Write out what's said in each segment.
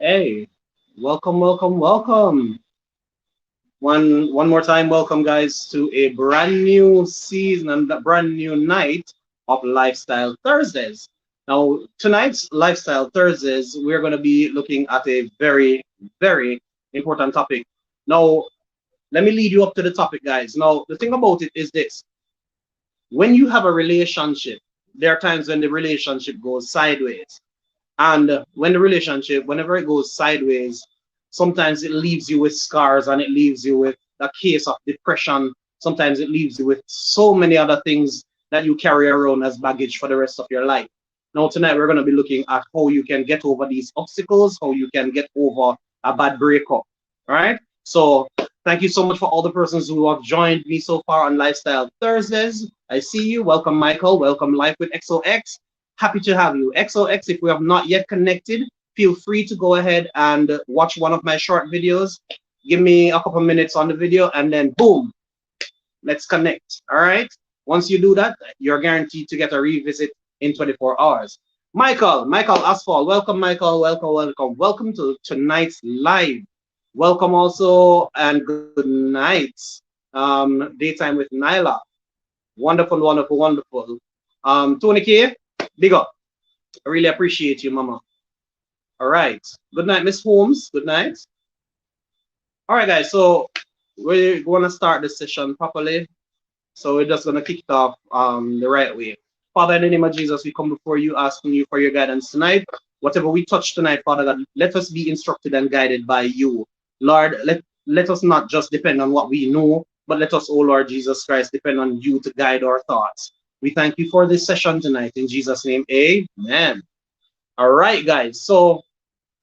Hey, welcome, welcome, welcome. One more time, welcome guys to a brand new season and a brand new night of Lifestyle Thursdays. Now, tonight's Lifestyle Thursdays, we're going to be looking at a very, very important topic. Now, let me lead you up to the topic, guys. Now, the thing about it is this: when you have a relationship, there are times when the relationship goes sideways. And when the relationship, whenever it goes sideways, sometimes it leaves you with scars and it leaves you with a case of depression. Sometimes it leaves you with so many other things that you carry around as baggage for the rest of your life. Now, tonight we're going to be looking at how you can get over these obstacles, how you can get over a bad breakup. All right. So, thank you so much for all the persons who have joined me so far on Lifestyle Thursdays. I see you. Welcome, Michael. Welcome, Life with XOX. Happy to have you. XOX, if we have not yet connected, feel free to go ahead and watch one of my short videos. Give me a couple minutes on the video and then boom, let's connect. All right. Once you do that, you're guaranteed to get a revisit in 24 hours. Michael Asphalt, welcome, Michael. Welcome, welcome. Welcome to tonight's live. Welcome also and good night. Daytime with Nyla. Wonderful, wonderful, wonderful. Tony K, big up. I really appreciate you, Mama. All right. Good night, Miss Holmes. Good night. All right, guys. So we're going to start the session properly. So we're just going to kick it off the right way. Father, in the name of Jesus, we come before you asking you for your guidance tonight. Whatever we touch tonight, Father God, let us be instructed and guided by you. Lord, let us not just depend on what we know, but let us, oh Lord Jesus Christ, depend on you to guide our thoughts. We thank you for this session tonight. In Jesus' name, amen. All right, guys. So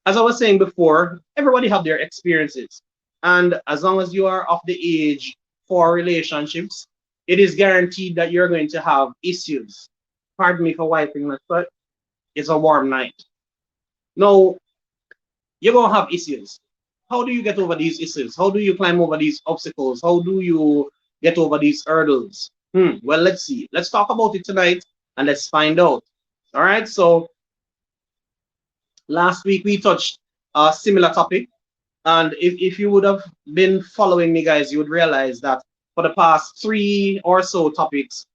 as I was saying before, everybody have their experiences. And as long as you are of the age for relationships, it is guaranteed that you're going to have issues. Pardon me for wiping my foot. It's a warm night. Now, you're going to have issues. How do you get over these issues? How do you climb over these obstacles? How do you get over these hurdles? Well, let's see. Let's talk about it tonight and let's find out. All right. So last week we touched a similar topic. And if you would have been following me, guys, you would realize that for the past three or so topics,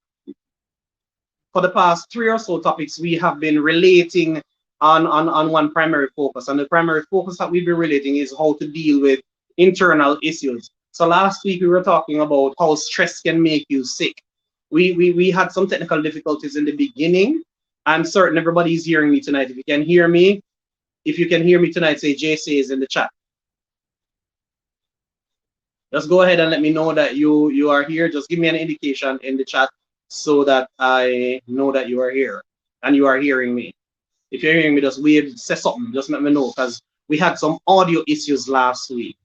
we have been relating on one primary focus. And the primary focus that we've been relating is how to deal with internal issues. So last week we were talking about how stress can make you sick. We had some technical difficulties in the beginning. I'm certain everybody's hearing me tonight. If you can hear me tonight, say JC is in the chat. Just go ahead and let me know that you are here. Just give me an indication in the chat so that I know that you are here and you are hearing me. If you're hearing me, just wave, say something. Just let me know because we had some audio issues last week.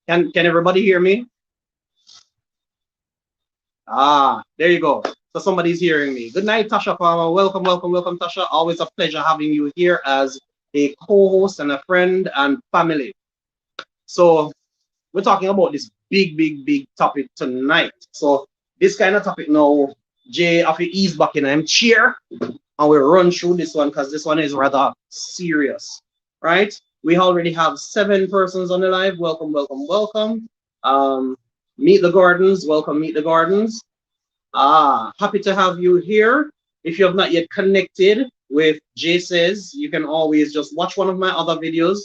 Can everybody hear me? Ah, there you go. So somebody's hearing me. Good night, Tasha Farmer. Welcome, welcome, welcome, Tasha. Always a pleasure having you here as a co-host and a friend and family. So we're talking about this big topic tonight. So this kind of topic now, Jay, if you ease back in I'm chair and we'll run through this one because this one is rather serious, right? We already have 7 persons on the live. Welcome, welcome, welcome. Meet the Gardens. Welcome, Meet the Gardens. Happy to have you here. If you have not yet connected with Jay Says, you can always just watch one of my other videos.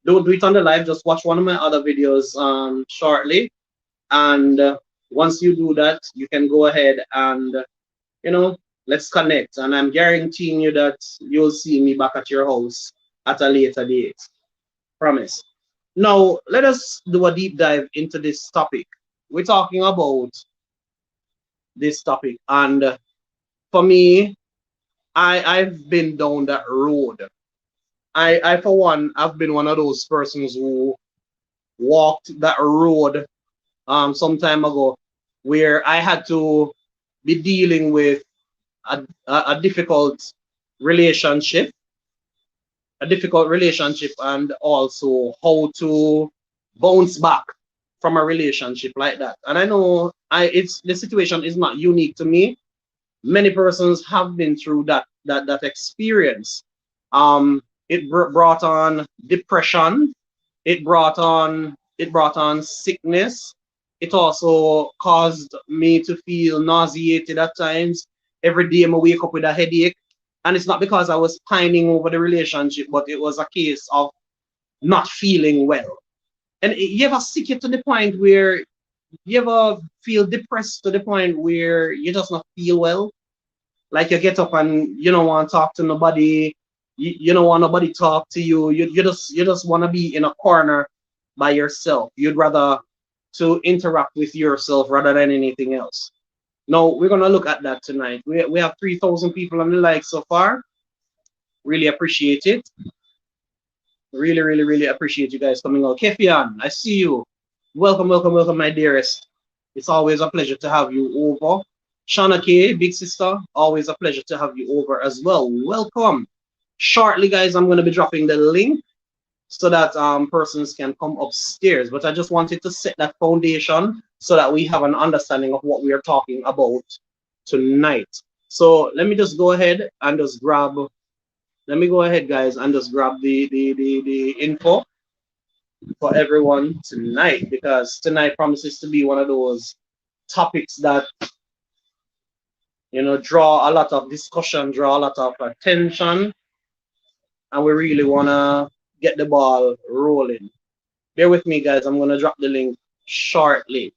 Don't do it on the live, just watch one of my other videos shortly. And once you do that, you can go ahead and, let's connect. And I'm guaranteeing you that you'll see me back at your house at a later date. Promise. Now, let us do a deep dive into this topic. We're talking about this topic. And for me, I've been down that road. I for one, I've been one of those persons who walked that road some time ago where I had to be dealing with a difficult relationship, and also how to bounce back from a relationship like that. And I know it's the situation is not unique to me. Many persons have been through that experience. It brought on depression. It brought on sickness. It also caused me to feel nauseated at times. Every day I wake up with a headache. And it's not because I was pining over the relationship, but it was a case of not feeling well. And you ever sick it to the point where you ever feel depressed to the point where you just not feel well? Like you get up and you don't want to talk to nobody, you don't want nobody talk to you. You just want to be in a corner by yourself. You'd rather to interact with yourself rather than anything else. No, we're gonna look at that tonight. We have 3,000 people on the like so far. Really appreciate it. Really, really, really appreciate you guys coming out. Kefian, I see you. Welcome, welcome, welcome, my dearest. It's always a pleasure to have you over. Shauna K, big sister, always a pleasure to have you over as well. Welcome. Shortly, guys, I'm going to be dropping the link so that persons can come upstairs. But I just wanted to set that foundation so that we have an understanding of what we are talking about tonight. So let me just go ahead and just grab. Let me go ahead, guys, and just grab the info for everyone tonight, because tonight promises to be one of those topics that draw a lot of discussion, draw a lot of attention, and we really want to get the ball rolling. Bear with me, guys. I'm going to drop the link shortly,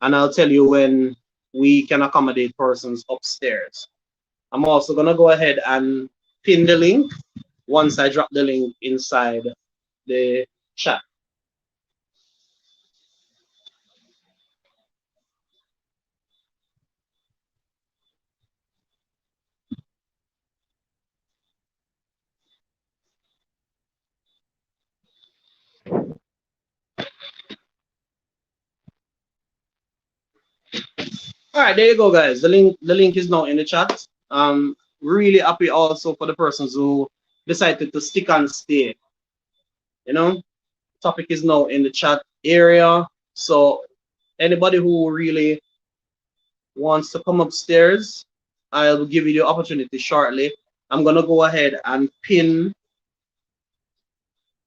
and I'll tell you when we can accommodate persons upstairs. I'm also going to go ahead and pin the link once I drop the link inside the chat. All right, there you go, guys. The link is now in the chat. Really happy also for the persons who decided to stick and stay. Topic is now in the chat area. So anybody who really wants to come upstairs, I'll give you the opportunity shortly. I'm gonna go ahead and pin.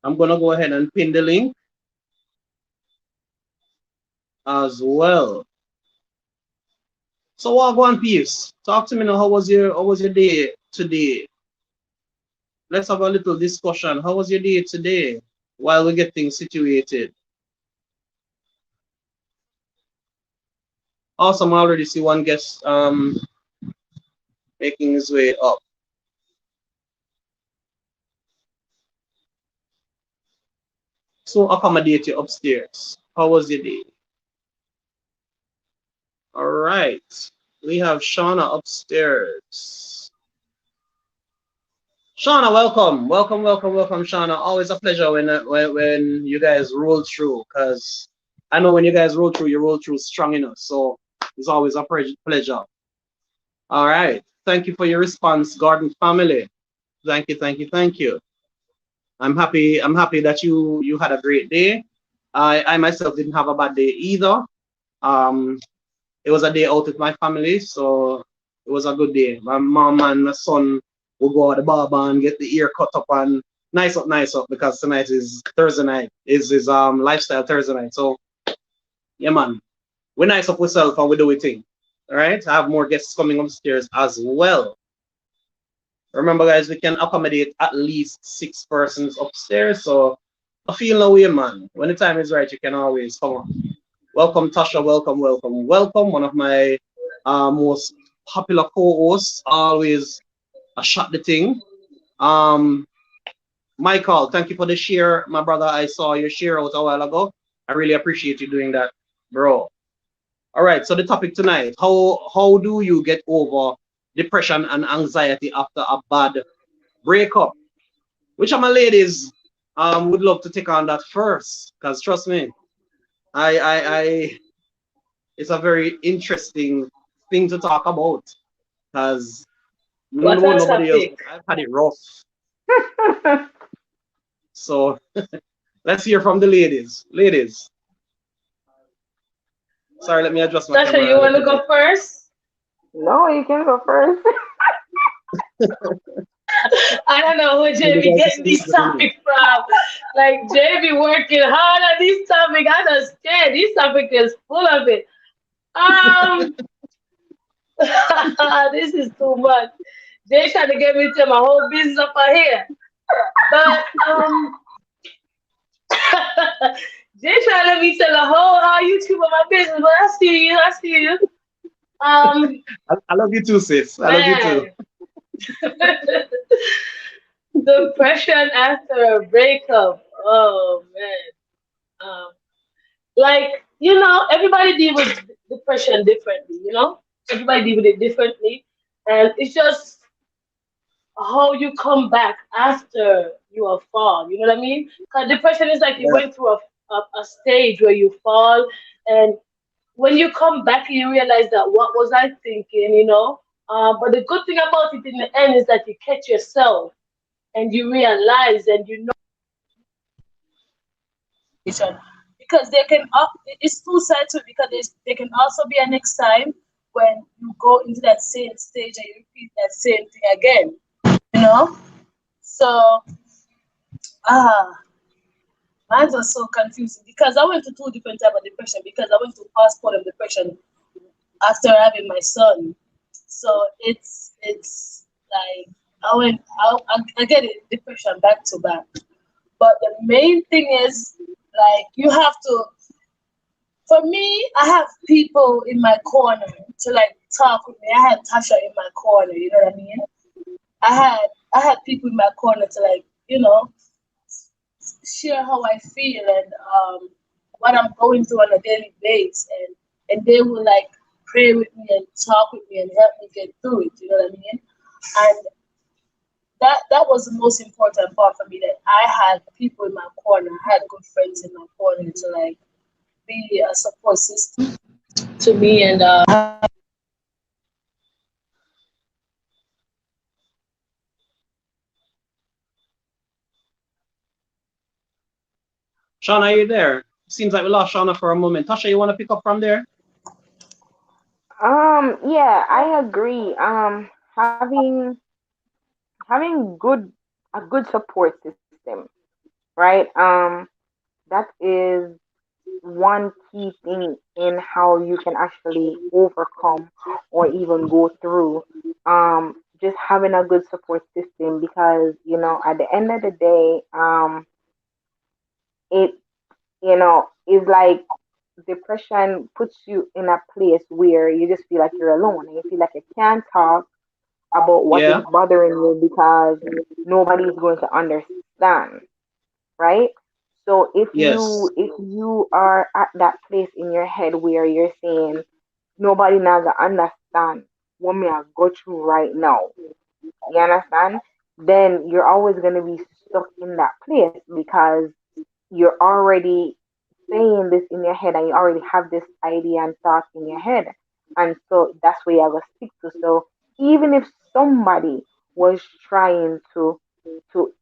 I'm gonna go ahead and pin the link as well. So what on, peace? Talk to me now. How was your day today? Let's have a little discussion. How was your day today while we get things situated? Awesome, I already see one guest making his way up. So accommodate you upstairs. How was your day? All right. We have Shauna upstairs. Shauna, welcome. Welcome, welcome, welcome, Shauna. Always a pleasure when you guys roll through, because I know when you guys roll through, you roll through strong enough. So it's always a pleasure. All right. Thank you for your response, Garden family. Thank you, thank you, thank you. I'm happy that you had a great day. I myself didn't have a bad day either. It was a day out with my family, so it was a good day. My mom and my son will go at the barber and get the ear cut up and nice up, because tonight is Thursday night. Is lifestyle Thursday night. So yeah, man, we nice up ourselves and we do we thing. All right. I have more guests coming upstairs as well. Remember, guys, we can accommodate at least 6 persons upstairs. So I feel no way, man. When the time is right, you can always come on. Welcome, Tasha. Welcome, welcome, welcome. One of my most popular co-hosts. Always a shot the thing. Michael, thank you for the share, my brother. I saw your share out a while ago. I really appreciate you doing that, bro. All right. So the topic tonight: how do you get over depression and anxiety after a bad breakup? Which of my ladies would love to take on that first? Because trust me, I it's a very interesting thing to talk about, because What a nobody else, topic. I've had it rough. So let's hear from the ladies. Ladies, sorry, let me adjust my Tasha, camera you a want to little go bit. first? No, you can go first. I don't know where Maybe JB that's the getting solution this to the name. topic from. Like JB working hard on this topic. I just scared. This topic is full of it. Um, this is too much. Jay trying to get me to my whole business up on here. But Jay trying to let me tell the whole YouTube of my business. But I see you. I see you. Um, I love you too, sis. I love you too. man. Depression after a breakup. Oh man. Like, everybody deal with depression differently, Everybody deal with it differently. And it's just how you come back after you have fall. You know what I mean? Because depression is like you Yeah. went through a stage where you fall, and when you come back, you realize that what was I thinking? But the good thing about it in the end is that you catch yourself and you realize and you know because it's two sides to it because there can also be a next time when you go into that same stage and you repeat that same thing again, you know? So, ah, mine was so confusing because I went to two different type of depression because I went to postpartum depression after having my son. So it's like I get it depression back to back. But the main thing is like you have to. For me, I have people in my corner to like talk with me. I had Tasha in my corner. You know what I mean? I had people in my corner to like share how I feel and what I'm going through on a daily basis, and they will like pray with me and talk with me and help me get through it. You know what I mean? And that was the most important part for me that I had people in my corner. I had good friends in my corner to like be a support system to me and Shauna, are you there? Seems like we lost Shauna for a moment. Tasha, you want to pick up from there? Yeah, I agree. Having a good support system, right? That is one key thing in how you can actually overcome or even go through just having a good support system because at the end of the day it is like depression puts you in a place where you just feel like you're alone and you feel like you can't talk about what is Yeah. bothering you because nobody is going to understand, right? So Yes. if you are at that place in your head where you're saying nobody now gonna understand what me I go through right now, you understand? Then you're always gonna be stuck in that place because you're already saying this in your head and you already have this idea and thought in your head. And so that's where I will stick to. So even if somebody was trying to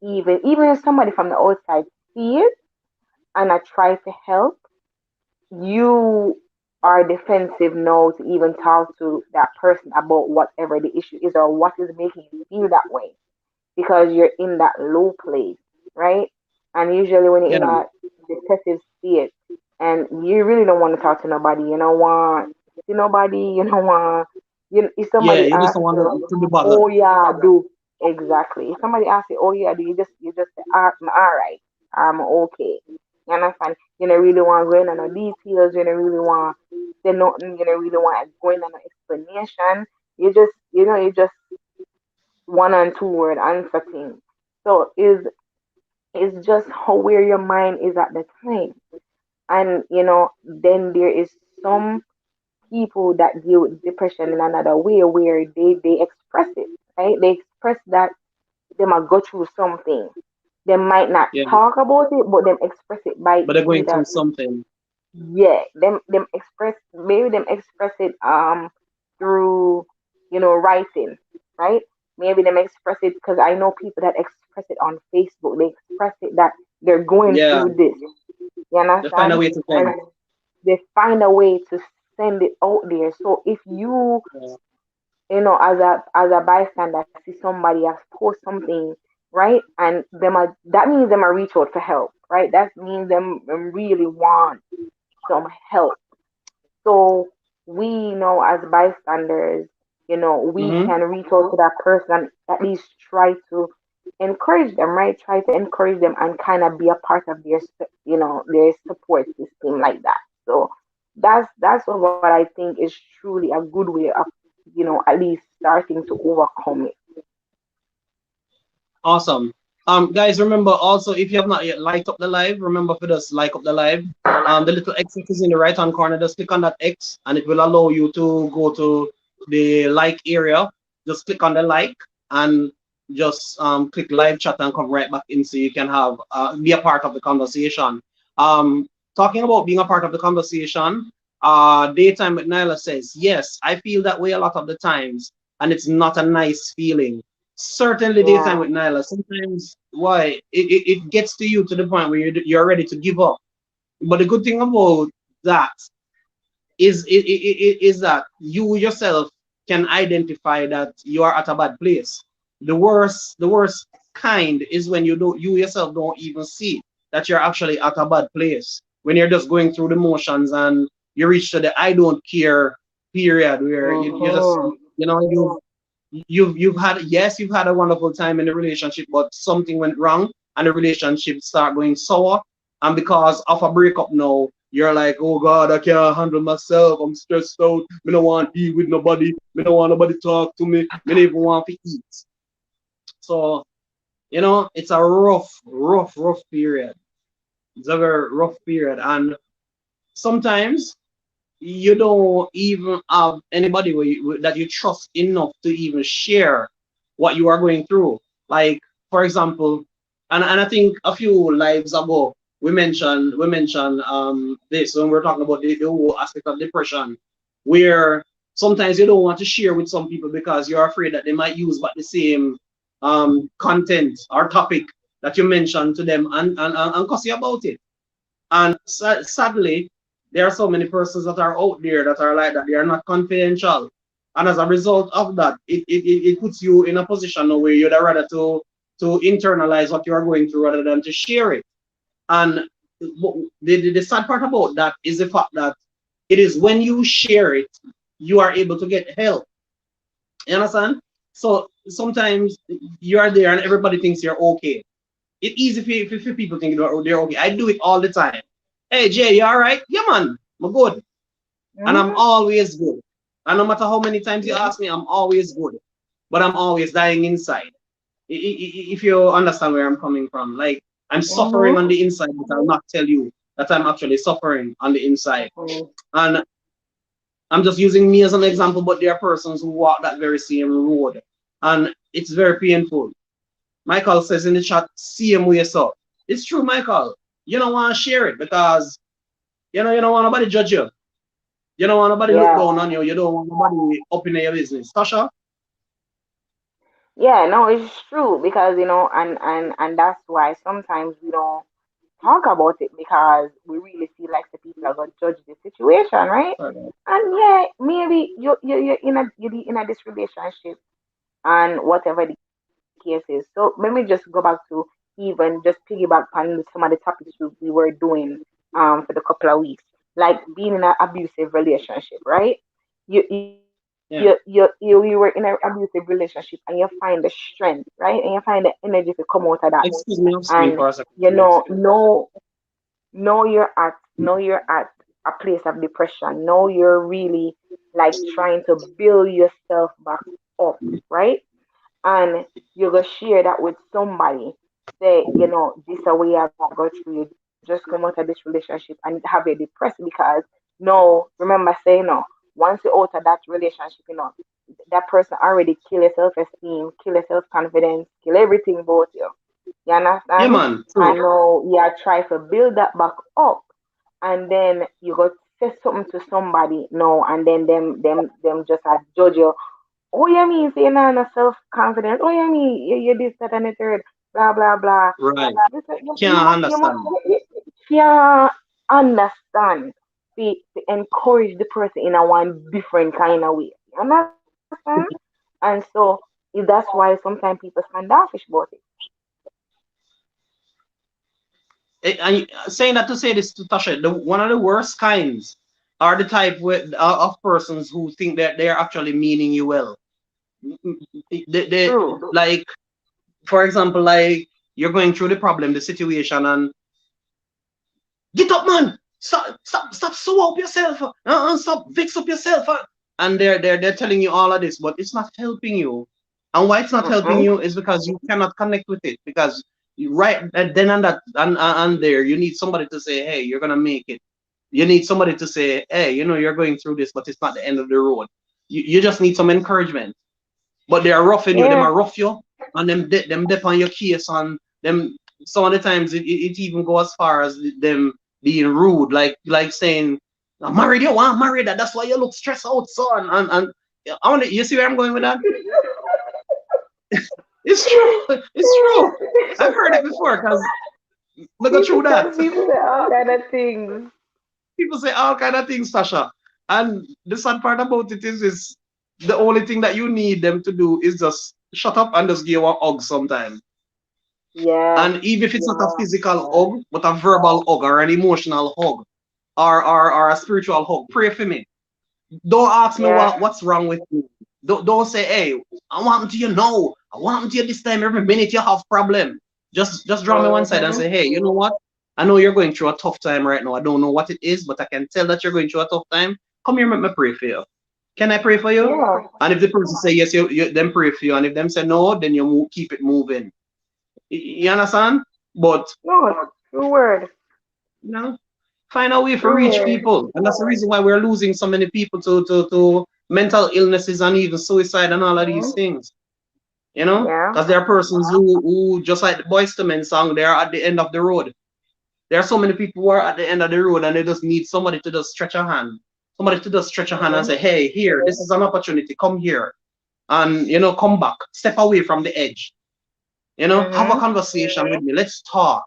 even if somebody from the outside see it and I try to help, you are defensive now to even talk to that person about whatever the issue is or what is making you feel that way because you're in that low place, right? And usually when you're Yeah. in a depressive state and you really don't want to talk to nobody, you don't want to see nobody, you don't want if Yeah. somebody You just don't asks want you, to be bothered. oh yeah, I do exactly. If somebody asks you, oh yeah, do you just say, I'm all right, I'm okay. You understand? You don't really want to go into no details, you don't really want to say nothing, you don't really want to go into no explanation. You just one and two word answer thing. So is just how where your mind is at the time. And then there is some people that deal with depression in another way where they express it, right? They express that they might go through something. They might not Yeah. talk about it, but them express it by But they're going through either something. yeah, them express maybe them express it through writing, right? Maybe them express it because I know people that express it on Facebook. They express it that they're going Yeah. through this. You They find a understand? way to And vent. they find a way to send it out there. So if you Yeah. as a bystander, see somebody has post something, right? And that means them are reach out for help, right? That means them really want some help. So we know as bystanders, we Mm-hmm. can reach out to that person and at least try to encourage them, right? Try to encourage them and kind of be a part of their support system like that. So that's what I think is truly a good way of, at least starting to overcome it. Awesome. Guys, remember also if you have not yet liked up the live, remember for just like up the live. The little X is in the right hand corner. Just click on that X, and it will allow you to go to the like area. Just click on the like and just click live chat and come right back in so you can have be a part of the conversation. Um, Talking about being a part of the conversation. Daytime with Nyla says yes, I feel that way a lot of the times, and it's not a nice feeling. Certainly daytime Yeah, with Nyla. Sometimes why it gets to you to the point where you're ready to give up. But the good thing about that is that you yourself can identify that you are at a bad place. The worst kind is when you yourself don't even see that you're actually at a bad place. When you're just going through the motions and you reach to the I don't care period where you just hmm, you've had, yes, you've had a wonderful time in the relationship, but something went wrong and the relationship start going sour, and because of a breakup now you're like, oh god, I can't handle myself, I'm stressed out, me don't want to deal with nobody, me don't want nobody talk to me don't even want to eat. So it's a rough period. It's a very rough period, and sometimes you don't even have anybody that you trust enough to even share what you are going through. Like, for example, and I think a few lives ago we mentioned this when we're talking about the whole aspect of depression, where sometimes you don't want to share with some people because you're afraid that they might use but the same content or topic that you mentioned to them and cuss you about it. And sadly, there are so many persons that are out there that are like that. They are not confidential. And as a result of that, it puts you in a position now where you'd rather to internalize what you are going through rather than to share it. And the sad part about that is the fact that it is when you share it, you are able to get help. You understand? So sometimes you are there and everybody thinks you're okay. It's easy for people think they're okay. I do it all the time. Hey Jay, you alright? Yeah man, I'm good. And I'm hmm, always good. And no matter how many times you yeah, ask me, I'm always good. But I'm always dying inside. If you understand where I'm coming from. Like, I'm suffering on hmm, the inside, but I'll not tell you that I'm actually suffering on the inside. hmm, And I'm just using me as an example, but there are persons who walk that very same road. And it's very painful. Michael says in the chat, same way so. It's true, Michael. You don't want to share it because you don't want nobody judge you. You don't want nobody look yeah. down on you. You don't want nobody up in your business. Tasha? Yeah, no, it's true because and that's why sometimes we don't talk about it because we really feel like the people are gonna judge the situation, right? Sorry. And yeah, maybe you're in a this relationship and whatever the case is. So let me just go back to even just piggyback on some of the topics we were doing for the couple of weeks, like being in an abusive relationship, right? Yeah. You were in an abusive relationship and you find the strength, right? And you find the energy to come out of that, Excuse me, off screen and for a second, you please. know you're at a place of depression. Know you're really like trying to build yourself back up, right? And you're gonna share that with somebody. Say, this is a way I go through. You just come out of this relationship and have you depressed because no, remember saying no. Once you're out of that relationship, that person already kill your self-esteem, kill your self-confidence, kill everything about you. You Yeah, understand? man. And True. now you are trying to build that back up, and then you go say something to somebody no, and then them just judge you. Oh, you mean say no, no self confidence? Oh, you mean you this that and the third, blah blah blah. Right. This, Can't you must understand. yeah understand to encourage the person in a one different kind of way. You understand? And so that's why sometimes people standoffish about it. And saying that to say this to Tasha, one of the worst kinds are the type of persons who think that they're actually meaning you well. They, True. like, for example, like you're going through the problem, the situation, and get up, man. Stop, sew up yourself. Stop, fix up yourself. And they're telling you all of this, but it's not helping you. And why it's not helping Mm-mm. you is because you cannot connect with it. Because right then and that and there, you need somebody to say, hey, you're gonna make it. You need somebody to say, hey, you're going through this, but it's not the end of the road. You just need some encouragement. But they are roughing you. Them Yeah. are rough you, and them dip on your case on them. Some of the times it even go as far as them being rude, like saying, "I'm married, you want married that. That's why you look stressed out, son." And I want you see where I'm going with that? It's true. It's true. I've heard it before because look at through that. People say all kind of things. People say all kind of things, Sasha. And the sad part about it is the only thing that you need them to do is just shut up and just give you a hug sometimes. Yeah. And even if it's not a physical hug, but a verbal hug or an emotional hug or a spiritual hug, pray for me. Don't ask me Yeah. what's wrong with me. Don't say, hey, I want to you now. I want to you this time every minute you have problem. Just draw me one side and Mm-hmm. say, hey, you know what? I know you're going through a tough time right now. I don't know what it is, but I can tell that you're going through a tough time. Come here, let me pray for you. Can I pray for you? Yeah. And if the person say yes, you then pray for you. And if them say no, then you keep it moving. You understand? But No, true word. you know, find a way for True reach word. people, and that's the reason why we're losing so many people to mental illnesses and even suicide and all of these Mm-hmm. things. Yeah. Because there are persons who just like the Boys to Men song, they're at the end of the road. There are so many people who are at the end of the road, and they just need somebody to just stretch a hand, somebody to just stretch a hand and Mm-hmm. say, "Hey, here, this is an opportunity. Come here, and come back, step away from the edge. Have a Mm-hmm. conversation with me. Let's talk."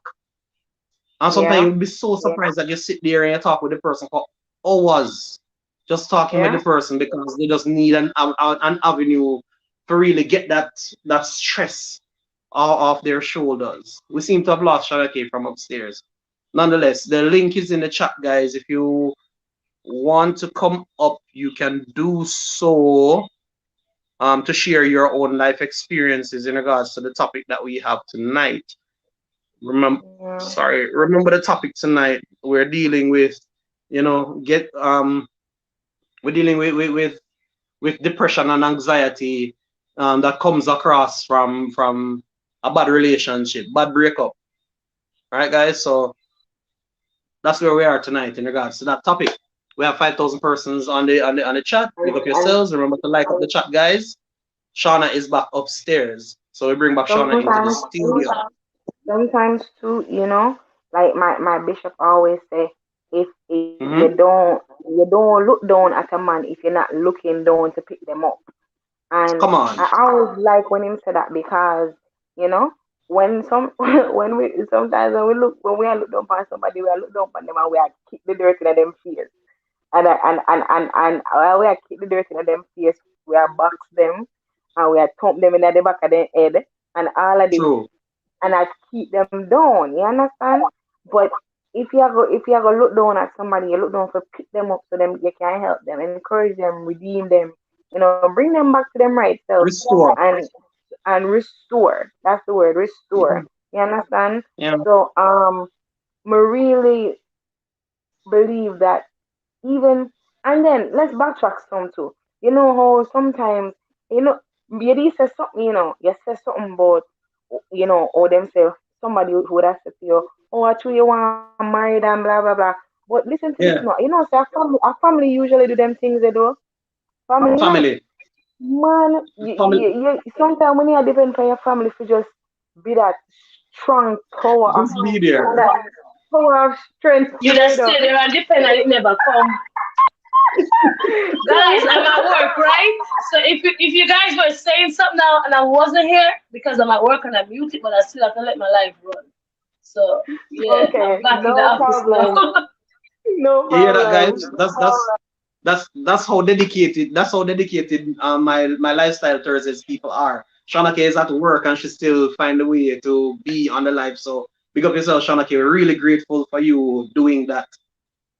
And sometimes Yeah. you'll be so surprised that you sit there and you talk with the person for hours, just talking with the Yeah. person because they just need an avenue to really get that stress off their shoulders. We seem to have lost Sharake from upstairs. Nonetheless, the link is in the chat, guys. If you want to come up, you can do so to share your own life experiences in regards to the topic that we have tonight. Remember, Yeah. remember the topic tonight. We're dealing with, you know, get we're dealing with depression and anxiety that comes across from a bad relationship, bad breakup. All right, guys. So that's where we are tonight in regards to that topic. We have 5,000 persons on the chat. Big up And yourselves. Remember to like up the chat, guys. Shauna is back upstairs, so we bring back Shauna into the sometimes, studio. sometimes too, like my bishop always say, if Hmm. you don't look down at a man if you're not looking down to pick them up. And Come on. I always like when him say that because, you know, when some when we sometimes when we are look down upon somebody, we are look down upon them and we are kick the dirt in them face. And while we are keep the dirt in them face, we are box them and we are thump them in the back of their head and all of this True. and I keep them down. You understand? But if you go look down at somebody, you look down for pick them up so them you can help them, encourage them, redeem them, bring them back to them right self Restore. and restore. That's the word, restore. You understand? Yeah. So me really believe that even and then let's backtrack some too. You know how sometimes you know you say something, you say something about or themselves, somebody who would have said to you, oh actually you want married and blah blah blah. But listen to this now. Yeah. Say our family usually do them things they do. Family, Family. man, Family. sometimes when you depend on your family to just be that strong tower of Just be there. that tower of strength You straight just up. stay there and depend and it never come. Guys, I'm at work, right? So if you guys were saying something now and I wasn't here because I'm at work and I'm muted, but I still have to let my life run. So yeah, I'm Okay, back in the no office problem. now. No You hear that, guys? problem. That's that's how dedicated my lifestyle Thursdays people are. Shanake is at work and she still find a way to be on the live. So big up yourself, Shanake. We're really grateful for you doing that.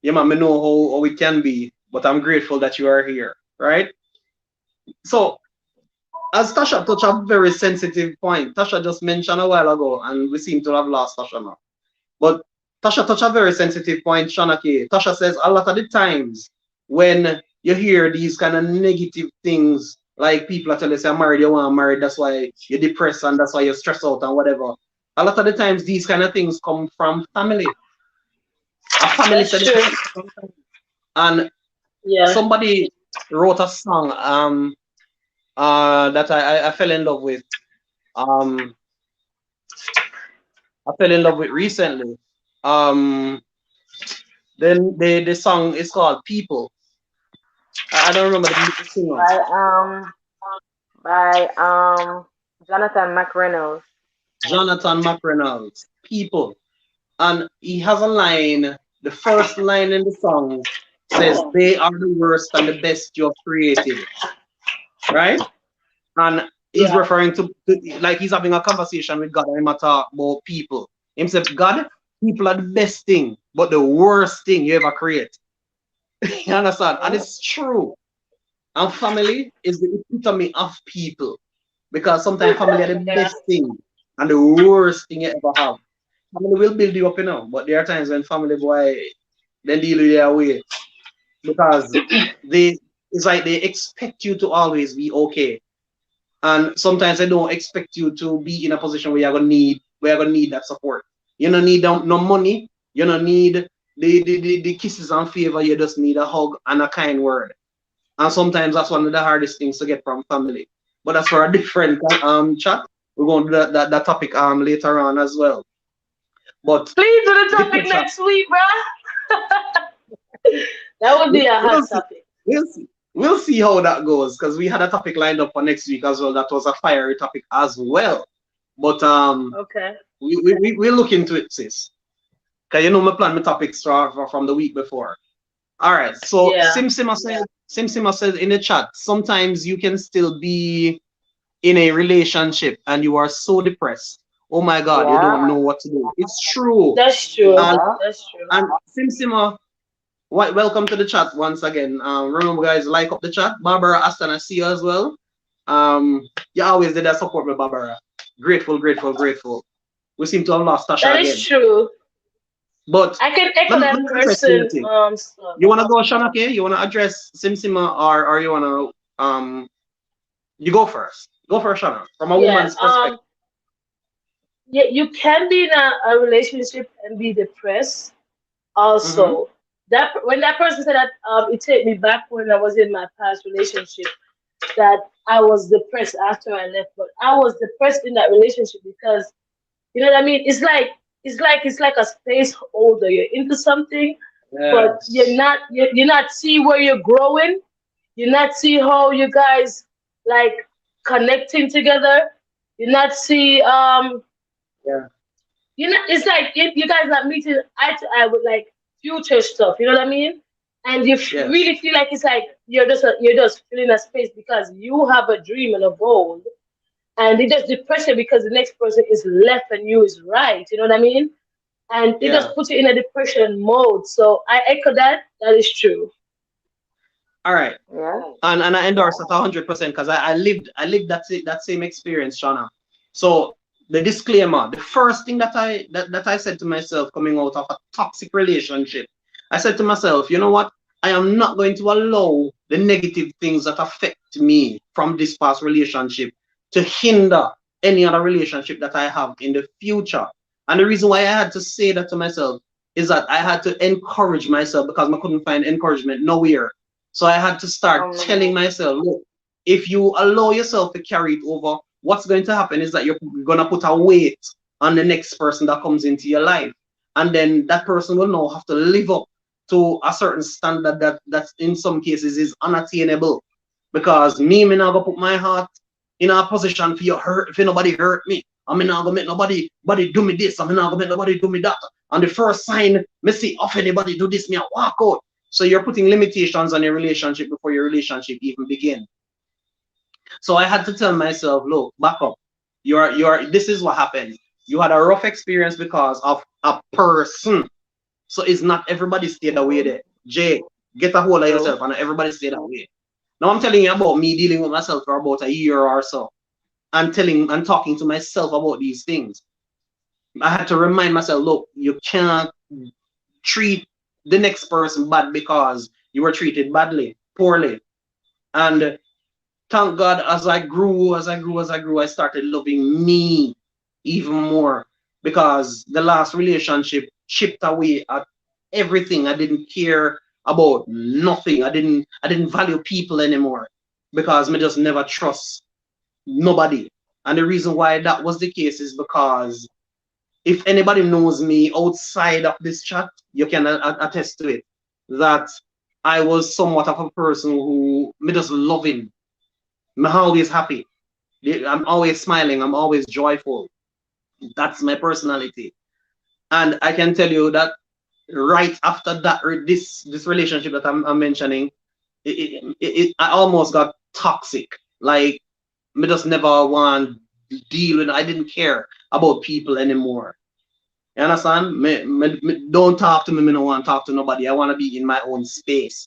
Yeah, man, I know how it can be, but I'm grateful that you are here, right? So as Tasha touched a very sensitive point, Tasha just mentioned a while ago, and we seem to have lost Tasha now. But Tasha touched a very sensitive point, Shanake. Tasha says a lot of the times when you hear these kind of negative things, like people are telling you, say, I'm married, you want married, that's why you're depressed and that's why you're stressed out and whatever. A lot of the times these kind of things come from family. A family That's said true. it, and Yeah. somebody wrote a song that I fell in love with. Um I fell in love with recently. Um then the song is called People. I don't remember the singer. by by Jonathan McReynolds. Jonathan McReynolds. People. And he has a line, the first line in the song says, they are the worst and the best you have created. Right? And he's Yeah. referring to like he's having a conversation with God and him talk about people. Him said, God, people are the best thing, but the worst thing you ever create. You understand? And it's true. And family is the epitome of people. Because sometimes family are the Yeah. best thing and the worst thing you ever have. Family will build you up, but there are times when family boy then deal with their way because they it's like they expect you to always be okay. And sometimes they don't expect you to be in a position where you're gonna need that support. You don't need no money, you don't need the kisses and favor, you just need a hug and a kind word. And sometimes that's one of the hardest things to get from family. But that's for a different chat. We're going to do that topic later on as well. But Please do the big topic picture, next week, bro. That would be a hot we'll see. topic. We'll see. We'll see how that goes because we had a topic lined up for next week as well. That was a fiery topic as well. But Okay. we'll look into it, sis. Because my plan my topics from the week before. All right. So Yeah. Sim Sima said in the chat, sometimes you can still be in a relationship and you are so depressed. Oh my God, you don't Yeah, know what to do. It's true. That's true. And yeah. That's true. and Sim Sima, welcome to the chat once again. Remember, guys, like up the chat. Barbara Aston, I see you as well. You always did that support me, Barbara. Grateful, grateful, grateful. We seem to have lost That Tasha is again. true. But I can echo let that me address person anything. stuff. You wanna go, Shanake? You wanna address Simsima or you wanna you go first. Go first, Shana. From a Yeah. woman's perspective. Yeah, you can be in a relationship and be depressed Mm-hmm. also. That when that person said that it took me back when I was in my past relationship that I was depressed after I left, but I was depressed in that relationship because you know what I mean? It's like a space holder. You're into something, but Yes. you're not see where you're growing. You're not see how you guys like connecting together. You not see Yeah. it's like you guys are meeting eye to eye with like future stuff. You know what I mean? And you Yes. really feel like it's like you're just filling a space because you have a dream and a goal, and it just depresses you because the next person is left and you is right. You know what I mean? And it Yeah. just puts you in a depression mode. So I echo that. That is true. All right. Yeah. And I endorse that 100% because I lived that same experience, Shana. So the disclaimer, the first thing that I said to myself coming out of a toxic relationship, I said to myself, you know what? I am not going to allow the negative things that affect me from this past relationship to hinder any other relationship that I have in the future. And the reason why I had to say that to myself is that I had to encourage myself because I couldn't find encouragement nowhere. So I had to start telling Um, myself, look, if you allow yourself to carry it over, what's going to happen is that you're going to put a weight on the next person that comes into your life. And then that person will now have to live up to a certain standard that in some cases is unattainable. Because me not gonna put my heart in a position for you hurt if nobody hurt me. I'm not gonna make nobody do me this. I'm not gonna make nobody do me that. And the first sign me see of anybody do this, me I walk out. So you're putting limitations on your relationship before your relationship even begin. So I had to tell myself, look, back up. This is what happened. You had a rough experience because of a person. So it's not everybody stayed away there. Jay, get a hold of True. yourself and everybody stayed away. Now I'm telling you about me dealing with myself for about a year or so and telling and talking to myself about these things. I had to remind myself, look, you can't treat the next person bad because you were treated badly, poorly. And thank God, as I grew, I started loving me even more because the last relationship chipped away at everything. I didn't care about nothing. I didn't value people anymore because me just never trust nobody. And the reason why that was the case is because if anybody knows me outside of this chat, you can attest to it that I was somewhat of a person who me just loving. I'm always happy. I'm always smiling. I'm always joyful. That's my personality. And I can tell you that right after that, this relationship that I'm mentioning, I almost got toxic. Like me just never want to deal with. I didn't care about people anymore. You understand? Don't talk to me. Me no want to talk to nobody. I want to be in my own space.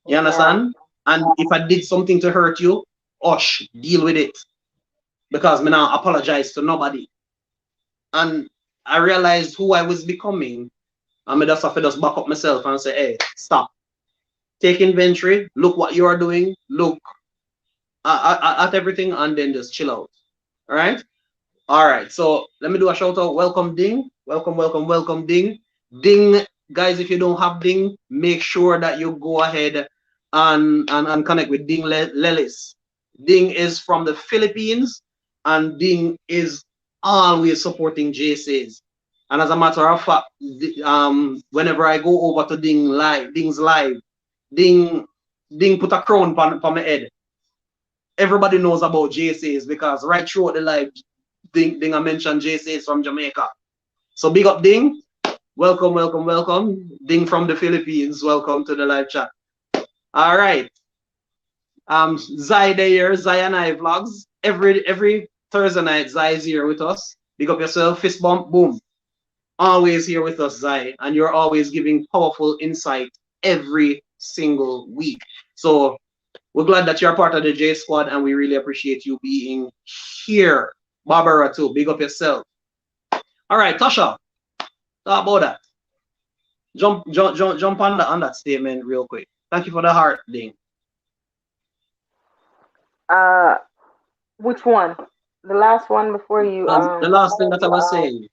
You Yeah. understand? And if I did something to hurt you, hush, deal with it because me now apologize to nobody. And I realized who I was becoming. And me just have to just back up myself and say, hey, stop. Take inventory. Look what you are doing. Look at everything and then just chill out. All right? All right, so let me do a shout out. Welcome, Ding. Welcome, welcome, welcome, Ding. Ding, guys, if you don't have Ding, make sure that you go ahead and connect with Ding Lelis. Ding is from the Philippines, and Ding is always supporting JCs. And as a matter of fact, whenever I go over to Ding's live, Ding, Ding put a crown on my head. Everybody knows about JCs because right throughout the live, Ding I mentioned JCs from Jamaica. So big up Ding. Welcome, welcome, welcome. Ding from the Philippines. Welcome to the live chat. All right. Zai here, Zai and I vlogs. Every Thursday night, Zai is here with us. Big up yourself, fist bump, boom. Always here with us, Zai. And you're always giving powerful insight every single week. So we're glad that you're part of the J Squad and we really appreciate you being here. Barbara too, big up yourself. All right, Tasha, talk about that. Jump on that statement real quick. Thank you for the heart thing. Uh, which one? The last one before you The last thing that I was saying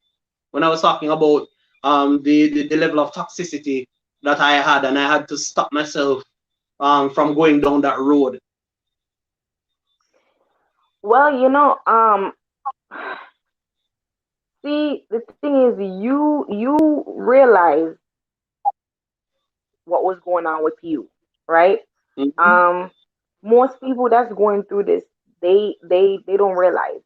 when I was talking about the level of toxicity that I had and I had to stop myself from going down that road. well, see, the thing is, you realize what was going on with you, right? Mm-hmm. Um, most people that's going through this, they don't realize,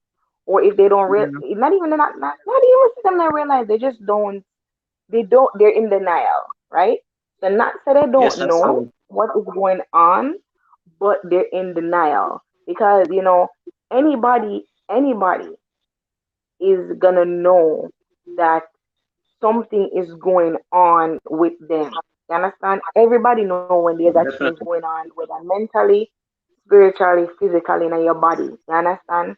or if they don't real, Yeah. not even them that realize, they don't, they're in denial, right? So not say they Yes, don't that's know true. what is going on, but they're in denial because anybody is gonna know that something is going on with them. You understand? Everybody know when there's a change Definitely. going on, whether mentally, spiritually, physically in your body. You understand?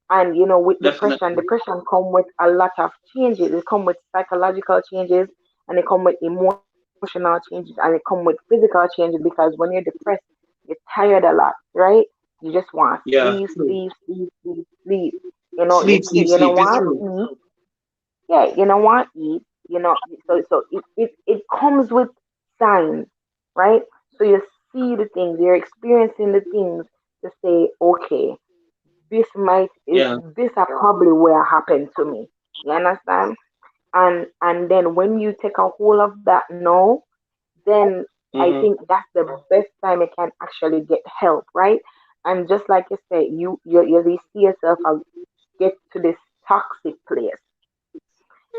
And with depression, Definitely. depression come with a lot of changes. It come with psychological changes, and it come with emotional changes, and it come with physical changes because when you're depressed, you're tired a lot, right? You just want to sleep, Yeah, sleep, true. sleep, sleep, sleep. Sleep, sleep, You know sleep. It's what? true. Eat, yeah, eat, so it comes with signs, right? So you see the things, you're experiencing the things to say, okay, Yeah. this are probably where happened to me. You understand? And then when you take a hold of that now, then I Mm-hmm. think that's the best time you can actually get help, right? And just like you say, you see yourself get to this toxic place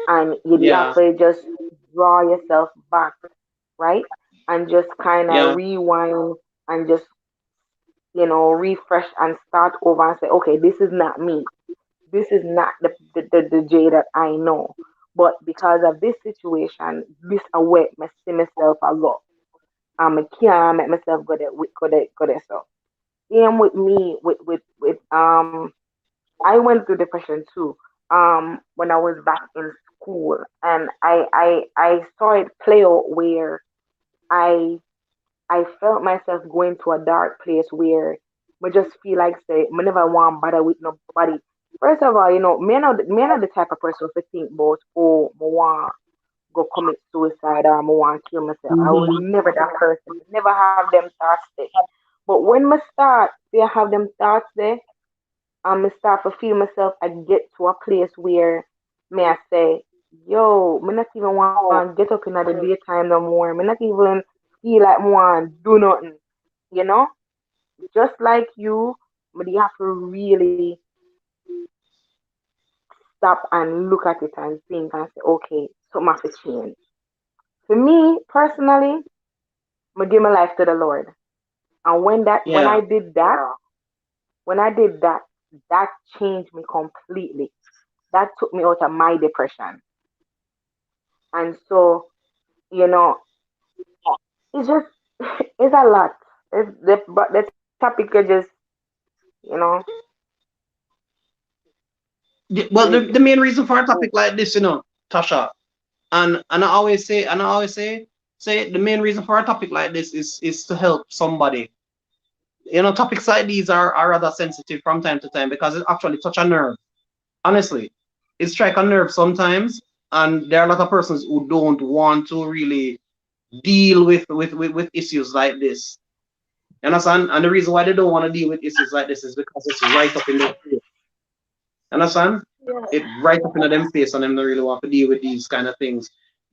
and you have Yeah. to just draw yourself back, right? and just kind of Yeah. rewind and just, refresh and start over and say, okay, this is not me. This is not the Jay that I know. But because of this situation, this away me see myself a lot. I can't make myself go there. So same with me with I went through depression too. When I was back in school, and I saw it play out where I I felt myself going to a dark place where I just feel like say I never want bother with nobody. First of all, me not the type of person to think about, oh, I want go commit suicide or I want kill myself. I was Hmm. never that person. Never have them thoughts there. But when I start to have them thoughts there, I start to feel myself, I get to a place where may I say, yo, me not even want get up in the daytime no more. Me not even feel like me want do nothing. You know? Just like you, but you have to really stop and look at it and think and say, okay, something have to change. For me personally, I give my life to the Lord. And when Yeah. I did that, that changed me completely. That took me out of my depression. And so, you know, it's just it's a lot. But the topic is just, you know, Well, it, the main reason for a topic like this, Tasha, and I always say the main reason for a topic like this is to help somebody. Topics like these are rather sensitive from time to time because it actually touch a nerve. Honestly, it strike a nerve sometimes, and there are a lot of persons who don't want to really deal with issues like this. You understand? And the reason why they don't want to deal with issues like this is because it's right up in their face. You understand? Yeah. It right up in them face and them don't really want to deal with these kind of things.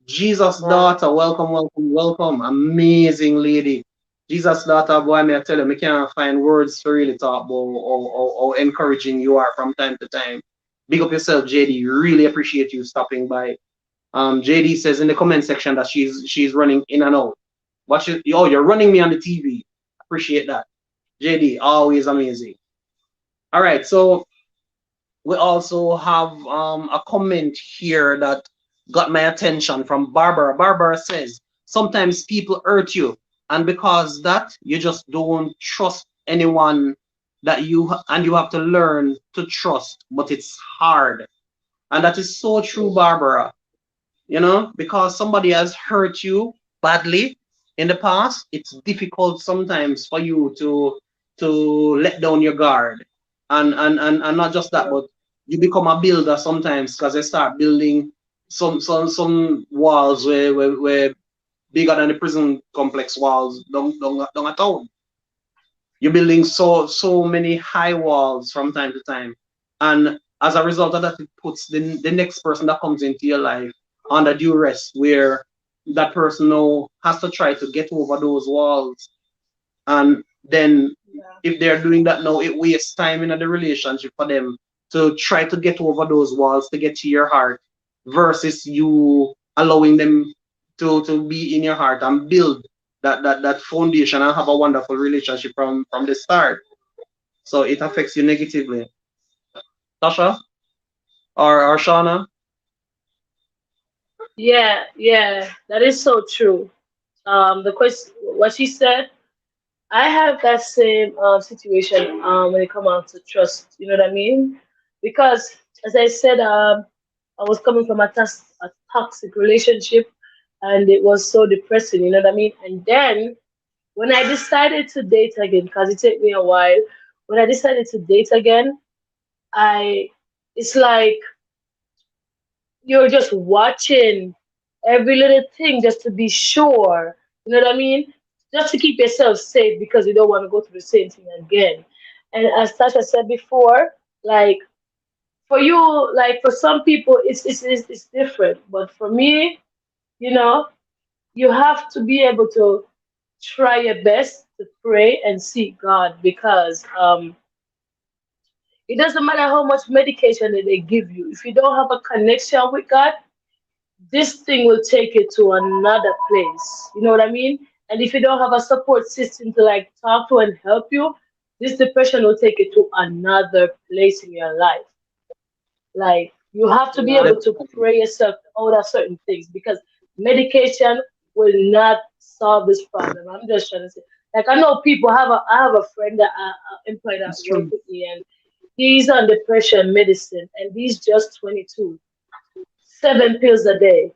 Jesus' yeah, daughter, welcome, welcome, welcome. Amazing lady. Jesus' daughter, boy, may I tell you, I can't find words to really talk about or encouraging you are from time to time. Big up yourself, JD. Really appreciate you stopping by. JD says in the comment section that she's running in and out. Oh, you're running me on the TV. Appreciate that. JD, always amazing. All right, so we also have a comment here that got my attention from Barbara. Barbara says, sometimes people hurt you, and because that, you just don't trust anyone and you have to learn to trust, but it's hard. And that is so true, Barbara. Because somebody has hurt you badly in the past, it's difficult sometimes for you to let down your guard. And not just that, but you become a builder sometimes because they start building some walls where bigger than the prison complex walls down a town. You're building so many high walls from time to time, and as a result of that, it puts the next person that comes into your life under duress, where that person now has to try to get over those walls. And then, Yeah. if they're doing that now, it wastes time in the relationship for them to try to get over those walls to get to your heart, versus you allowing them to be in your heart and build that foundation and have a wonderful relationship from the start. So it affects you negatively. Tasha or Shauna? Yeah, yeah, that is so true. The question, what she said, I have that same situation when it comes out to trust. You know what I mean? Because as I said, I was coming from a toxic relationship, and it was so depressing. You know what I mean? And then when I decided to date again, because it took me a while, when I decided to date again, I it's like you're just watching every little thing just to be sure. You know what I mean? Just to keep yourself safe because you don't want to go through the same thing again. And as Tasha said before, like for you, like for some people, it's different. But for me, you know, you have to be able to try your best to pray and seek God because it doesn't matter how much medication that they give you. If you don't have a connection with God, this thing will take you to another place. You know what I mean? And if you don't have a support system to like talk to and help you, this depression will take you to another place in your life. Like you have to be Yeah. able to Definitely. pray yourself out of certain things because medication will not solve this problem. I'm just trying to say, like I know people have a I have a friend that I employed at It's work true. with me, and he's on depression medicine, and he's just 22. 7 pills a day,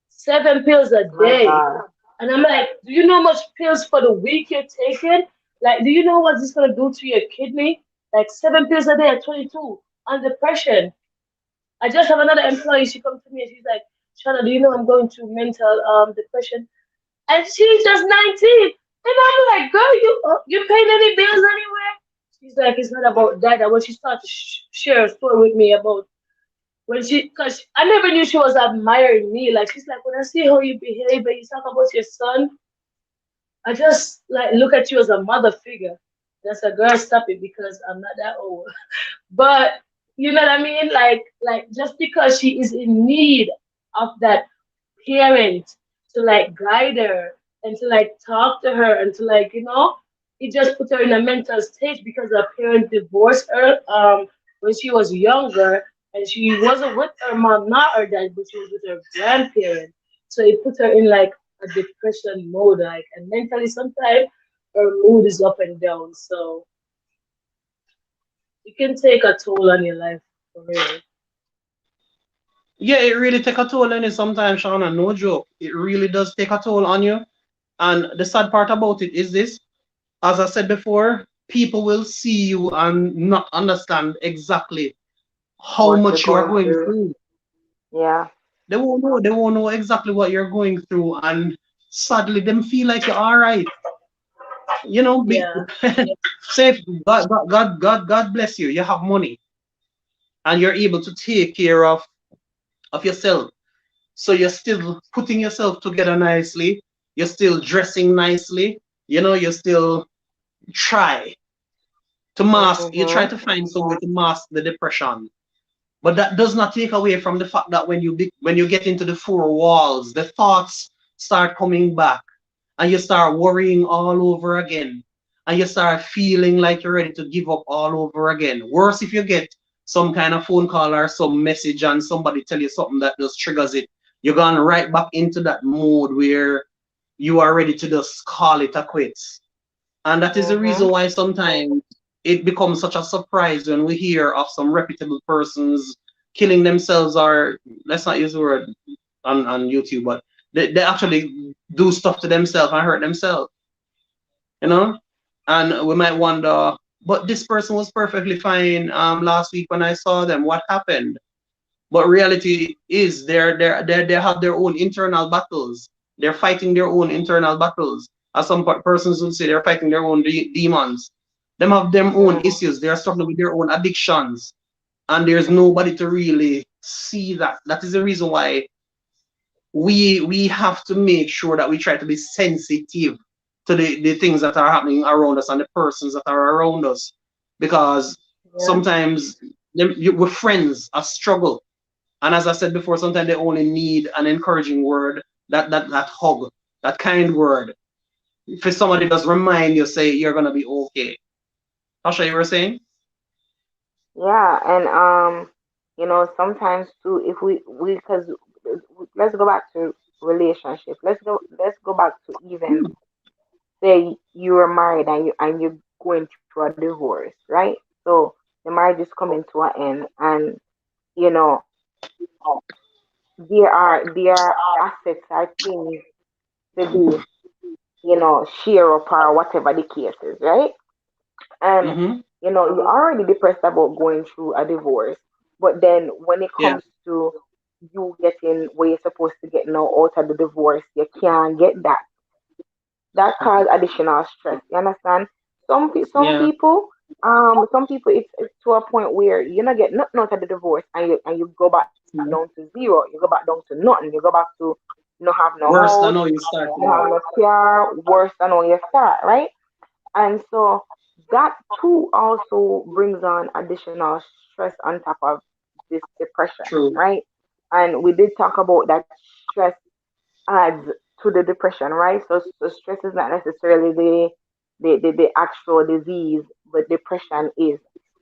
7 pills a My day, God. and I'm like, do you know how much pills for the week you're taking? Like, do you know what this gonna do to your kidney? Like 7 pills a day at 22 on depression. I just have another employee. She comes to me and she's like, Shana, do you know I'm going through mental depression? And she's just 19. And I'm like, girl, you paying any bills anywhere? She's like, it's not about that. And when she started to share a story with me about when she, cause I never knew she was admiring me. Like she's like, when I see how you behave and you talk about your son, I just like look at you as a mother figure. That's a girl, stop it because I'm not that old. But you know what I mean? Like just because she is in need of that parent to like guide her and to like talk to her and to like, it just put her in a mental state because her parent divorced her when she was younger and she wasn't with her mom, not her dad, but she was with her grandparent. So it put her in like a depression mode, like and mentally sometimes her mood is up and down. So it can take a toll on your life for real. Yeah, it really take a toll on you sometimes, Shauna. No joke. It really does take a toll on you. And the sad part about it is this, as I said before, people will see you and not understand exactly how What you're much you are going going through. through. Yeah. They won't know. They won't know exactly what you're going through, and sadly, them feel like you're all right. You know, Yeah. say if God bless you. You have money, and you're able to take care of yourself. So you're still putting yourself together nicely. You're still dressing nicely. You know, you still try to mask. You try Mm-hmm. to find some way to mask the depression. But that does not take away from the fact that when you get into the four walls, the thoughts start coming back, and you start worrying all over again, and you start feeling like you're ready to give up all over again. Worse if you get some kind of phone call or some message and somebody tell you something that just triggers it. You're gone right back into that mode where you are ready to just call it a quits. And that is the reason Mm-hmm. why sometimes it becomes such a surprise when we hear of some reputable persons killing themselves, or let's not use the word on YouTube, but they actually do stuff to themselves and hurt themselves, you know? And we might wonder, but this person was perfectly fine last week when I saw them. What happened? But reality is they have their own internal battles. They're fighting their own internal battles. As some persons would say, they're fighting their own demons. Them have their own Mm-hmm. issues. They're struggling with their own addictions. And there's nobody to really see that. That is the reason why we have to make sure that we try to be sensitive to the things that are happening around us and the persons that are around us. Because Yeah. sometimes with friends, a struggle, and as I said before, sometimes they only need an encouraging word, that hug, that kind word. If somebody does remind you, say you're gonna be okay. Tasha, you were saying? Yeah. And sometimes too, if we because let's go back to relationship. Let's go back to even say you were married and you're going through a divorce, right? So the marriage is coming to an end, and you know there are assets or things to be share up or whatever the case is, right? And Mm-hmm. you're already depressed about going through a divorce, but then when it Yeah. comes to you getting where you're supposed to get now out of the divorce, you can't get that. That cause additional stress. You understand? Yeah. Some people it's to a point where you're not getting nothing out of the divorce, and you go back down to zero. You go back down to nothing. You go back to not have no house, Worse than how you started not have out. no car, worse than all you start, right? And so that too also brings on additional stress on top of this depression, True. right? And we did talk about that stress adds. to the depression, right? So stress is not necessarily the actual disease, but depression is,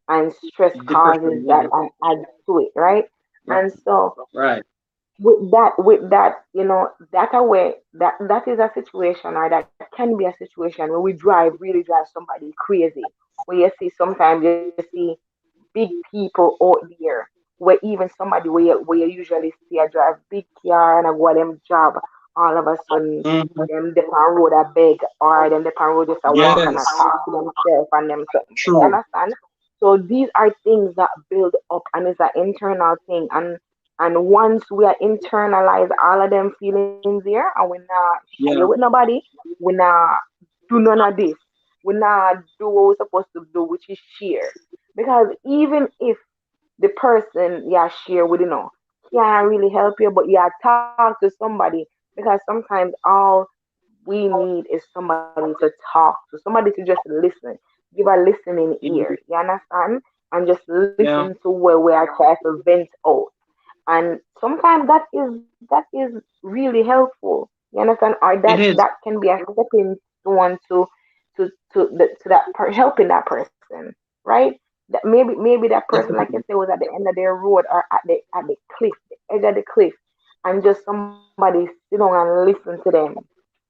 and stress causes Depression, that yeah. and adds to it, right? Right. And so Right. with that, that away, that is a situation, or that can be a situation where we really drive somebody crazy. Where you see, sometimes you see big people out there, where even somebody where you usually see a drive big car and a go them job, all of a sudden Mhm. them the on road a beg, or them the on road just a walk and a Yes. talk to themselves and them something. You True. understand? So these are things that build up, and it's an internal thing. And once we are internalize all of them feelings there, and we not share with Yeah. nobody, we not do none of this. We not do what we're supposed to do, which is share. Because even if the person you share with, can't really help you, but you talk to somebody, because sometimes all we need is somebody to talk to, somebody to just listen, give a listening ear. Mhm. You understand? And just listen Yeah. to where we are trying to vent out. And sometimes that is really helpful. You understand? Or It that is. can be a stepping stone to helping that person, right? That maybe that person, like you say, Definitely. was at the end of their road, or at the cliff, the edge of the cliff, and just somebody sit down and listen to them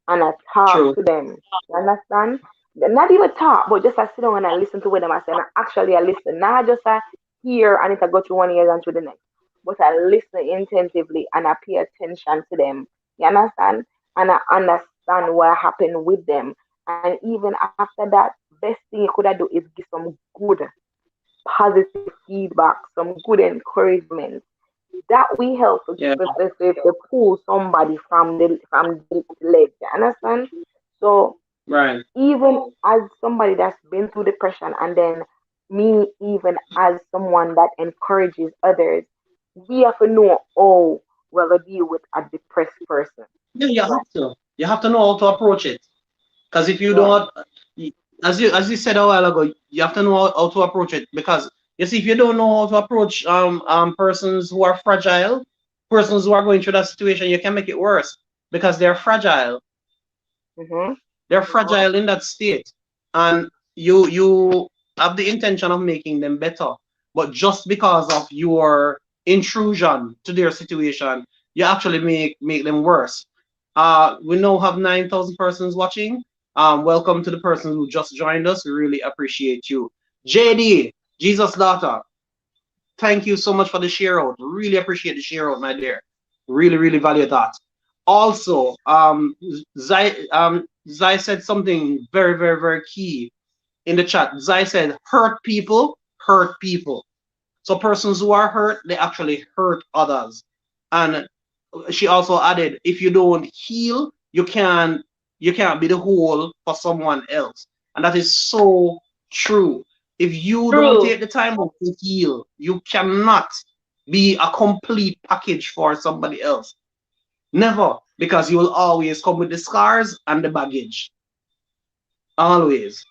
and talk to True. them. You understand? Not even talk, but just I sit down and I listen to what them I say, and actually I listen, not just I hear and it I go through one ear and through the next, but I listen attentively and I pay attention to them. You understand? And I understand what happened with them. And even after that, best thing you could do is give some good, positive feedback, some good encouragement. That will help Yeah. to pull somebody from the ledge. You understand? So Right. even as somebody that's been through depression, and then me even as someone that encourages others, we have to know, oh, well, to deal with a depressed person. Yeah, you have to. You have to know how to approach it. Because if you Yeah. don't, as you said a while ago, you have to know how to approach it. Because you see, if you don't know how to approach persons who are fragile, persons who are going through that situation, you can make it worse because they're fragile. Mm-hmm. They're fragile in that state, and you have the intention of making them better, but just because of your intrusion to their situation, you actually make them worse. We now have 9,000 persons watching. Welcome to the person who just joined us. We really appreciate you. JD, Jesus daughter, thank you so much for the share out. Really appreciate the share out, my dear. Really, really value that. Also, Zai said something very, very, very key in the chat. Zai said, hurt people hurt people. So persons who are hurt, they actually hurt others. And she also added, if you don't heal, you can't be the whole for someone else. And that is so true. If you don't True. take the time out to heal, you cannot be a complete package for somebody else. Never, because you will always come with the scars and the baggage. Always.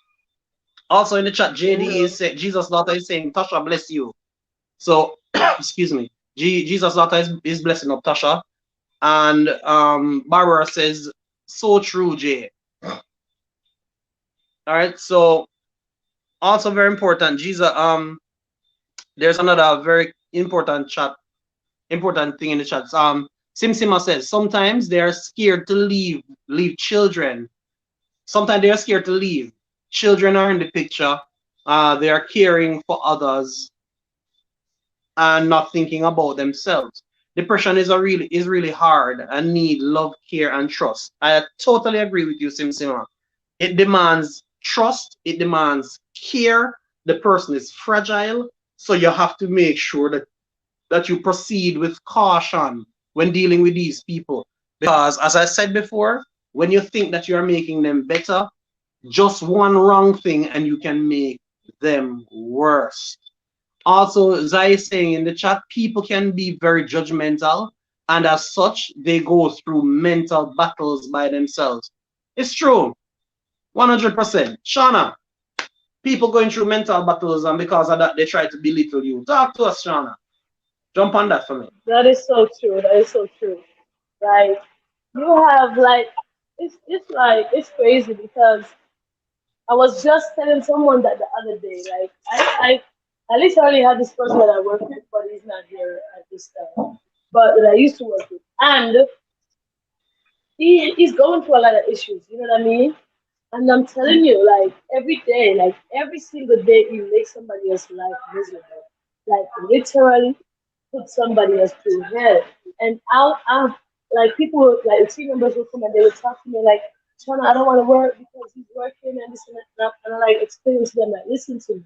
Also in the chat, JD True. is saying, Jesus' daughter is saying, Tasha, bless you. So, excuse me. Jesus' daughter is blessing up Tasha. And Barbara says, so true, Jay. All right. So also very important, Jesus. There's another very important thing in the chat. Simsima says sometimes they are scared to leave children. Sometimes they are scared to leave. Children are in the picture. They are caring for others and not thinking about themselves. Depression is really hard and need love, care, and trust. I totally agree with you, Simsima. It demands trust, it demands care. The person is fragile, so you have to make sure that you proceed with caution when dealing with these people. Because as I said before, when you think that you are making them better, just one wrong thing and you can make them worse. Also, Zai is saying in the chat, people can be very judgmental, and as such, they go through mental battles by themselves. It's true, 100%. Shauna, people going through mental battles, and because of that, they try to belittle you. Talk to us, Shauna. Jump on that for me. That is so true. That is so true. Right. you have like it's like it's crazy because I was just telling someone that the other day. Like I literally had this person that I work with, but he's not here at this time. But that I used to work with, and he's going through a lot of issues. You know what I mean? And I'm telling you, like every day, like every single day, he makes somebody else's life miserable. Like literally put somebody else through hell. And I'll like people like the team members will come and they would talk to me like, Chana, I don't want to work because he's working and this and that. And I like explain to them like, listen to me.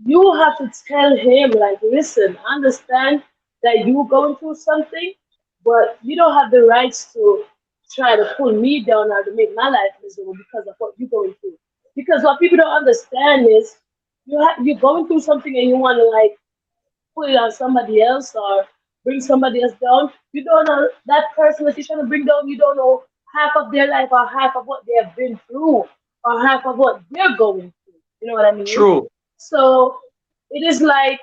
You have to tell him like, listen, I understand that you're going through something, but you don't have the rights to try to pull me down or to make my life miserable because of what you're going through. Because what people don't understand is you're going through something and you want to like put it on somebody else or bring somebody else down. You don't know that person that you're trying to bring down. You don't know half of their life or half of what they have been through or half of what they're going through. You know what I mean? True. So it is like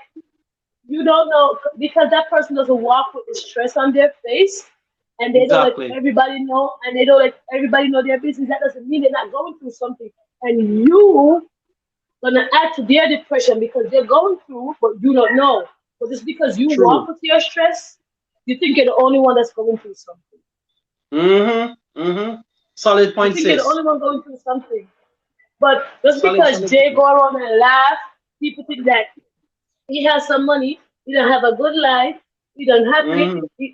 you don't know because that person doesn't walk with the stress on their face and they don't let Exactly. everybody know and they don't let everybody know their business. That doesn't mean they're not going through something. And you gonna add to their depression because they're going through, but you don't know. But just because you True. walk with your stress, you think you're the only one that's going through something. Mm-hmm. Mm-hmm. Solid You point, think you're the sis. only one going through something. But just Solid, because solid Jay point. go around and laugh, people think that he has some money, he don't have a good life, he don't happy. Mm-hmm.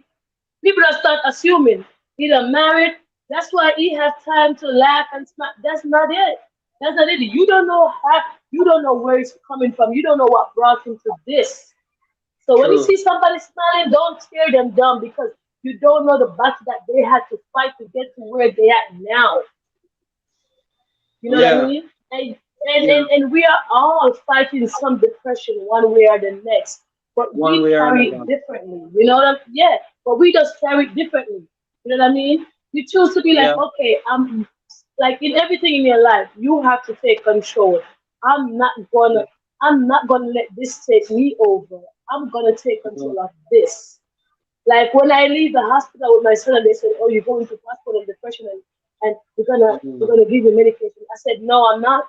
People don't start assuming he don't married. That's why he has time to laugh and smile. That's not it. That's not it. You don't know how. You don't know where he's coming from. You don't know what brought him to this. So when you True. see somebody smiling, don't tear them down because you don't know the battle that they had to fight to get to where they at now. You know what I Yeah. mean? Yeah. And we are all fighting some depression one way or the next, but One we way or carry it another. differently. You know what I'm? Yeah, but we just carry it differently. You know what I mean? You choose to be like, Yeah. okay, I'm like in everything in your life, you have to take control. I'm not gonna, Yeah. I'm not gonna let this take me over. I'm gonna take Mm-hmm. control of this. Like when I leave the hospital with my son and they said, "Oh, you're going to postpartum depression and we're Mm-hmm. gonna give you medication." I said, "No, I'm not.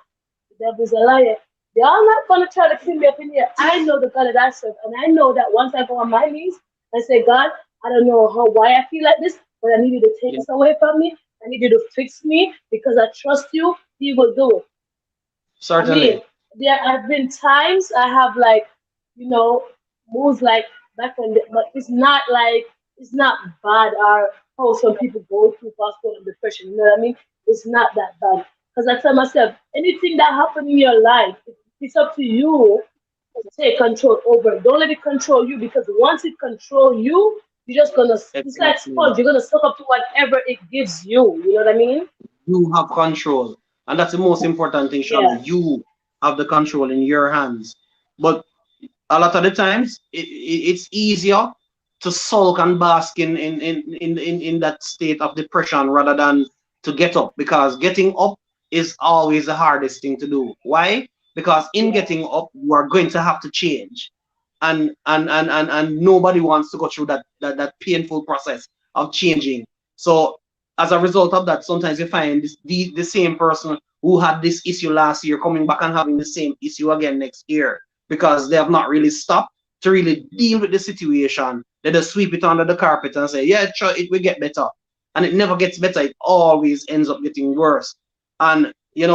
The devil's a liar. Y'all not gonna try to kill me up in here. I know the God that I serve, and I know that once I go on my knees and say, God, I don't know how why I feel like this, but I need you to take Yeah. this away from me. I need you to fix me because I trust you. He will do it. I mean, Certainly. there have been times I have like, you know, moves like back when, but it's not like it's not bad or how some people go through postpartum depression. You know what I mean? It's not that bad because I tell myself anything that happened in your life, it's up to you to take control over it. Don't let it control you because once it control you, you're just gonna. It's like Exactly. sponge. You're gonna suck up to whatever it gives you. You know what I mean? You have control. And that's the most important thing, Sean. Yeah. You have the control in your hands. But a lot of the times, it's easier to sulk and bask in that state of depression rather than to get up because getting up is always the hardest thing to do. Why? Because in Yeah. getting up, you are going to have to change. And nobody wants to go through that painful process of changing. So as a result of that, sometimes you find the same person who had this issue last year coming back and having the same issue again next year because they have not really stopped to really deal with the situation. They just sweep it under the carpet and say, yeah, sure, it will get better. And it never gets better. It always ends up getting worse. And,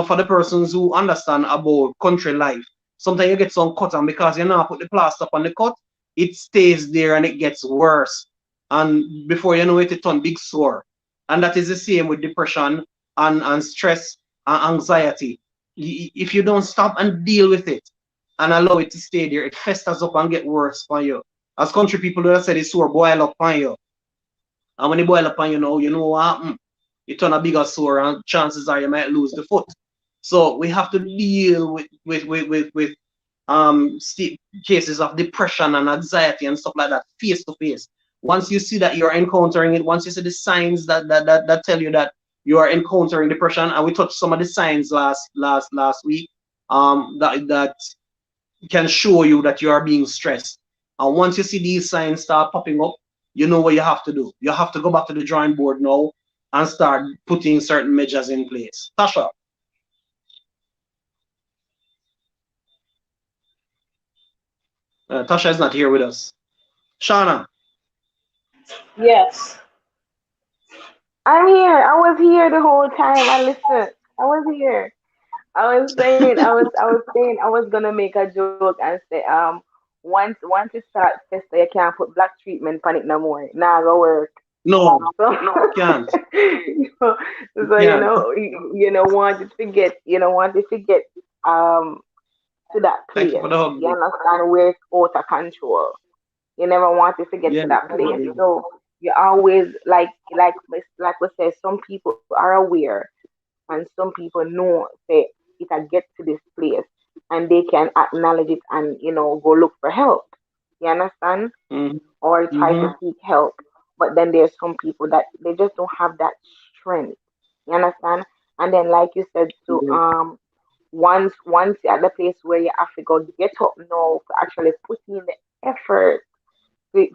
for the persons who understand about country life, sometimes you get some cut and because you now put the plaster on the cut, it stays there and it gets worse. And before you know it, it turns big sore. And that is the same with depression and stress and anxiety. If you don't stop and deal with it, and allow it to stay there, it festers up and get worse for you. As country people would have said, it's sore boil up on you. And when it boil up on you now, you know what happen? You turn a bigger sore and chances are you might lose the foot. So we have to deal with cases of depression and anxiety and stuff like that face to face. Once you see that you're encountering it, once you see the signs that tell you that you are encountering depression, and we touched some of the signs last week, that can show you that you are being stressed. And once you see these signs start popping up, you know what you have to do. You have to go back to the drawing board now and start putting certain measures in place. Tasha, Tasha is not here with us. Shauna, Yes. I'm here. I was here the whole time. I listened. I was here. I was saying I was gonna make a joke and say, once you start festa, you can't put black treatment on it no more. Nah, go work. no, So, can't, so, so can't. you know, wanted to get, wanted to get, um, to that Thank you place. for the hug, You bro. understand where it's out of control. You never wanted to get Yeah, to that place. definitely. So you always like we say, some people are aware and some people know say it I get to this place and they can acknowledge it and go look for help. You understand? Mm-hmm. Or try to Mm-hmm. seek help. But then there's some people that they just don't have that strength. You understand? And then like you said to Yeah. once you're at the place where you have to go get up now to actually put in the effort to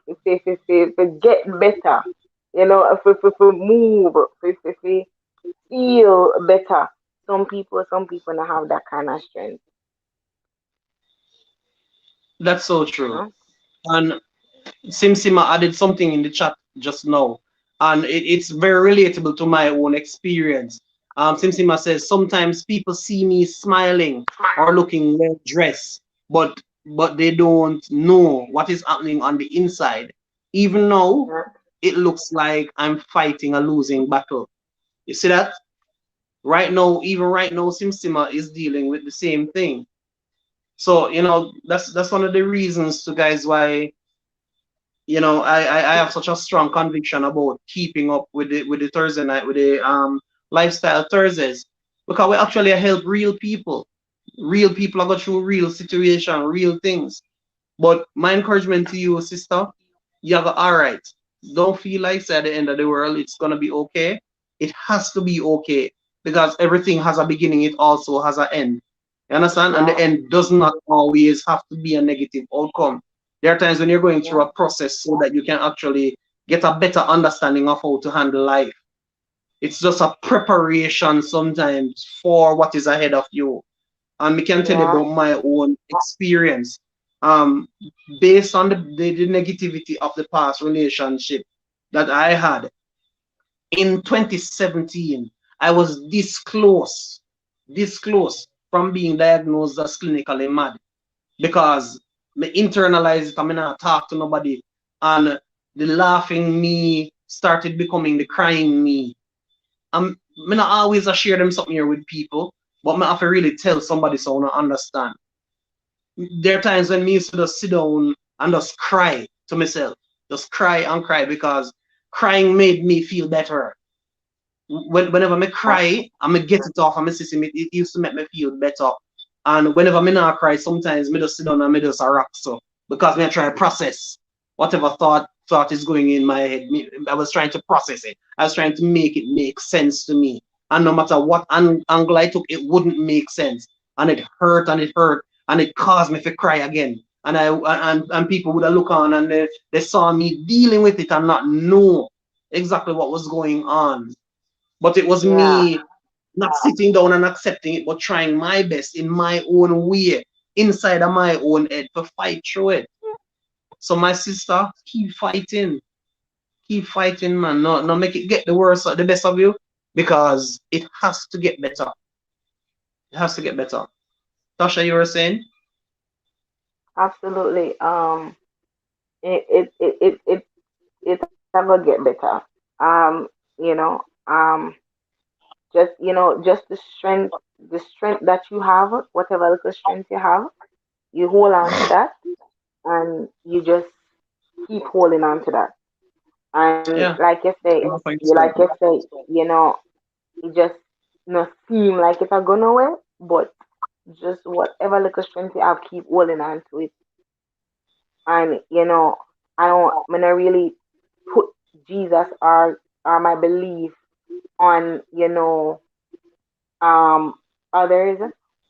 get better. If move, if feel better. Some people don't have that kind of strength. That's so You true. know? And Simsima added something in the chat just now, and it's very relatable to my own experience. Simsima says sometimes people see me smiling or looking well dressed, but they don't know what is happening on the inside. Even now, Yeah, it looks like I'm fighting a losing battle. You see that? Right now, even right now, Simsima is dealing with the same thing. So that's one of the reasons to guys why I have such a strong conviction about keeping up with the Thursday night with the lifestyle Thursdays because we actually help real people. Real people are go through real situation, real things. But my encouragement to you, sister, you go all right. Don't feel like say at the end of the world it's gonna be okay. It has to be okay because everything has a beginning. It also has an end. You understand? And the yeah, end does not always have to be a negative outcome. There are times when you're going through yeah, a process so that you can actually get a better understanding of how to handle life. It's just a preparation sometimes for what is ahead of you. And I can tell you yeah, about my own experience. Um, Based on the negativity of the past relationship that I had in 2017, I was this close from being diagnosed as clinically mad because me internalize it. I mean, not talk to nobody, and the laughing me started becoming the crying me. Me not always share them something here with people, but me have to really tell somebody so I understand. There are times when me used to just sit down and just cry to myself, just cry and cry because crying made me feel better. Whenever me yeah, cry, I me get it off of my system. It used to make me feel better. And whenever me not cry, sometimes me just sit down and me just a rock so because me try to process whatever thought is going in my head. I was trying to process it. I was trying to make it make sense to me. And no matter what angle I took, it wouldn't make sense. And it hurt and it hurt and it caused me to cry again. And people would have look on and they saw me dealing with it and not know exactly what was going on. But it was yeah, me not sitting down and accepting it, but trying my best in my own way, inside of my own head to fight through it. So my sister, keep fighting, man. No, make it get the worst, the best of you, because it has to get better. It has to get better. Tasha, you were saying? absolutely. It's ever get better. You know, just the strength that you have, whatever little strength you have, you hold on to that, and you just keep holding on to that. And Yeah. Enough for like yourself. you say, it just not seem like it's a go nowhere, but just whatever little strength you have, keep holding on to it. And I'm not really put Jesus or my belief on um others,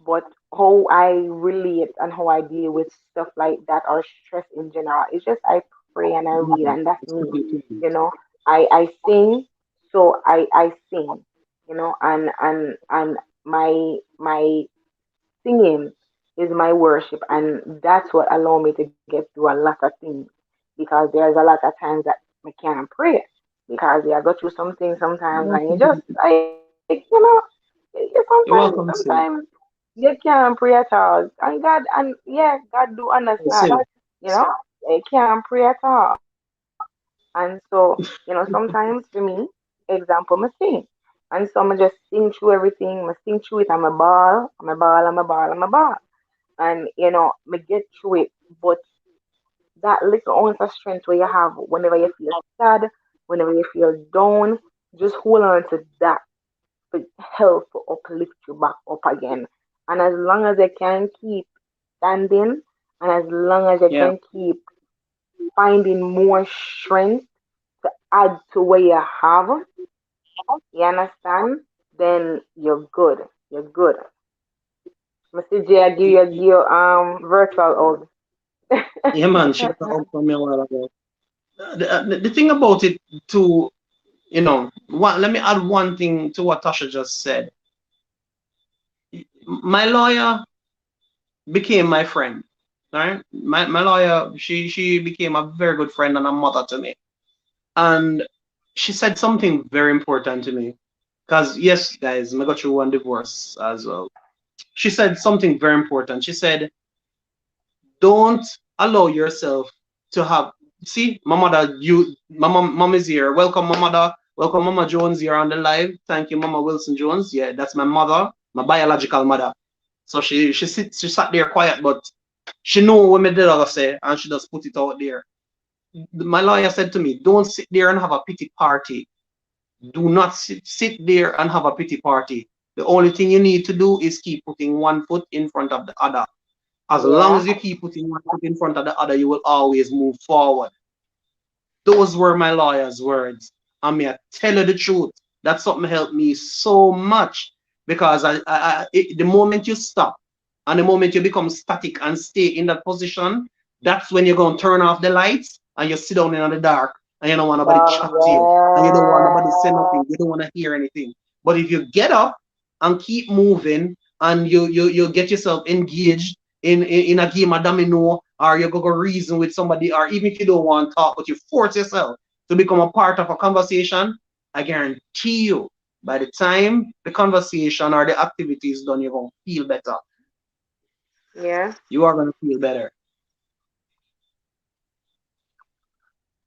but how I relate and how I deal with stuff like that or stress in general. It's just I pray and I read, and that's me. Mhm. You know, I sing, so I sing. You know, and my singing is my worship, and that's what allow me to get through a lot of things. Because there's a lot of times that I can't pray because I go through something sometimes, and you just like You're welcome, sometimes sis. you can't pray at all, and God do understand, Sis. you know, I can't pray at all, and so sometimes for me, example, me sing. And so I just sing through everything. I sing through it. I'm a ball. And me get through it. But that little ounce of strength where you have whenever you feel sad, whenever you feel down, just hold on to that to help uplift you back up again. And as long as you can keep standing, and as long as you Yeah. can keep finding more strength to add to what you have, you understand? Then you're good. You're good. Mr. J, I give you virtual Yeah, man. She got hug. a hug from me a while ago. The thing about it, too, let me add one thing to what Tasha just said. My lawyer became my friend. Right? My lawyer, she became a very good friend and a mother to me. And she said something very important to me. Because yes, guys, I got through one divorce as well. She said something very important. She said, don't allow yourself to have, see, my mother, mom is here. Welcome, my mother. Welcome, Mama Jones here on the live. Thank you, Mama Wilson Jones. Yeah, that's my mother, my biological mother. So she sat there quiet, but she know what my dad say, and she just put it out there. My lawyer said to me, don't sit there and have a pity party. Do not sit there and have a pity party. The only thing you need to do is keep putting one foot in front of the other. As long Yeah, as you keep putting one foot in front of the other, you will always move forward. Those were my lawyer's words. I mean, I tell you the truth. That something helped me so much because the moment you stop and the moment you become static and stay in that position, that's when you're going to turn off the lights and you sit down in the dark and you don't want nobody chat to you and you don't want nobody say nothing. You don't want to hear anything. But if you get up and keep moving and you get yourself engaged in a game of domino, or you go reason with somebody, or even if you don't want to talk, but you force yourself to become a part of a conversation, I guarantee you, by the time the conversation or the activity is done, you're going to feel better. yeah, You are going to feel better.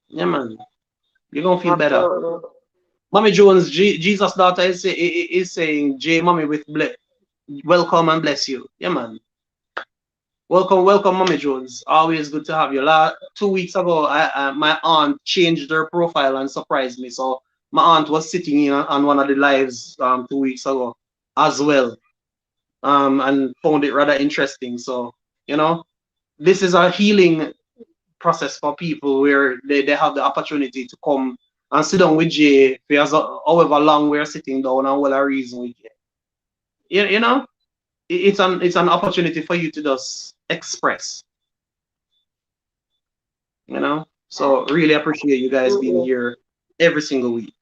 Yeah, man. You're going to feel better. absolutely. Mommy Jones, Jesus' daughter, is saying, J, mommy, with welcome and bless you. Yeah, man. Welcome, Mommy Jones. Always good to have you. 2 weeks ago, my aunt changed her profile and surprised me. So my aunt was sitting in on one of the lives 2 weeks ago as well, and found it rather interesting. So you know, this is a healing process for people where they have the opportunity to come and sit down with Jay for however long we're sitting down and what a reason with Jay. You know, it's an opportunity for you to just express. So really appreciate you guys being Absolutely. here every single week.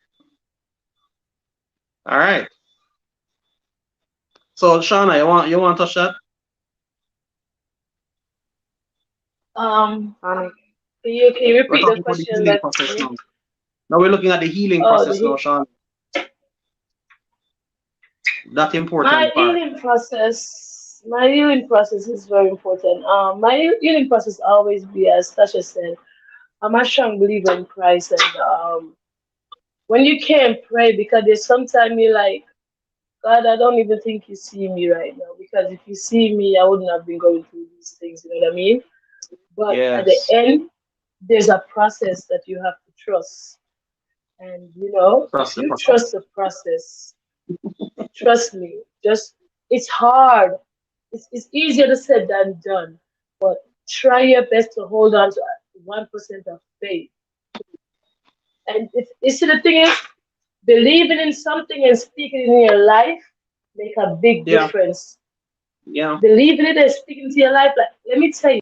All right. So Shauna, you want to touch that? Um, Honest. can you We're repeat the talking about the question healing back process to me? now. Now we're looking at the healing Oh, process now, Shauna. That my important part. healing process. My healing process is very important. My healing process always be, as Tasha said, I'm a strong believer in Christ, and when you can't pray because there's sometimes you like, God, I don't even think you see me right now, because if you see me, I wouldn't have been going through these things. You know what I mean? But at the Yes. end, there's a process that you have to trust. And if Trust the you process. trust the process, trust me, just it's hard. It's easier to said than done. But try your best to hold on to 1% of faith. And you see, the thing is, believing in something and speaking it in your life make a big Yeah. difference. Yeah. Believing it and speaking to your life, like let me tell you,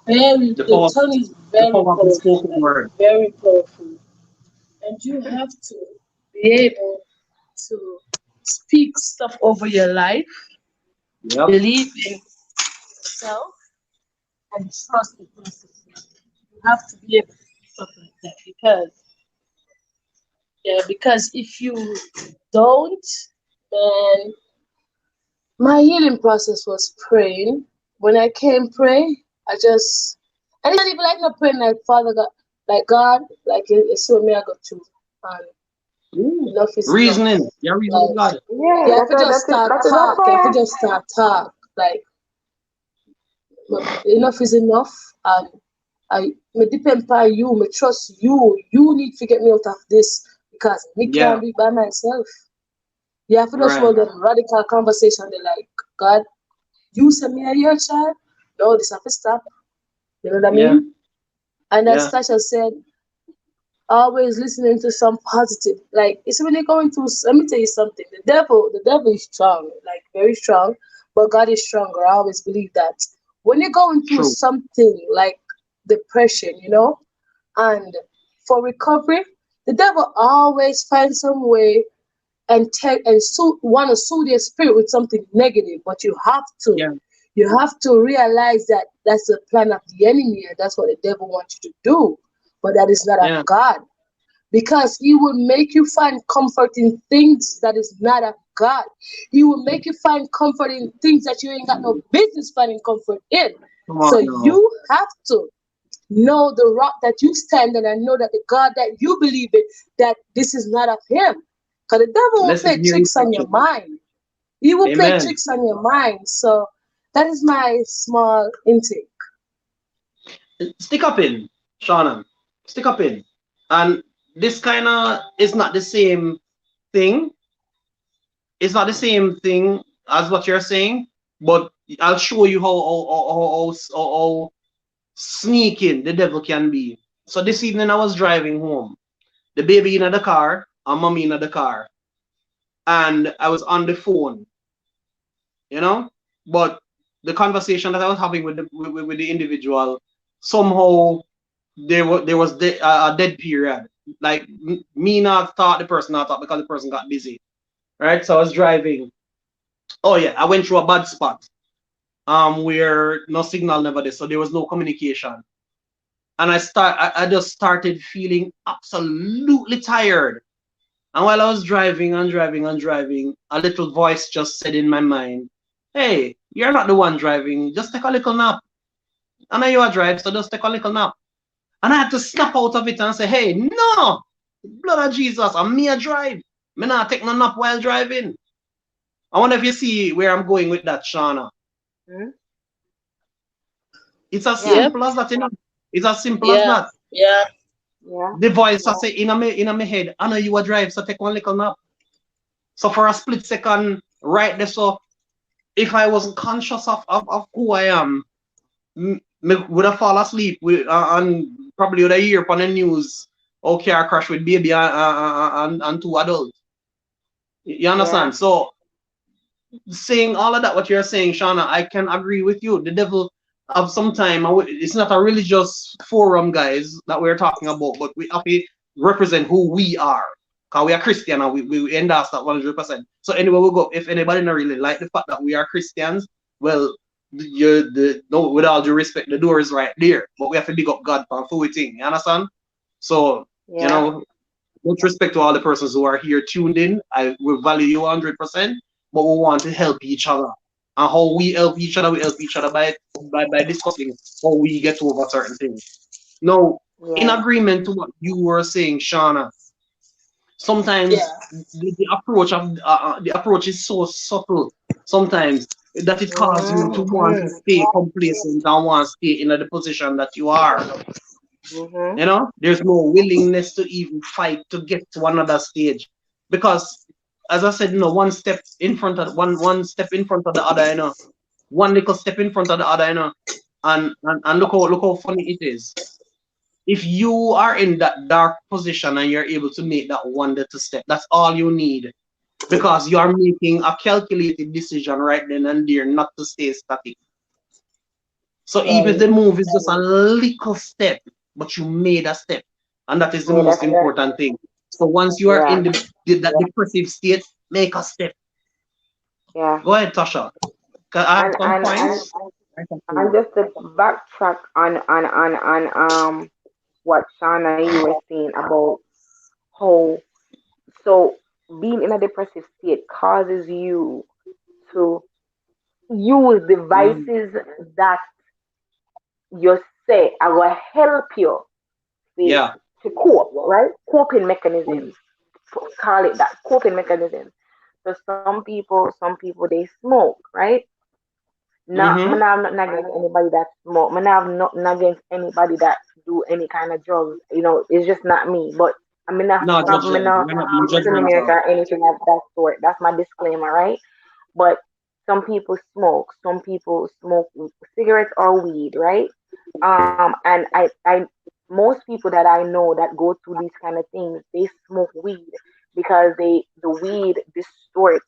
Very, The the power, tongue is the very power of the powerful, spoken like word. very powerful. And you have to be able to speak stuff over your life, Yep. believe in yourself, and trust the process. You have to be able to do stuff like that because, yeah, because if you don't, then my healing process was praying. When I came pray, I just, and it's not even like not praying like Father God, like God, like it's what me I got to, and Ooh. enough is enough. Reasoning. You're reasoning Like God. Yeah, you have to just start that's enough talk. You have to prayer. just start talk. Like enough is enough, and me depend on you. Me trust you. You need to get me out of this because me Yeah. can't do it by myself. You have to just Right. hold them radical conversation. They like God. You send me a your child. No, this have to stop. You know what I Yeah. mean? And as Yeah. Tasha said, always listening to some positive. Like it's really going through. Let me tell you something. The devil is strong, like very strong, but God is stronger. I always believe that. When you're going through True. something like depression, and for recovery, the devil always finds some way and want to soothe your spirit with something negative. But Yeah. you have to realize that that's the plan of the enemy, and that's what the devil wants you to do. But that is not of Yeah. God, because he will make you find comfort in things that is not of God. He will make you find comfort in things that you ain't got no business finding comfort in. Come So on now. you have to know the rock that you stand on and know that the God that you believe in, that this is not of him. Because the devil will Listen play here, tricks on your instruction. mind. He will play Amen. tricks on your mind. So that is my small intake. Stick up in, Shauna. Stick up in. And this kind of is not the same thing. It's not the same thing as what you're saying, but I'll show you how sneaking the devil can be. So this evening I was driving home. The baby in the car and mommy in the car. And I was on the phone, you know? But the conversation that I was having with the individual, somehow there was a dead period. Like me not thought, the person not thought, because the person got busy. Right? So I was driving. Oh yeah, I went through a bad spot. Where no signal never there, so there was no communication. And I just started feeling absolutely tired. And while I was driving and driving and driving, a little voice just said in my mind, "Hey, you're not the one driving. Just take a little nap. I know you are drive, so just take a little nap." And I had to snap out of it and say, "Hey, no! Blood of Jesus, I'm me a drive. Me not take no nap while driving." I wonder if you see where I'm going with that, Shauna. Hmm? It's as Yeah, Yep. simple as that, you know. It's as simple as Yeah. that. Yeah. yeah, The voice I yeah, say in my head, "I know you a drive, so take one little nap." So for a split second, right there, so if I wasn't conscious of who I am, me would have fall asleep and probably would have hear upon the news, oh, car crash with baby and two adults. You yeah, understand? So saying all of that, what you're saying, Shauna, I can agree with you. The devil of some time, it's not a religious forum, guys, that we're talking about, but we have to represent who we are. Because we are Christian and we endorse that 100%. So anyway, we go. If anybody not really like the fact that we are Christians, well, no, with all due respect, the door is right there. But we have to big up God for full thing. You understand? So, you yeah, know, much respect to all the persons who are here tuned in. I will value you 100%, but we want to help each other. And how we help each other by discussing how we get over certain things. Now, in yeah. agreement to what you were saying, Shauna, Yeah. sometimes the approach is so subtle sometimes that it causes you to want to Mm-hmm. stay complacent and want to stay in the position that you are. Mm-hmm. You know, there's no willingness to even fight to get to another stage, because, as I said, one step in front of the other. You know, one little step in front of the other. You know, and look how funny it is. If you are in that dark position and you're able to make that one little step, that's all you need, because you are making a calculated decision right then and there not to stay static. So even if Right. the move is just a little step, but you made a step, and that is the Yeah, most that's that. important thing. So once you are in Yeah, that depressive state, make a step. yeah. Go ahead, Tasha. 'Cause I have And some and and points. I can tell and you. just to backtrack on what Shauna you were saying about how so being in a depressive state causes you to use Mhm. devices that you say are going to help you see, Yeah. to cope, right? Coping mechanisms. Call it that, coping mechanisms. So some people they smoke, right? Not, Mm-hmm. I'm not against anybody that smoke. I'm not against anybody that do any kind of drugs. It's just not me. But No I'm judgment. not We're not being discriminate judgmental. or anything of that sort. That's my disclaimer, right? But some people smoke. Some people smoke cigarettes or weed, right? And I most people that I know that go through these kind of things, they smoke weed because the weed distorts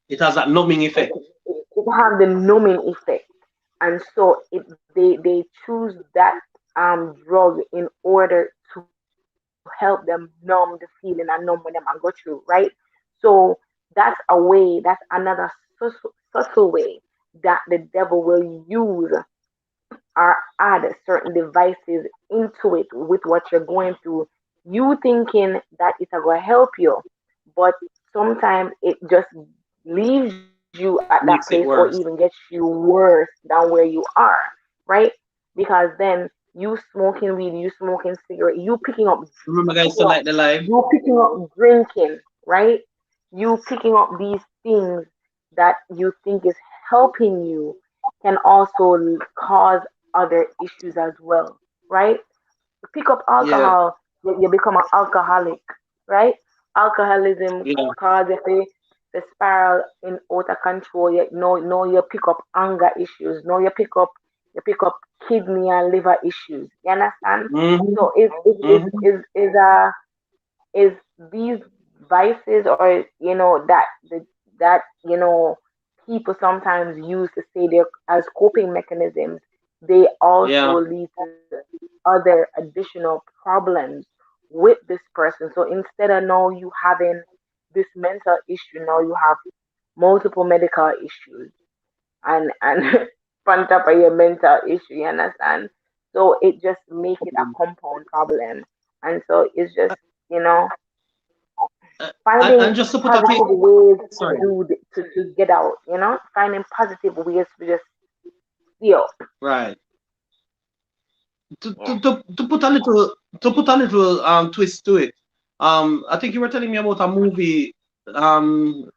It has that numbing it, effect. it have the numbing effect, and so they choose that drug in order to help them numb the feeling and numb when them and go through, right? So that's a way, that's another subtle way that the devil will use or add certain devices into it with what you're going through, you thinking that it's going to help you, but sometimes it just leaves you at that place or Makes even it gets worse. you worse than where you are, right? Because then you smoking weed, you smoking cigarette, you picking up Remember, guys, to like the live. you picking up drinking, right? You picking up these things that you think is helping you can also cause other issues as well, right? You pick up Yeah. alcohol, you become an alcoholic, right? Alcoholism Yeah. causes the spiral in out of control. You know you pick up anger issues. No, you pick up kidney and liver issues. You understand? Mm-hmm. So Mm-hmm. is these vices, or that people sometimes use to say they're as coping mechanisms, they also Yeah. lead to other additional problems with this person. So instead of now you having this mental issue, now you have multiple medical issues, and on top of your mental issue, you understand? So it just make it a compound problem. And so it's just, you know, And finding just to put a positive case, ways to sorry. to get out, finding positive ways to just feel. Right. to, Yeah. to, to, to put a little twist to it. I think you were telling me about a movie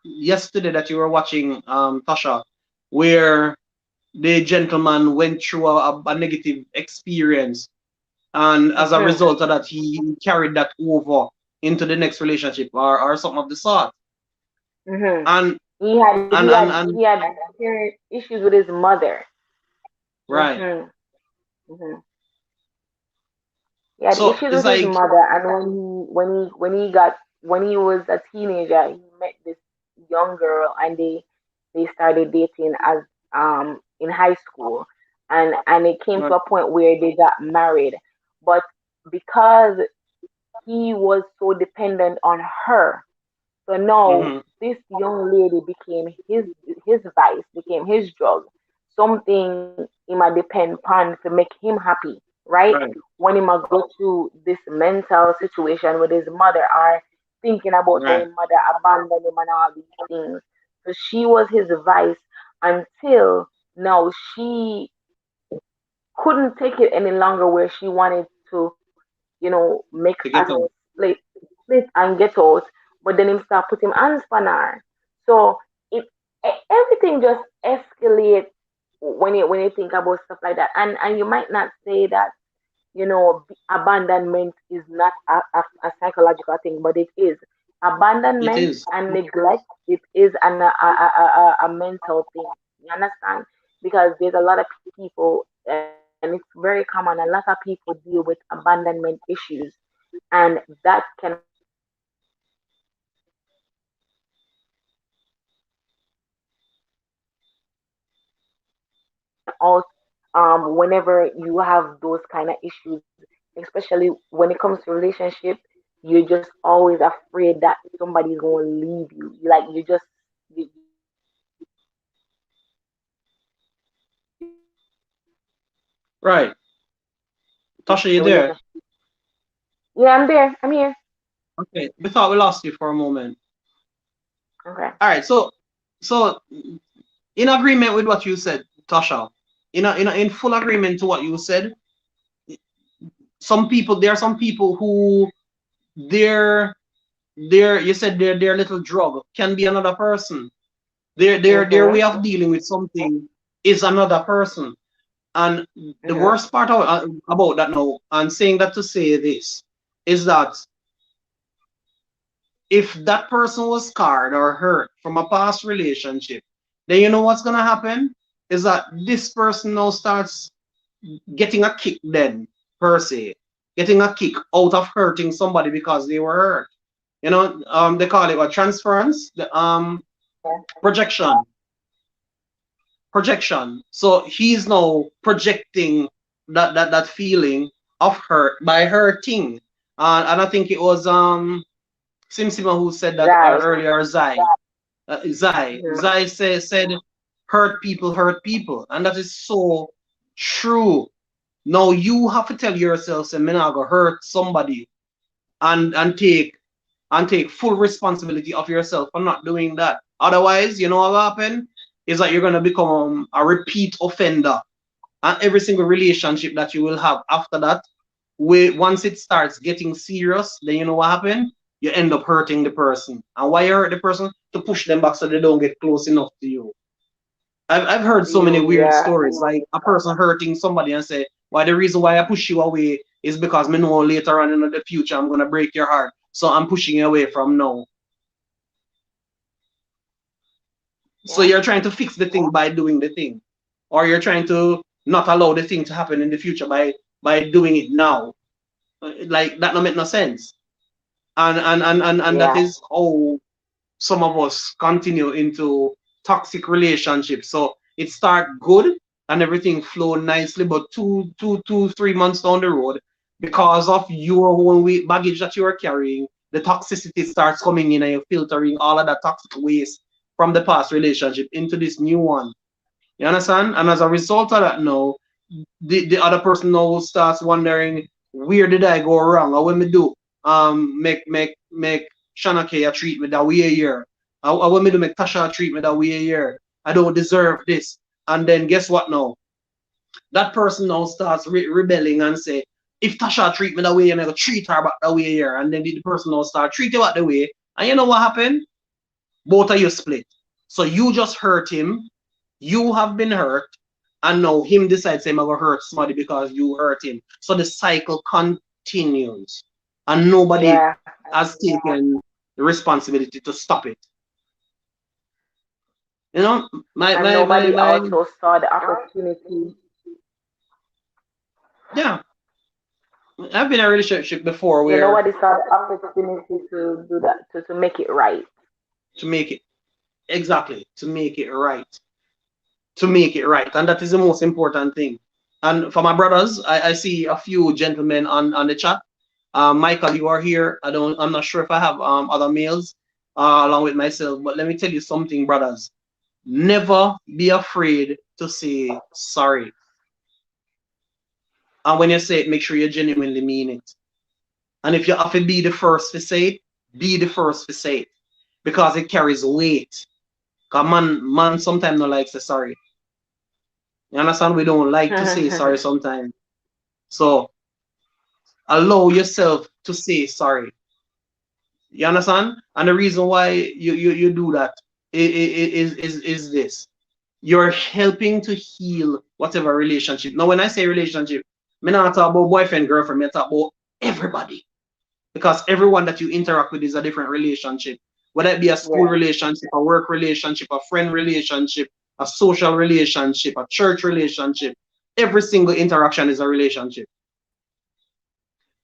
yesterday that you were watching, Tasha, where the gentleman went through a negative experience, and as a Hmm. result of that, he carried that over into the next relationship, or something of the sort. Hmm. And He had he and had and and he had issues with his mother. right. Hmm. Hmm. He had So issues it's with his like, mother, and when he was a teenager, he met this young girl, and they started dating as in high school, and it came to right. a point where they got married, but because he was so dependent on her, so now Mm-hmm. this young lady became his vice, became his drug, something he might depend upon to make him happy, right? Right. When he might go through this mental situation with his mother, or thinking about how Right. his mother abandoned him and all these things. So she was his vice until now she couldn't take it any longer, where she wanted to, make To a get on. split and get out, but then him start put him hands on her. So it everything just escalate when you think about stuff like that. And you might not say that, abandonment is not a psychological thing, but it is. It Abandonment is. and neglect, it is a mental thing. You understand? Because there's a lot of people, and it's very common. A lot of people deal with abandonment issues, and that can also whenever you have those kind of issues, especially when it comes to relationship, you're just always afraid that somebody's going to leave you. Like you just you don't want somebody to leave you because you don't want to be Right. in Tasha, a you there? relationship. Yeah, I'm there. I'm here. Okay. We thought we lost you for a moment. Okay. All right. So in agreement with what you said, Tasha, in full agreement to what you said, there are some people who their you said their little drug can be another person. Their way Mhm. of dealing with something is another person. And the Mhm. worst part about that now, and saying that to say this, is that if that person was scarred or hurt from a past relationship, then you know what's gonna happen is that this person now starts getting a kick then, per se, getting a kick out of hurting somebody because they were hurt. They call it what, transference, projection, projection. So he's now projecting that feeling of hurt by hurting. And I think it was Sim Sima who said that Right. earlier, Zai. Mhm. Zai said, hurt people. And that is so true. Now you have to tell yourself, say, I'm not gonna hurt somebody and take full responsibility of yourself for not doing that. Otherwise, you know what will happen? Is that you're gonna become a repeat offender. And every single relationship that you will have after that, once it starts getting serious, then you know what happened? You end up hurting the person. And why you hurt the person? To push them back so they don't get close enough to you. I've heard so many You, weird yeah. stories, like a person hurting somebody and say, why the reason why I push you away is because me know later on in the future I'm gonna break your heart. So I'm pushing you away from now. So Yeah. you're trying to fix the thing by doing the thing. Or you're trying to not allow the thing to happen in the future by doing it now. Like that don't make no sense. And that Yeah. is how some of us continue into toxic relationships. So it start good and everything flow nicely, but 3 months down the road, because of your own baggage that you are carrying, the toxicity starts coming in and you're filtering all of that toxic waste from the past relationship into this new one. You understand? And as a result of that now, the other person now starts wondering, where did I go wrong? Or what me do? Make Shanake treat me that way here. I want me to make Tasha treat me that way here. I don't deserve this. And then guess what now? That person now starts rebelling and say, if Tasha treat me that way, I'm gonna treat her back that way here. And then the person now start treat you back the way. And you know what happened? Both of you split. So you just hurt him. You have been hurt, and now him decides I'm gonna hurt somebody because you hurt him. So the cycle continues, and nobody Yeah. has taken the responsibility to stop it. You know, my And my my nobody my. also saw the opportunity. Yeah, I've been in a relationship before Yeah, where nobody saw the opportunity to do that, to make it right. to make it exactly to make it right, and that is the most important thing. And for my brothers, I see a few gentlemen on the chat. Michael, you are here. I'm not sure if I have other males along with myself, but let me tell you something, brothers. Never be afraid to say sorry. And when you say it, make sure you genuinely mean it. And if you have to be the first to say it, be the first to say it. Because it carries weight. Because man sometimes don't like to say sorry. You understand? We don't like to say sorry sometimes. So allow yourself to say sorry. You understand? And the reason why you do that is this. You're helping to heal whatever relationship. Now, when I say relationship, I'm not talk about boyfriend, girlfriend, I talk about everybody. Because everyone that you interact with is a different relationship. Whether it be a school Yeah. relationship, a work relationship, a friend relationship, a social relationship, a church relationship. Every single interaction is a relationship.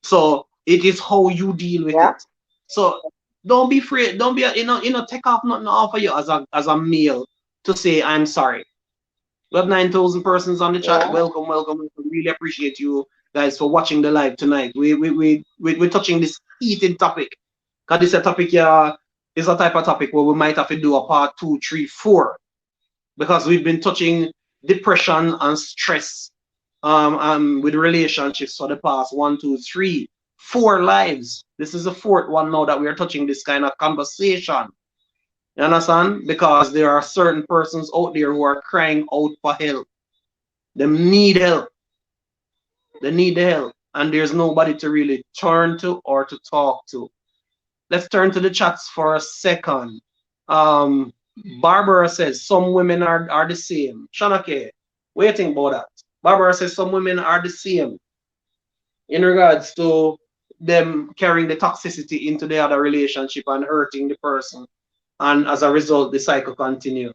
So it is how you deal with Yeah. it. So don't be afraid. Don't be take off nothing off of you as a male to say I'm sorry. We have 9,000 persons on the chat. Yeah. Welcome, welcome, welcome. Really appreciate you guys for watching the live tonight. We're touching this heated topic. Because this is a topic, yeah, is a type of topic where we might have to do a part two, three, four. Because we've been touching depression and stress with relationships for the past one, two, three, four lives. This is the fourth one now that we are touching this kind of conversation. You understand? Because there are certain persons out there who are crying out for help. They need help. They need the help. And there's nobody to really turn to or to talk to. Let's turn to the chats for a second. Um, Barbara says some women are the same. Shanake, what do you think about that? Barbara says some women are the same in regards to them carrying the toxicity into the other relationship and hurting the person. And as a result, the cycle continue.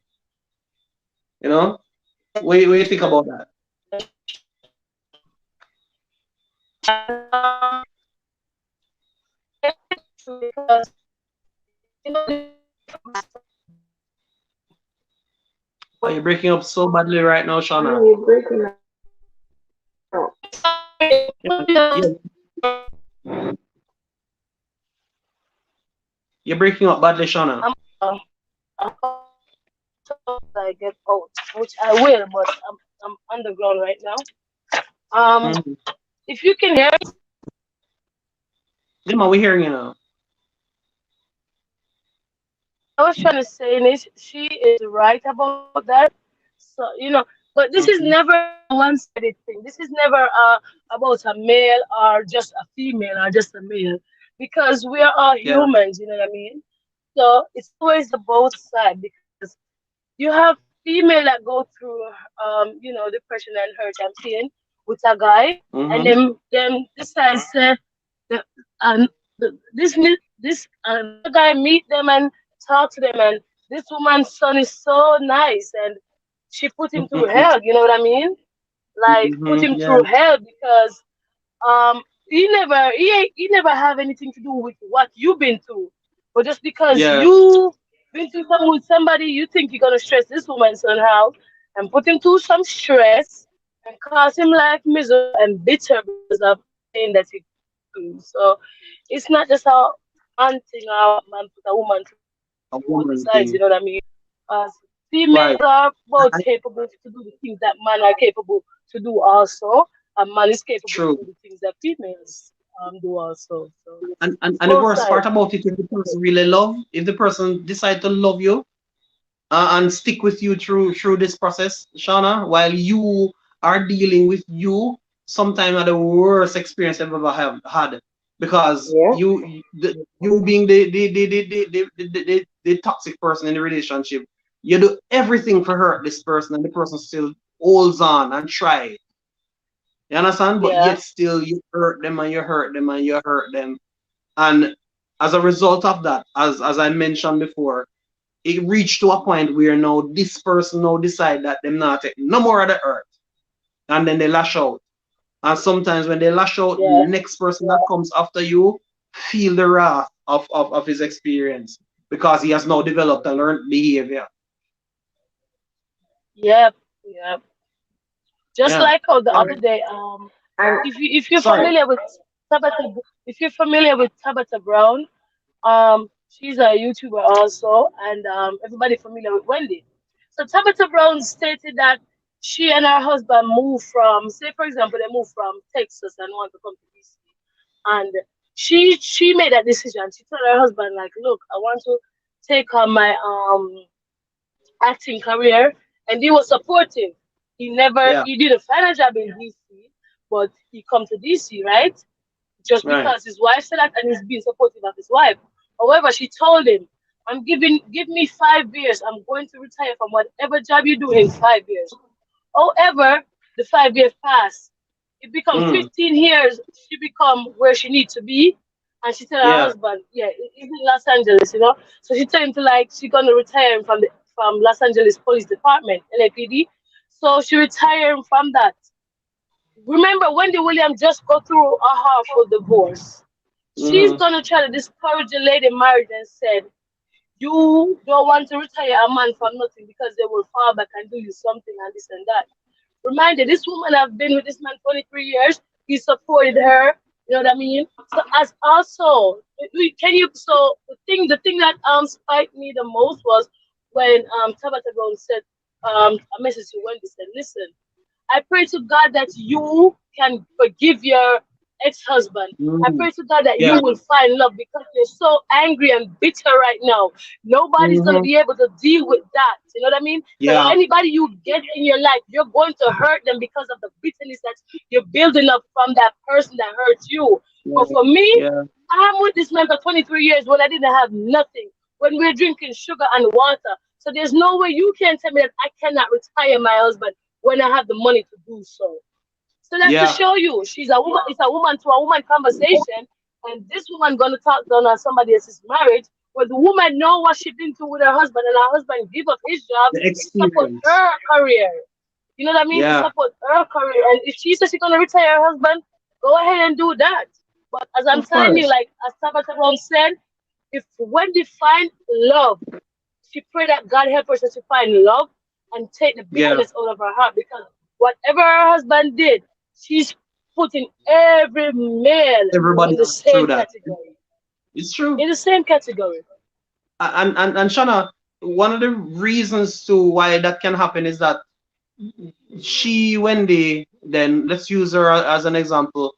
You know? What do you think about that? Because you know Are you breaking up so badly right now, And Shauna? you're breaking up. Yeah, yeah, you're breaking up badly, Shauna. I'm I get out, which I will, but I'm underground right now. Mm-hmm. If you can hear me, Yeah, man, we're hearing you now. I was trying to say is she is right about that. So but this is Mm-hmm. never a one-sided thing. This is never about a male or just a female or just a male, because we are all Yeah. humans. You know what I mean? So it's always the both side, because you have female that go through depression and hurt, I'm seeing, with a guy, and Mm-hmm. then decides the, this another guy meet them and talk to them, and this woman's son is so nice, and she put him through hell. You know what I mean? Like, put Mm-hmm. him Yeah. through hell because he never have anything to do with what you've been through, but just because Yeah. you been through something with somebody, you think you're gonna stress this woman somehow and put him through some stress and cause him like miserable and bitter because of the pain that he through. So it's not just a man thing or man put a woman through. It's A both the woman sides. You thing. know what I mean? Right. Females are both And capable to do the things that men are capable to do also, and man is capable to true. do the things that females do also. So And it's and the both worst part sides. about it, if the person really love, if the person decide to love you, and stick with you through this process, Shauna, while you are dealing with you, sometimes are the worst experience I've ever have had, because Yeah. you being the toxic person in the relationship, you do everything for hurt this person, and the person still holds on and try. You understand? But Yeah, yet still you hurt them and you hurt them and you hurt them, and as a result of that, as I mentioned before, it reached to a point where now this person now decide that them not take no more of the earth, and then they lash out. And sometimes when they lash out, the yeah, next person that comes after you feel the wrath of his experience, because he has now developed a learned behavior. yeah, yeah. Just Yeah. like the And other day, And if you're sorry. familiar with Tabata, if you're familiar with Tabata Brown, she's a YouTuber also, and everybody familiar with Wendy. So Tabitha Brown stated that she and her husband moved from, say for example, they moved from Texas and want to come to DC, and she made that decision. She told her husband like, look, I want to take on my acting career, and he was supportive. Yeah. He didn't find a job in DC, but he come to DC, right? Just Right. because his wife said that, and he's being supportive of his wife. However, she told him, give me 5 years. I'm going to retire from whatever job you do in 5 years. However, the 5 years passed. It become Mm. 15 years. She become where she needs to be. And she tell her Yeah. husband, yeah, it's in Los Angeles. So she told him to like she gonna retire him from Los Angeles Police Department, LAPD. So she retired him from that. Remember, Wendy Williams just go through a horrible divorce. She's Mm-hmm. gonna try to discourage the lady married and said, You don't want to retire a man from nothing because they will fall back and do you something and this and that. Reminded, this woman have been with this man 23 years. He supported her. You know what I mean? So as also, can you? So the thing that spiked me the most was when Tabata Brown said a message to Wendy said, "Listen, I pray to God that you can forgive your ex-husband. I Mm-hmm. pray to God that you Yeah. will find love because you're so angry and bitter right now. Nobody's gonna Mm-hmm. be able to deal with that. You know what I mean? So Yeah. anybody you get in your life, you're going to hurt them because of the bitterness that you're building up from that person that hurt you. But Yeah. for me, Yeah. I'm with this man for 23 years when I didn't have nothing. When we're drinking sugar and water. So there's no way you can tell me that I cannot retire my husband when I have the money to do so. So that's to Yeah. show you she's a woman. It's a woman to a woman conversation, and this woman gonna talk down on somebody else's marriage. Where the woman know what she been through with her husband, and her husband give up his job The to support experience. her career. You know what I mean? To Yeah. support her career. And if she says she's gonna retire her husband, go ahead and do that. But as I'm Of telling you, course. like as Tabata Brown said, if Wendy find love, she prayed that God help her to find love and take the Yeah. bitterness out of her heart because whatever her husband did, she's putting every male Everybody in the else through same that. category. It's true. In the same category. And Shana, one of the reasons to why that can happen is that she, Wendy, then let's use her as an example,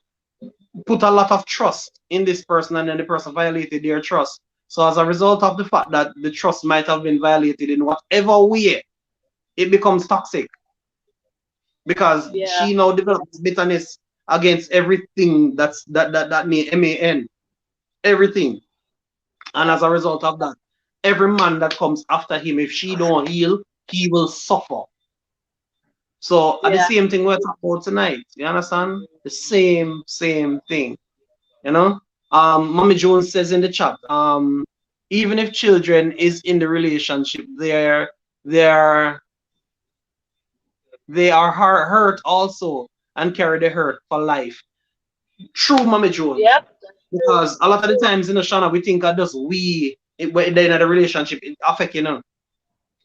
put a lot of trust in this person and then the person violated their trust. So as a result of the fact that the trust might have been violated in whatever way, it becomes toxic because Yeah. she now develops bitterness against everything that MAN, everything. And Yeah. as a result of that, every man that comes after him, if she don't heal, he will suffer. So at the Yeah. same thing we're talking about tonight, you understand? The same thing. You know? Mommy Jones says in the chat, even if children is in the relationship, they're they are hurt also and carry the hurt for life. True, Mommy Jones. Yep. That's true. Because a lot of the times in the Shana, we think that just we when they're in a relationship, it affect, you know.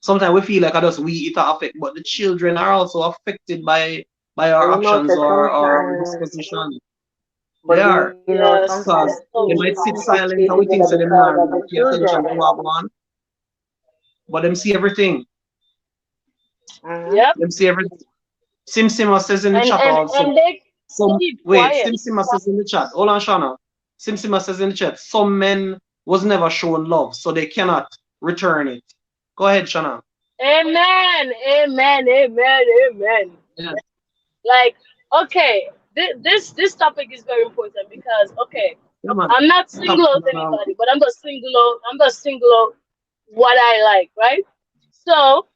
Sometimes we feel like just we it affect, but the children are also affected by But our you know, actions so or our sometimes, disposition. They but are. you know, Yes. sometimes That's Because we so they we might true. sit want to silent stay and we think so together them because not of the pay attention to children. what want, but them see everything. Mm-hmm. Yep. Them see everything. Sim Sima says in the And chat and also. and they Some keep wait, quiet. Sim Sima says in the chat. Hold on, Shana. Sim Sima says in the chat. Some men was never shown love, so they cannot return it. Go ahead, Shana. Amen. Amen. Amen. Amen. Yeah, Like, okay, this topic is very important because okay, yeah, man. I'm not Top, single out anybody, but I'm just single out what I like, right? So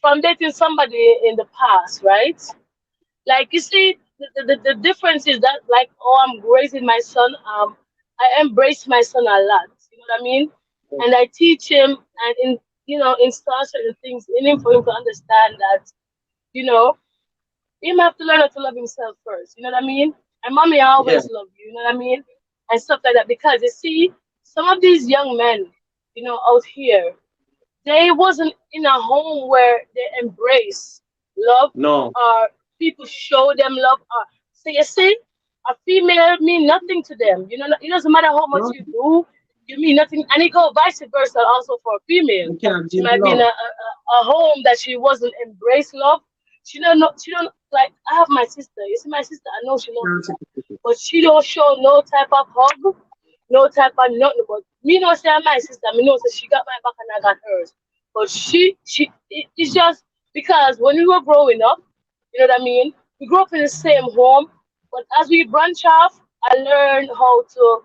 from dating somebody in the past, right? Like you see, the difference is that like, oh, I'm raising my son. I embrace my son a lot. You know what I mean? And I teach him and install certain things in him for him to understand that you know him have to learn how to love himself first. You know what I mean? And mommy yeah, always love you. You know what I mean? And stuff like that. Because you see, some of these young men, out here, they wasn't in a home where they embrace love no, or people show them love. Or so you see, a female mean nothing to them. You know, it doesn't matter how much no, you do, you mean nothing. And it go vice versa also for a female. you can't She give might be in love. a home that she wasn't embrace love. She don't like. I have my sister. You see, my sister. I know she love me, but she don't show no type of hug, no type of nothing. But me know say I'm my sister. Me know say she got my back and I got hers. But it's just because when we were growing up, you know what I mean. We grew up in the same home, but as we branch off, I learned how to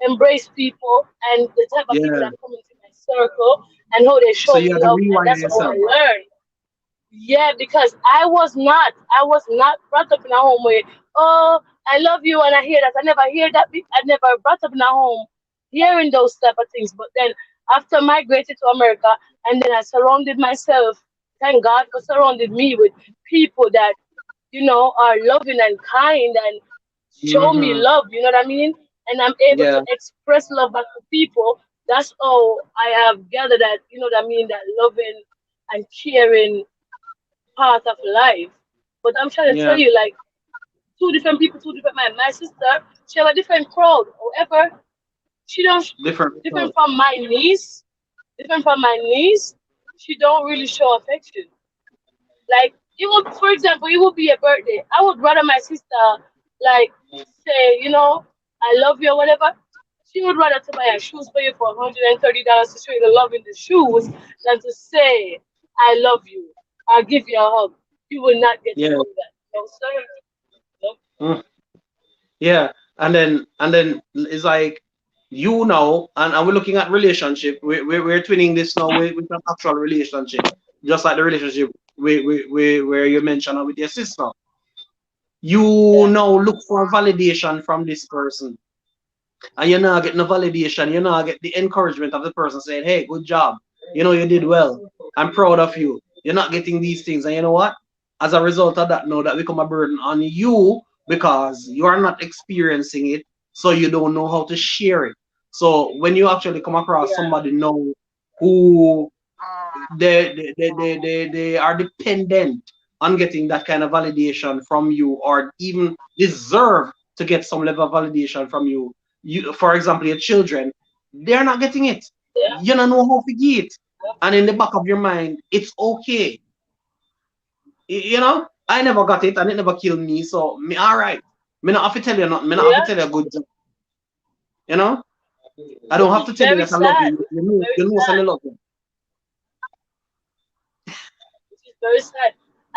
embrace people and the type of people Yeah. that come into my circle and how they So show you me have to love, and rewire that's how I yourself. learned. Yeah, because I was not brought up in a home where, oh, I love you and I hear that. I never hear that. I never brought up in a home hearing those type of things. But then after migrated to America and then I surrounded myself, thank God for surrounded me with people that, are loving and kind and show me Mm-hmm. love, you know what I mean? And I'm able to Yeah. express love back to people. That's how I have gathered that, you know what I mean, that loving and caring part of life. But I'm trying to tell Yeah, you, like, two different people, two different men. My sister, she have a different crowd. However, she don't different different thought. from my niece, different from my niece. She don't really show affection. Like it would, for example, it would be a birthday. I would rather my sister like say, you know, I love you or whatever. She would rather to buy a shoes for you for $130 to show you the love in the shoes than to say I love you. I'll give you a hug. You will not get to Yeah. do that. No, sir. No. Mm. Yeah, and then it's like you know, and we're looking at relationship. We're twinning this now with an actual relationship, just like the relationship where you mentioned with your sister. You Yeah. now look for validation from this person, and you're not getting the validation. You're not get the encouragement of the person saying, "Hey, good job. You know, you did well. I'm proud of you." You're not getting these things, and you know what? As a result of that, now that become a burden on you because you are not experiencing it, so you don't know how to share it. So when you actually come across Yeah. somebody know who they are dependent on getting that kind of validation from you or even deserve to get some level of validation from you. You, for example, your children, they're not getting it. Yeah. You don't know how to get it. And in the back of your mind, it's okay. You know, I never got it and it never killed me. So me all right. Me not have to tell you nothing. Me not have to Yeah. tell you a good job. You know? I don't Which have is to tell you very that I love sad. you. Which is You very know, I sad. love you. Which is very sad.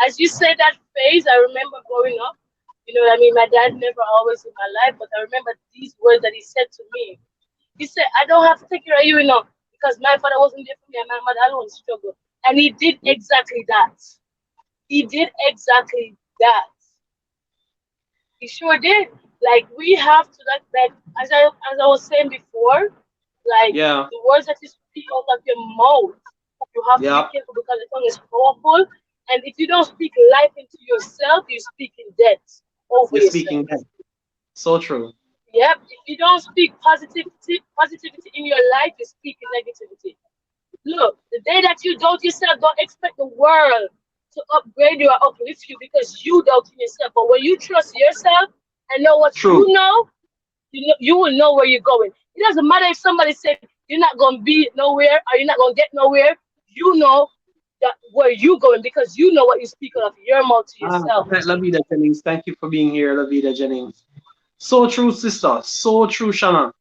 As you said that phase, I remember growing up. You know what I mean? My dad never always in my life, but I remember these words that he said to me. He said, I don't have to take care of you, you know, because my father wasn't there for me and my mother alone struggled. And he did exactly that. He did exactly that. He sure did. Like we have to like as I was saying before, like Yeah. the words that you speak out of your mouth, you have to be Yeah. careful because the tongue is powerful. And if you don't speak life into yourself, you're speaking death over You're speaking yourself. that. So true. Yep. If you don't speak positivity in your life, you're speaking negativity. Look, the day that you doubt yourself, don't expect the world to upgrade you or uplift you because you doubt in yourself. But when you trust yourself and know what True. you will know where you're going. It doesn't matter if somebody said you're not gonna be nowhere or you're not gonna get nowhere. You know that where you going because you know what you speak out of your mouth to Ah, yourself. Lavida Jennings, thank you for being here, Lavida Jennings. So true, sister. So true, Shanna.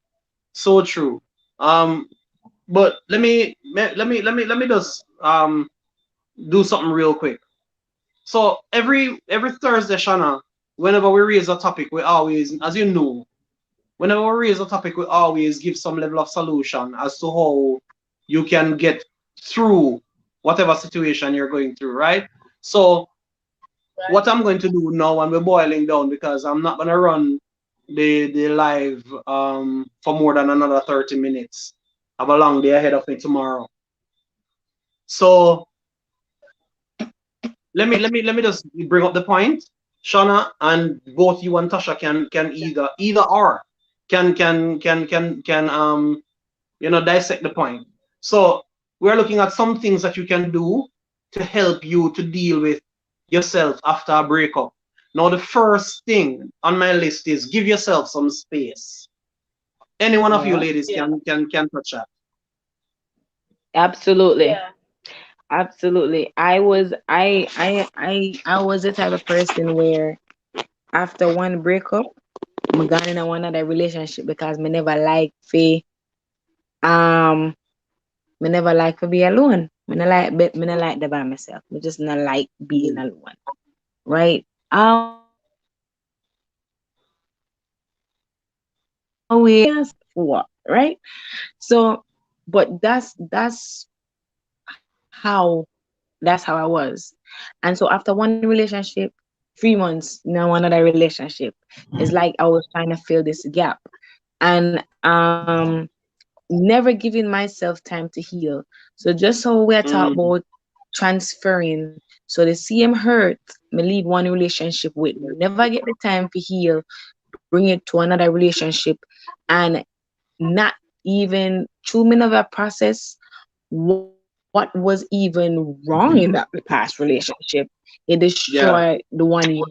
So true. Um, but let me just do something real quick. So every Thursday, Shanna, whenever we raise a topic, we always, as you know, whenever we raise a topic, we always give some level of solution as to how you can get through whatever situation you're going through, right? So Right? what I'm going to do now, and we're boiling down because I'm not gonna run the live for more than another 30 minutes. I have a long day ahead of me tomorrow. So let me just bring up the point, Shauna, and both you and Tasha can either or can dissect the point. So we're looking at some things that you can do to help you to deal with yourself after a breakup. Now, the first thing on my list is give yourself some space. Any one of you Yeah, ladies Yeah. can touch that. absolutely. Yeah. Absolutely. I was the type of person where after one breakup, I got in a one other relationship because me never like fi um me never like to be alone. Me not like the by myself. Me just not like being Mm, alone. Right? Always for what, right? So but that's how I was. And so after one relationship, 3 months, now another relationship. It's like I was trying to fill this gap. And never giving myself time to heal. So just so we're talking mm, about transferring. So the same hurt me leave one relationship with, never get the time to heal, bring it to another relationship and not even through many of that process, what was even wrong in that past relationship. It destroyed Yeah. the one you.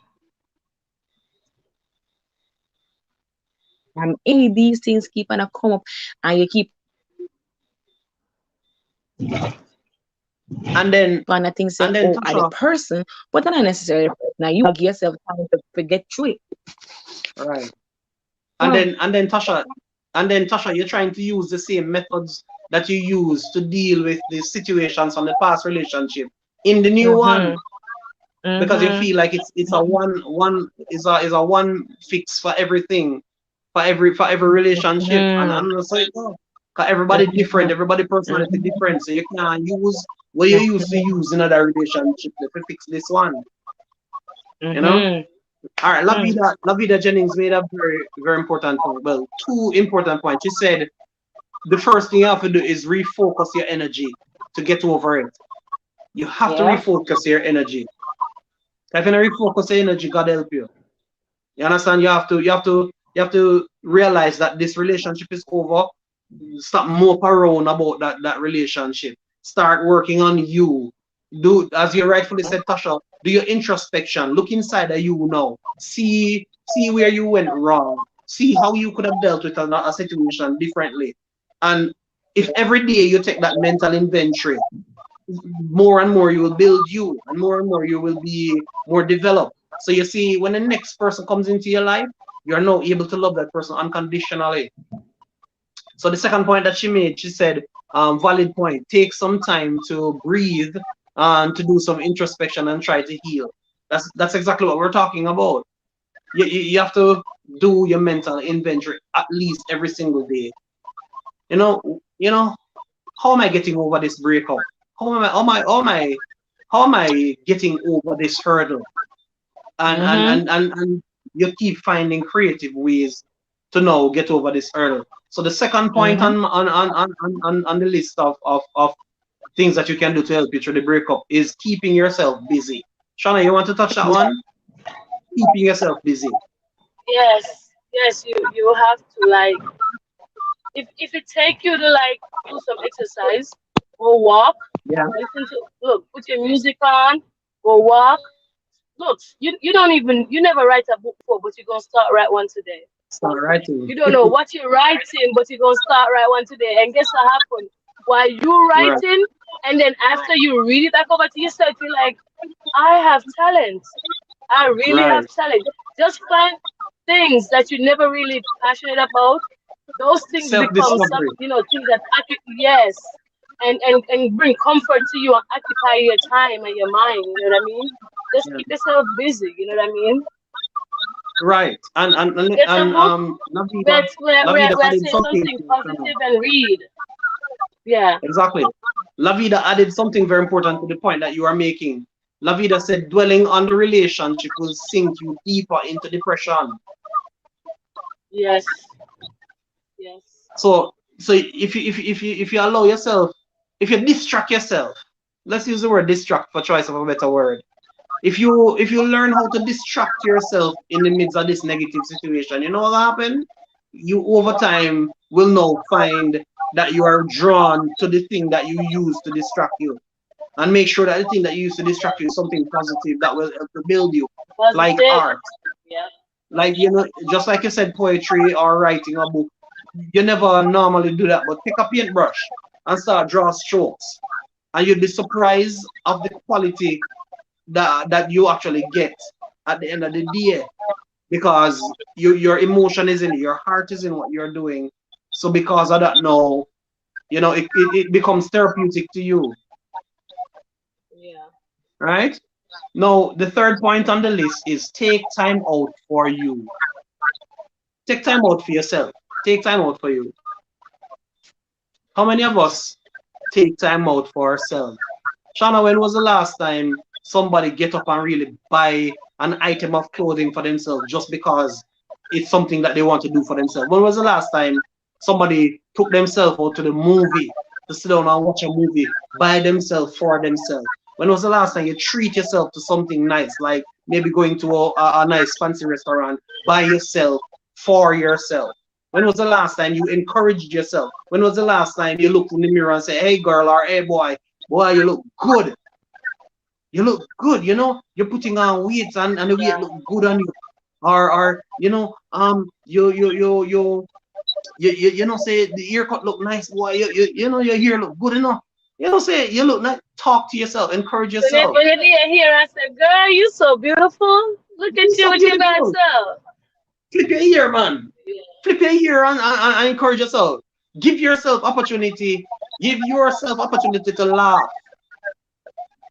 Any these things keep on a come up, and you keep on a think say, oh, are the person, but not necessarily the person. But And then then you have to give and then yourself Tasha, time to forget through it. right. Go on. And then Tasha, you're trying to use the same methods that you use to deal with the situations from the past relationship in the new one, Mhm. because you Mhm. feel like it's a one is a one fix for everything, for every relationship, Mhm. and so it go. 'Cause everybody different, Mhm. everybody personality Mhm. different, so you can't use what you used to Mhm. use in other relationship to fix this one. You know. Mhm. All right, Mhm. Lavida Jennings made a very important point. Well, two important points. She said the first thing you have to do is refocus your energy to get over it. You have to Yeah. refocus your energy. If you don't refocus your energy, God help you. You understand? You have to realize that this relationship is over. Stop mope around about that relationship. Start working on you. Do, as you rightfully said, Tasha, do your introspection. Look inside of you now. See where you went wrong. See how you could have dealt with a situation differently. And if every day you take that mental inventory, more and more you will build you, and more you will be more developed. So you see, when the next person comes into your life, you're now able to love that person unconditionally. So the second point that she made, she said, valid point. Take some time to breathe and to do some introspection and try to heal. That's exactly what we're talking about. You have to do your mental inventory at least every single day. You know, how am I getting over this breakup? How am I getting over this hurdle? And and Mhm. and and, and you keep finding creative ways to now get over this hurdle. So the second point Mhm. on the list of things that you can do to help you through the breakup is keeping yourself busy. Shauna, you want to touch that one? Keeping yourself busy. Yes, yes, you have to like if it take you to like do some exercise, go walk, Yeah, listen to look, put your music on, go walk. Look, you don't even you never write a book before, but you're gonna start write one today. start writing. You don't know what you're writing, but you're gonna start write one today. And guess what happened? While you Right, writing, and then after you read it back over to yourself, you're like, I have talent. I really have right. talent. Just find things that you're never really passionate about. Those things Self become some, discovery. things that yes, and bring comfort to you and occupy your time and your mind. You know what I mean? Just Yeah. keep yourself busy. You know what I mean? Right. Get a book. Lavida We're added saying something something to it, Shana. positive and read. Yeah. Exactly. Lavida added something very important to the point that you are making. Lavida said dwelling on the relationship will sink you deeper into depression. Yes. Yes. So if you allow yourself, if you distract yourself, let's use the word distract for choice of a better word. If you learn how to distract yourself in the midst of this negative situation, you know what will happen? You over time will now find that you are drawn to the thing that you use to distract you. And make sure that the thing that you use to distract you is something positive that will help to build you, like Positive. art. Yeah. Like, just like you said, poetry or writing a book. You never normally do that, but take a paintbrush and start draw strokes. And you'll be surprised of the quality that you actually get at the end of the day, because your emotion is in it, your heart is in what you're doing. So because of that now, it becomes therapeutic to you, Yeah. right? Now, the third point on the list is take time out for you. Take time out for yourself. Take time out for you. How many of us take time out for ourselves? Shauna, when was the last time somebody get up and really buy an item of clothing for themselves just because it's something that they want to do for themselves? When was the last time somebody took themselves out to the movie to sit down and watch a movie by themselves for themselves? When was the last time you treat yourself to something nice, like maybe going to a nice fancy restaurant by yourself for yourself? When was the last time you encouraged yourself? When was the last time you looked in the mirror and say, hey girl or hey boy, you look good. You look good, you know, you're putting on weight and the weight Yeah. look good on you. Or you know, you know, say the haircut look nice, boy. You know, your hair look good enough. You know, say you look nice. Talk to yourself, encourage yourself. When you hear I said, girl, you so beautiful. Look You're at you so with your bad beautiful. self. Flip your ear, man. Flip your ear and encourage yourself. Give yourself opportunity. Give yourself opportunity to laugh.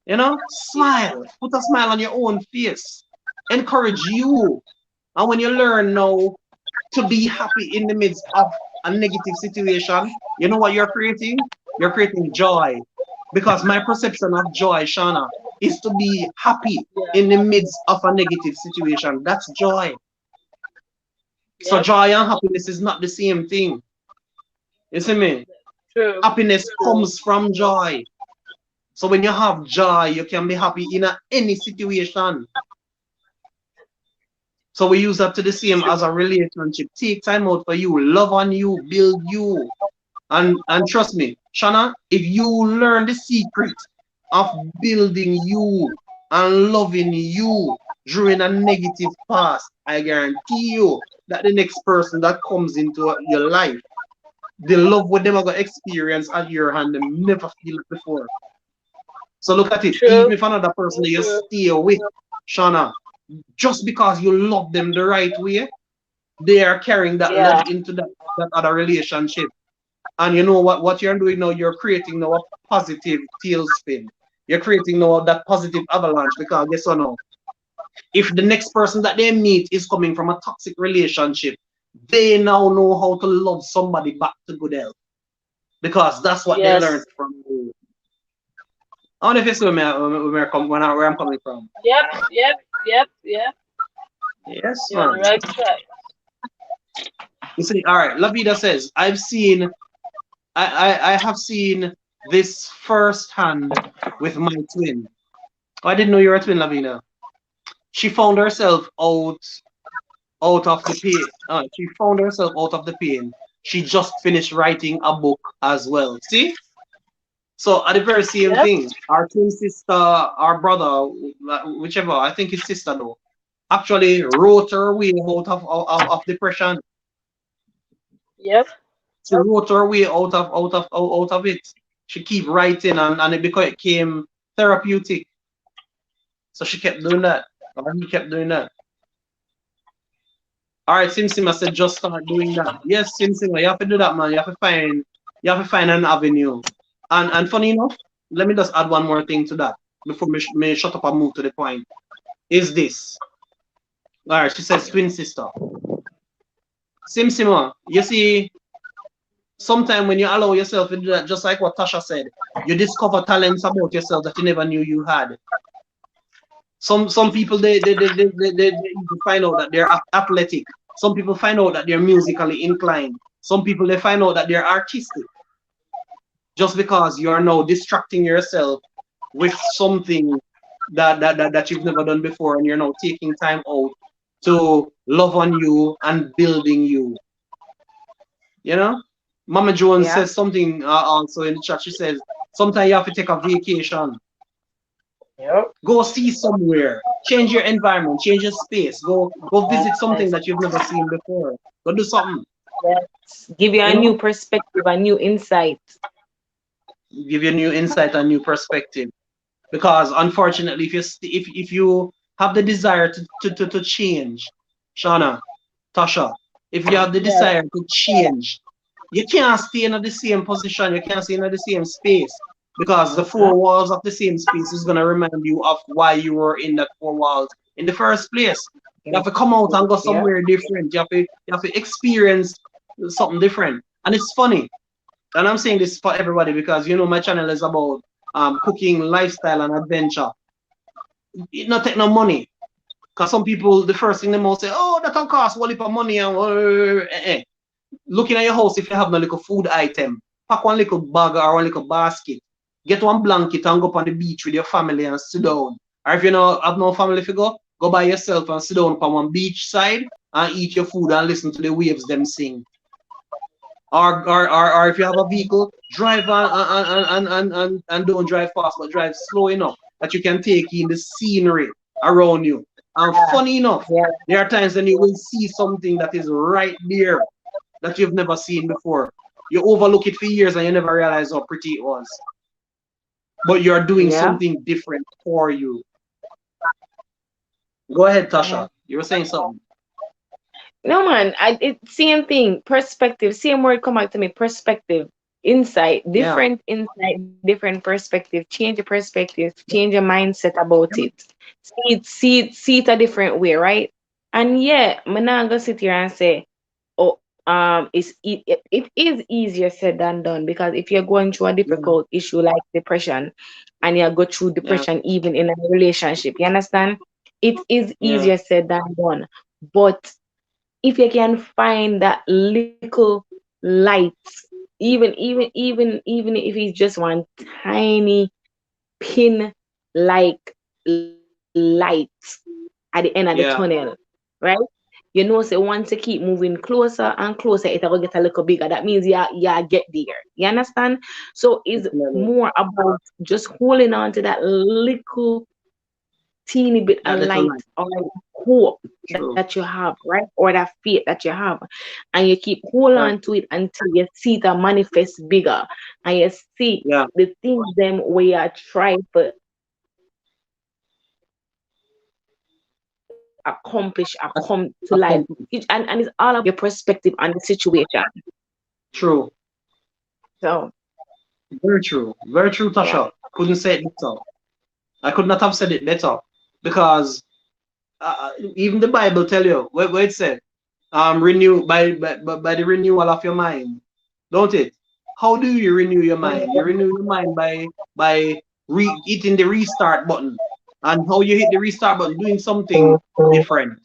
You know, smile. Put a smile on your own face. Encourage you. And when you learn now to be happy in the midst of a negative situation, you know what you're creating? You're creating joy. Because my perception of joy, Shauna, is to be happy Yeah. in the midst of a negative situation. That's joy. So Yep. joy and happiness is not the same thing. You see me? True. Happiness True. comes from joy. So when you have joy, you can be happy in any situation. So we use that to the same as a relationship. Take time out for you, love on you, build you. And trust me, Shana, if you learn the secret of building you and loving you during a negative past, I guarantee you that the next person that comes into your life, the love what them are gonna experience at your hand, them never feel it before. So look at it. Even True. if another person that you True. stay with, Shana, just because you love them the right way, they are carrying that love Yeah. into that other relationship. And you know what you're doing now? You're creating now a positive tailspin. You're creating now that positive avalanche because guess what now? If the next person that they meet is coming from a toxic relationship, they now know how to love somebody back to good health because that's what they learned Yes. from you. I wonder if you see where I'm coming from. Yep. Yep. Yep. Yep. Yes, You're on the man. right track. You see, all right. Lavida says, I have seen this firsthand with my twin. Oh, I didn't know you were a twin, Lavina. She found herself out of the pain. She found herself out of the pain. She just finished writing a book as well. See? So at the very same Yep. thing, our twin sister, our brother, whichever, I think his sister though, actually wrote her way out of depression. Yep. She wrote her way out of it. She keep writing and it became therapeutic. So she kept doing that. Or he kept doing that. All right, Sim Sim, I said just start doing that. Yes, Sim Sim, you have to do that, man. You have to find an avenue. And funny enough, let me just add one more thing to that before me shut up and move to the point. Is this? All right, she says twin sister. Sim Sima, you see, sometimes when you allow yourself to do that, just like what Tasha said, you discover talents about yourself that you never knew you had. Some people they find out that they're athletic. Some people find out that they're musically inclined. Some people they find out that they're artistic. Just because you are now distracting yourself with something that you've never done before, and you're now taking time out to love on you and building you. You know, Mama Jones Yeah. says something also in the chat. She says sometimes you have to take a vacation. Yep. Go see somewhere. Change your environment. Change your space. Go visit something Yes. that you've never seen before. Go do something. Yes. Give you a You new know, perspective, a new insight. give you new insight and new perspective. Because unfortunately, if you have the desire to change, Shauna, Tasha, if you have the Yes. desire to change, you can't stay in the same position. You can't stay in the same space because the Mm-hmm. four walls of the same space is gonna remind you of why you were in that four walls in the first place. You have to come out and go Yeah. somewhere different. You have to experience something different. And it's funny. And I'm saying this for everybody because you know my channel is about cooking, lifestyle, and adventure. It not take no money. Because some people, the first thing they most say, oh, that can cost one heap of money. And looking at your house, if you have no little food item, pack one little bag or one little basket. Get one blanket and go up on the beach with your family and sit down. Or if you know have no family if you go by yourself and sit down on one beach side and eat your food and listen to the waves them sing. Or if you have a vehicle, drive on and don't drive fast, but drive slow enough that you can take in the scenery around you. And funny enough, Yeah. there are times when you will see something that is right there that you've never seen before. You overlook it for years and you never realize how pretty it was. But you're doing Yeah. something different for you. Go ahead, Yeah. Tasha. You were saying something. No man, it same thing. Perspective. Same word come out to me. Perspective. Insight. Yeah, Different insight, different perspective. Change your perspective. Change your mindset about it. See it a different way, right? And yeah, I'm not gonna sit here and say, oh, it is easier said than done, because if you're going through a yeah, difficult issue like depression, and you go through yeah, depression even in a relationship, you understand? It is yeah, easier said than done. But if you can find that little light, even if it's just one tiny pin like light at the end of the tunnel, yeah, right? You know, say once you keep moving closer and closer, it'll get a little bigger. That means yeah get there. You understand? So it's definitely. more about just holding on to that little teeny bit That of little light light. or hope that True. you have, right? Or that faith that you have. And you keep hold on Right. to it until you see it manifest bigger. And you see Yeah. the things them where you try to accomplish are come to life. And it's all about your perspective on the Accomplish. situation. True. So Very true. Very true, yeah. Tasha. Couldn't say it better. I could not have said it better because even the Bible tell you where it said, renew by the renewal of your mind, don't it? How do you renew your mind? You renew your mind by hitting the restart button, and how you hit the restart button, doing something different.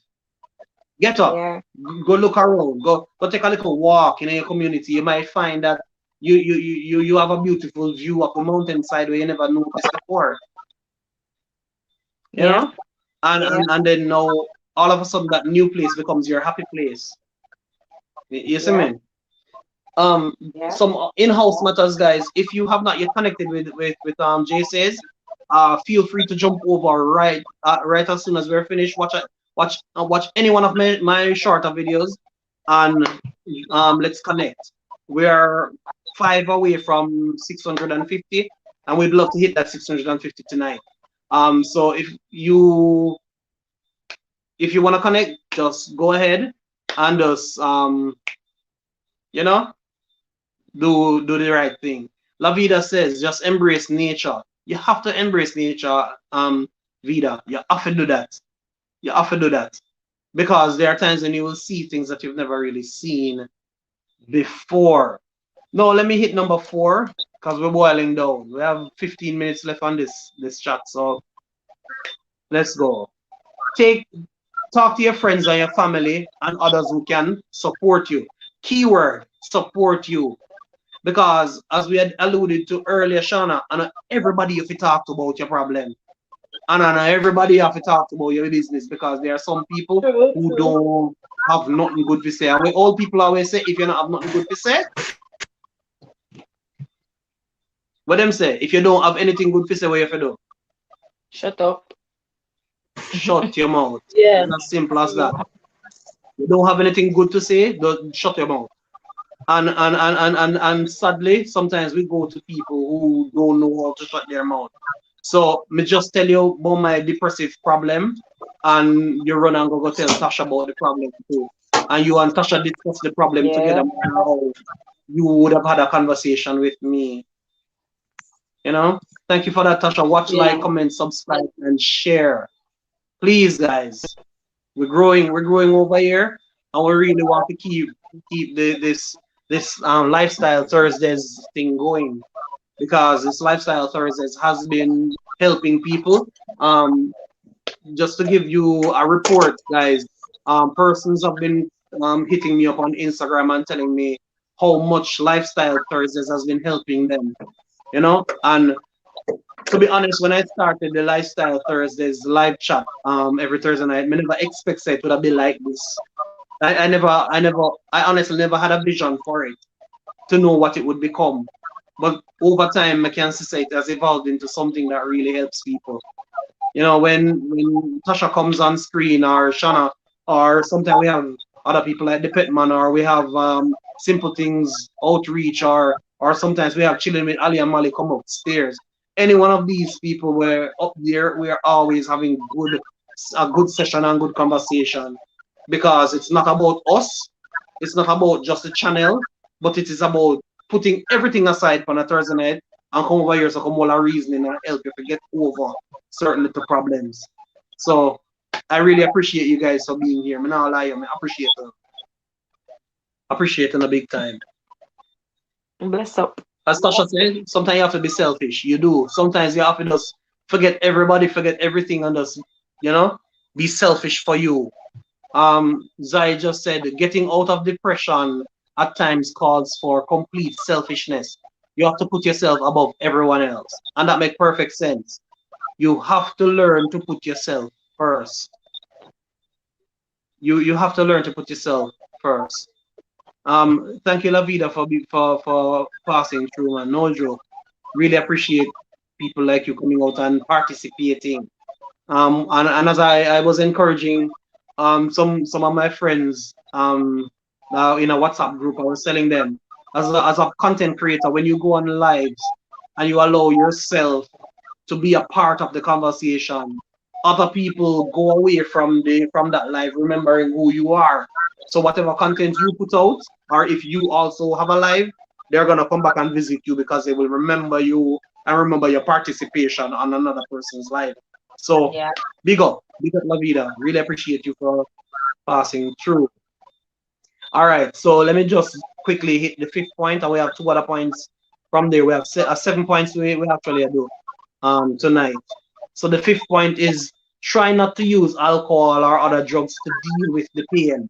Get up, Yeah. go look around, go take a little walk in your community. You might find that you have a beautiful view of the mountainside where you never noticed before. You Yeah. know, and then now all of a sudden that new place becomes your happy place. You see Yeah. me? Yeah. Some in-house matters, guys. If you have not yet connected with Jay says, feel free to jump over right as soon as we're finished. Watch any one of my shorter videos, and let's connect. We are 5 away from 650, and we'd love to hit that 650 tonight. So if you want to connect, just go ahead and just you know do the right thing. La Vida says just embrace nature. You have to embrace nature, Vida. You have to do that. You have to do that. Because there are times when you will see things that you've never really seen before. No, let me hit number 4 because we're boiling down. We have 15 minutes left on this chat, so let's go. Take Talk to your friends and your family and others who can support you. Keyword support you. Because as we had alluded to earlier, Shauna, and everybody have to talk about your problem. And everybody have to talk about your business because there are some people True, who true. don't have nothing good to say. And we all people always say, if you don't have nothing good to say, what them say? If you don't have anything good to say, what you have to do? Shut up. Shut your mouth. Yeah. It's as simple as that. You don't have anything good to say, don't shut your mouth. And sadly, sometimes we go to people who don't know how to shut their mouth. So me just tell you about my depressive problem, and you run and go tell Tasha about the problem too. And you and Tasha discuss the problem together. Yeah. How you would have had a conversation with me. You know. Thank you for that, Tasha. Watch, Yeah. like, comment, subscribe, and share. Please, guys. We're growing over here, and we really want to keep this lifestyle Thursdays thing going because this lifestyle Thursdays has been helping people. Um, just to give you a report, guys, persons have been hitting me up on Instagram and telling me how much lifestyle Thursdays has been helping them. And to be honest, when I started the Lifestyle Thursdays live chat every Thursday night, I never expected it would have been like this. I honestly never had a vision for it. to know what it would become. But over time, I can see it has evolved into something that really helps people. You know, when Tasha comes on screen or Shana, or sometimes we have other people like the Pitman, or we have Simple Things Outreach, or sometimes we have Chilling with Ali and Mali come upstairs. Any one of these people were up there, we are always having a good session and good conversation because it's not about us, it's not about just the channel, but it is about putting everything aside for a Thursday night and come over here so come all our reasoning and help you to get over certain little problems. So I really appreciate you guys for being here. I'm not lie, I appreciate it in a big time. Bless up. As Tasha said, sometimes you have to be selfish. You do. Sometimes you have to just forget everybody, forget everything, and just, be selfish for you. Zai just said getting out of depression at times calls for complete selfishness. You have to put yourself above everyone else. And that makes perfect sense. You have to learn to put yourself first. You have to learn to put yourself first. Thank you, Lavida, for passing through, man. No joke. Really appreciate people like you coming out and participating. And as I was encouraging some of my friends in a WhatsApp group, I was telling them as a content creator, when you go on lives and you allow yourself to be a part of the conversation, other people go away from that live remembering who you are. So whatever content you put out, or if you also have a live, they're gonna come back and visit you because they will remember you and remember your participation on another person's live. So Yeah. big up La Vida. Really appreciate you for passing through. All right, so let me just quickly hit the fifth point, and we have two other points from there. We have 7 points we actually do tonight. So the fifth point is try not to use alcohol or other drugs to deal with the pain.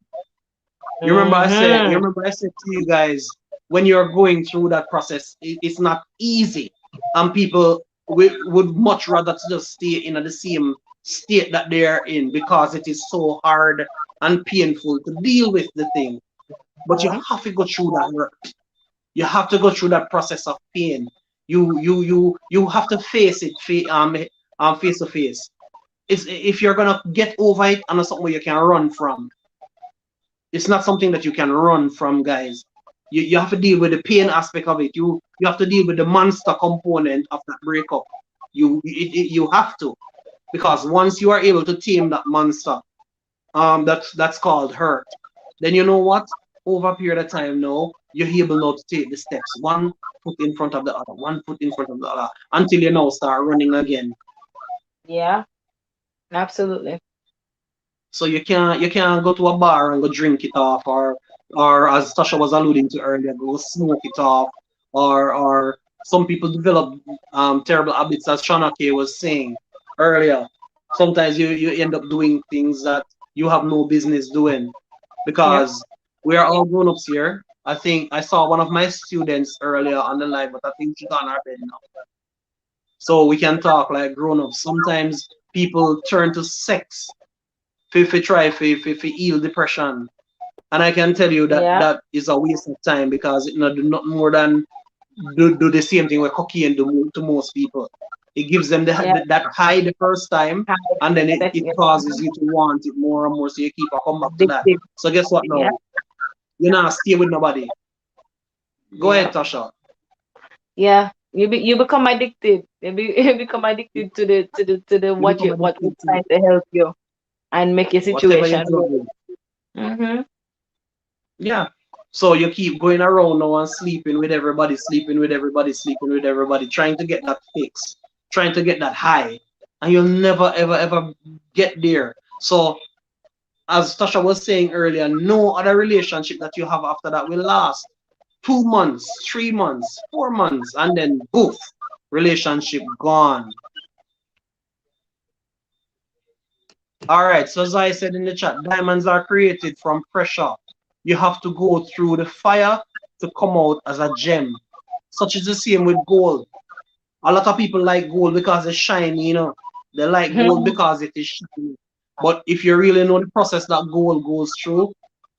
You Mm-hmm. remember I said to you guys, when you're going through that process, it's not easy. And people would much rather to just stay in the same state that they're in because it is so hard and painful to deal with the thing. But you have to go through that work. You have to go through that process of pain. You have to face it face to face. It's if you're gonna get over it and it's something where you can run from. It's not something that you can run from, guys. You have to deal with the pain aspect of it. You have to deal with the monster component of that breakup. You have to, because once you are able to tame that monster, that's called hurt. Then you know what? Over a period of time now, you're able now to take the steps, one foot in front of the other, one foot in front of the other, until you now start running again. Yeah. Absolutely. So you can't go to a bar and go drink it off, or as Tasha was alluding to earlier, go smoke it off, or some people develop terrible habits, as Shana K was saying earlier. Sometimes you end up doing things that you have no business doing Yep. because we are all grown ups here. I think I saw one of my students earlier on the live, but I think she's on her bed now. So we can talk like grown ups. Sometimes people turn to sex to try to heal depression. And I can tell you that Yeah. that is a waste of time because it not do not more than do the same thing with cocaine do to most people. It gives them Yeah. that high the first time, and then it Yeah. causes you to want it more and more, so you keep on come back to that. Addictive. So guess what Yeah. now? You're not stay with nobody. Go ahead, Yeah. Tasha. Yeah. You become addicted. You become addicted to the You become what addicted was to trying to help you and make your whatever you're situation drugging. mm-hmm. Yeah. So you keep going around now and sleeping with everybody, sleeping with everybody, sleeping with everybody, trying to get that fix, trying to get that high. And you'll never, ever, ever get there. So, as Tasha was saying earlier, no other relationship that you have after that will last 2 months, 3 months, 4 months, and then poof, relationship gone. All right, so as I said in the chat, diamonds are created from pressure. You have to go through the fire to come out as a gem. Such is the same with gold. A lot of people like gold because it's shiny. They like gold because it is shiny. But if you really know the process that gold goes through,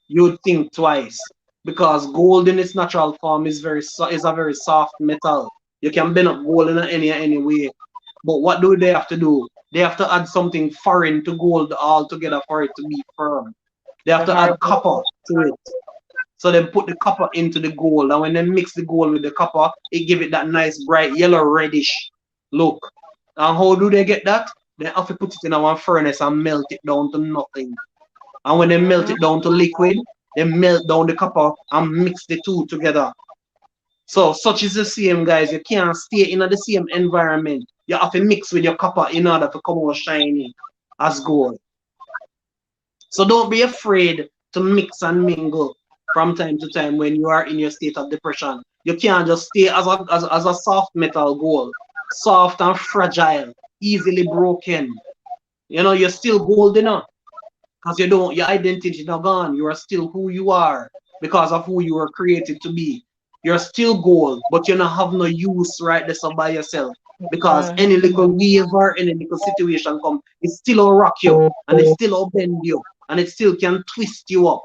you'd think twice. because gold in its natural form is is a very soft metal. You can bend up gold in any way. But what do they have to do? They have to add something foreign to gold altogether for it to be firm. They have The to add hardness. copper to it. So they put the copper into the gold, and when they mix the gold with the copper, it give it that nice bright yellow reddish look. And how do they get that? They have to put it in one furnace and melt it down to nothing. And when they melt Mm-hmm. it down to liquid, they melt down the copper and mix the two together. So such is the same, guys. You can't stay in the same environment. You have to mix with your copper in order to come out shiny as gold. So don't be afraid to mix and mingle from time to time when you are in your state of depression. You can't just stay as a soft metal gold, soft and fragile, easily broken. You know, you're still gold enough because your identity is not gone. You are still who you are because of who you were created to be. You're still gold, but you don't have no use right there so by yourself. Because any little Mm-hmm. wave or any little situation come, it still will rock you and it still will bend you and it still can twist you up.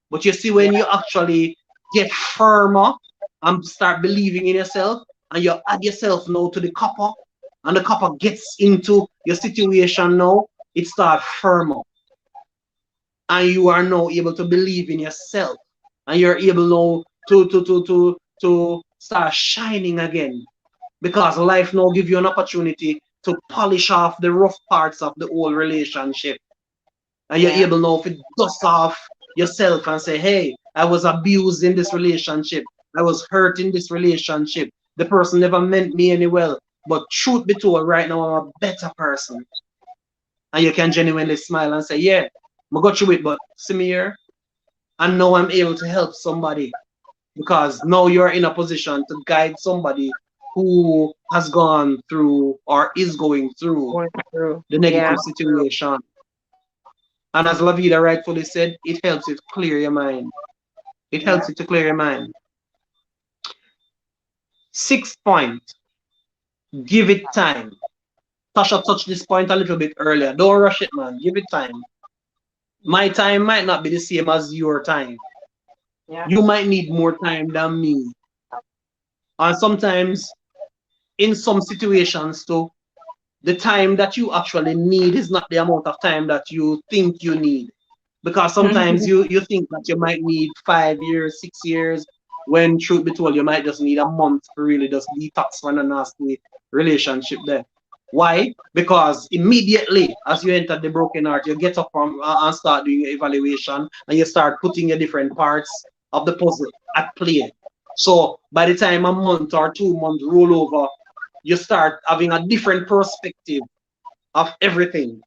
But you see, Yeah. when you actually get firmer and start believing in yourself, and you add yourself now to the copper, and the copper gets into your situation now, it starts firmer. And you are now able to believe in yourself. And you're able now to start shining again. Because life now give you an opportunity to polish off the rough parts of the old relationship, and you're Yeah. able now to dust off yourself and say, hey, I was abused in this relationship. I was hurt in this relationship. The person never meant me any well. But truth be told, right now I'm a better person. And you can genuinely smile and say, yeah, I got through it, but see me here. And now I'm able to help somebody because now you're in a position to guide somebody who has gone through or is going through Going through. the Yeah. negative situation. And as Lavida rightfully said, it helps you to clear your mind. It Yeah. helps you to clear your mind. Sixth point, give it time. Tasha touched this point a little bit earlier. Don't rush it, man. Give it time. My time might not be the same as your time. Yeah. You might need more time than me. And sometimes, in some situations, too, the time that you actually need is not the amount of time that you think you need. Because sometimes you think that you might need 5 years, 6 years, when truth be told, you might just need a month to really just detox from a nasty relationship there. Why? Because immediately as you enter the broken heart, you get up from and start doing your evaluation and you start putting your different parts of the puzzle at play. So by the time a month or 2 months roll over, you start having a different perspective of everything.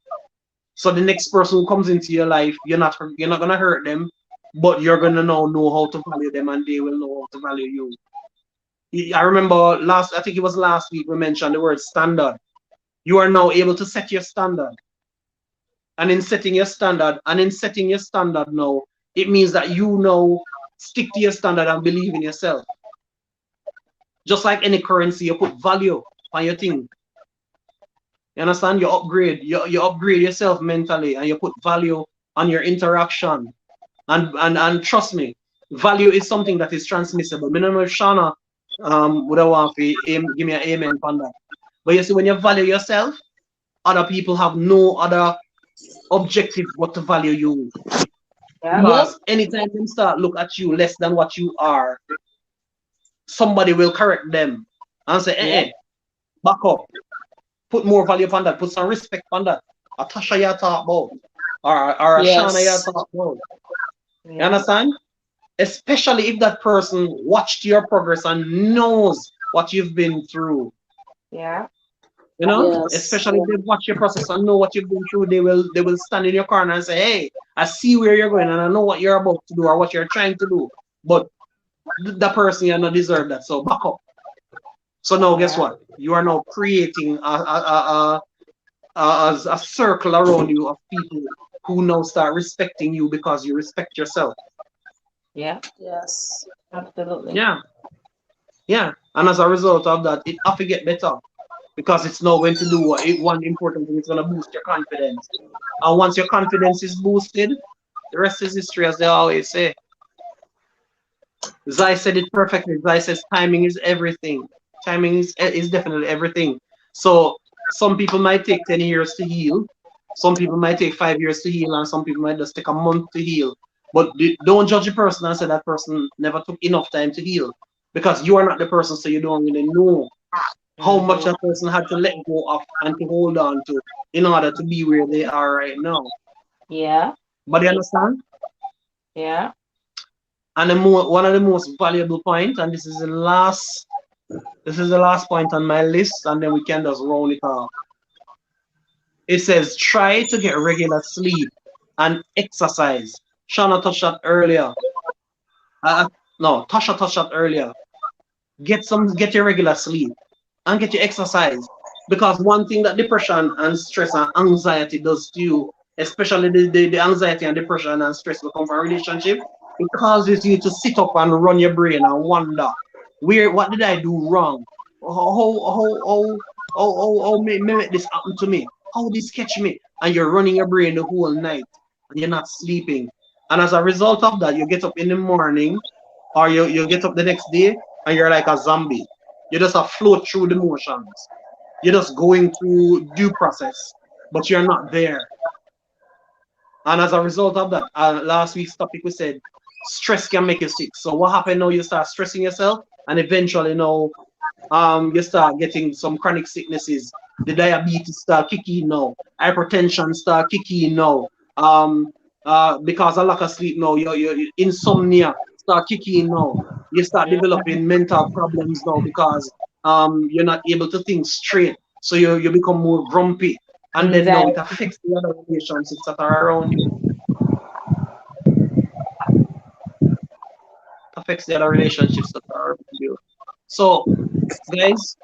So the next person who comes into your life, you're not gonna hurt them, but you're gonna now know how to value them, and they will know how to value you. I remember I think it was last week, we mentioned the word standard. You are now able to set your standard, and in setting your standard now, it means that you now stick to your standard and believe in yourself. Just like any currency, you put value on your thing. You understand? You upgrade yourself mentally, and you put value on your interaction. And trust me, value is something that is transmissible. I don't know if Shauna would have want to give me an amen on that. But you see, when you value yourself, other people have no other objective but to value you. Yeah. Yep. Because anytime they start look at you less than what you are, somebody will correct them and say, Yeah. back up. Put more value on that. Put some respect on that. A Tasha you talk about. Or a Shauna you Yes. talk about. You Yeah. understand? Especially if that person watched your progress and knows what you've been through. Yeah. You know, Yes. especially if they watch your process and know what you've been through, they will stand in your corner and say, hey, I see where you're going and I know what you're about to do or what you're trying to do. But the person you not deserve that. So back up. So now guess Yeah. what? You are now creating a circle around you of people who now start respecting you because you respect yourself. Yeah. Yes. Absolutely. Yeah. Yeah. And as a result of that, it have to get better because it's now going to do one important thing. It's going to boost your confidence. And once your confidence is boosted, the rest is history, as they always say. Zai said it perfectly. Zai says timing is everything. Timing is definitely everything. So some people might take 10 years to heal. Some people might take 5 years to heal, and some people might just take a month to heal. But don't judge a person and say that person never took enough time to heal. Because you are not the person, so you don't really know how much Mm-hmm. that person had to let go of and to hold on to in order to be where they are right now. Yeah. But you understand? Yeah. And one of the most valuable points, and this is the last point on my list, and then we can just round it off. It says try to get regular sleep and exercise. Shauna touched that earlier. Uh, no, Tasha touched that earlier. Get your regular sleep and get your exercise. Because one thing that depression and stress and anxiety does to you, especially the anxiety and depression and stress that come from relationship, it causes you to sit up and run your brain and wonder, what did I do wrong? How may this happen to me? How this catch me? And you're running your brain the whole night and you're not sleeping. And as a result of that, you get up in the morning or you get up the next day and you're like a zombie. You just have float through the motions. You're just going through due process, but you're not there. And as a result of that, last week's topic we said stress can make you sick. So what happened now? You start stressing yourself, and eventually now you start getting some chronic sicknesses. The diabetes start kicking now. Hypertension start kicking now. Um, because of lack of sleep now, your insomnia start kicking now. You start developing mental problems now because you're not able to think straight. So you become more grumpy. And then now it Anxiety. affects the other relationships that are around you. Affects the other relationships that are around you. So guys,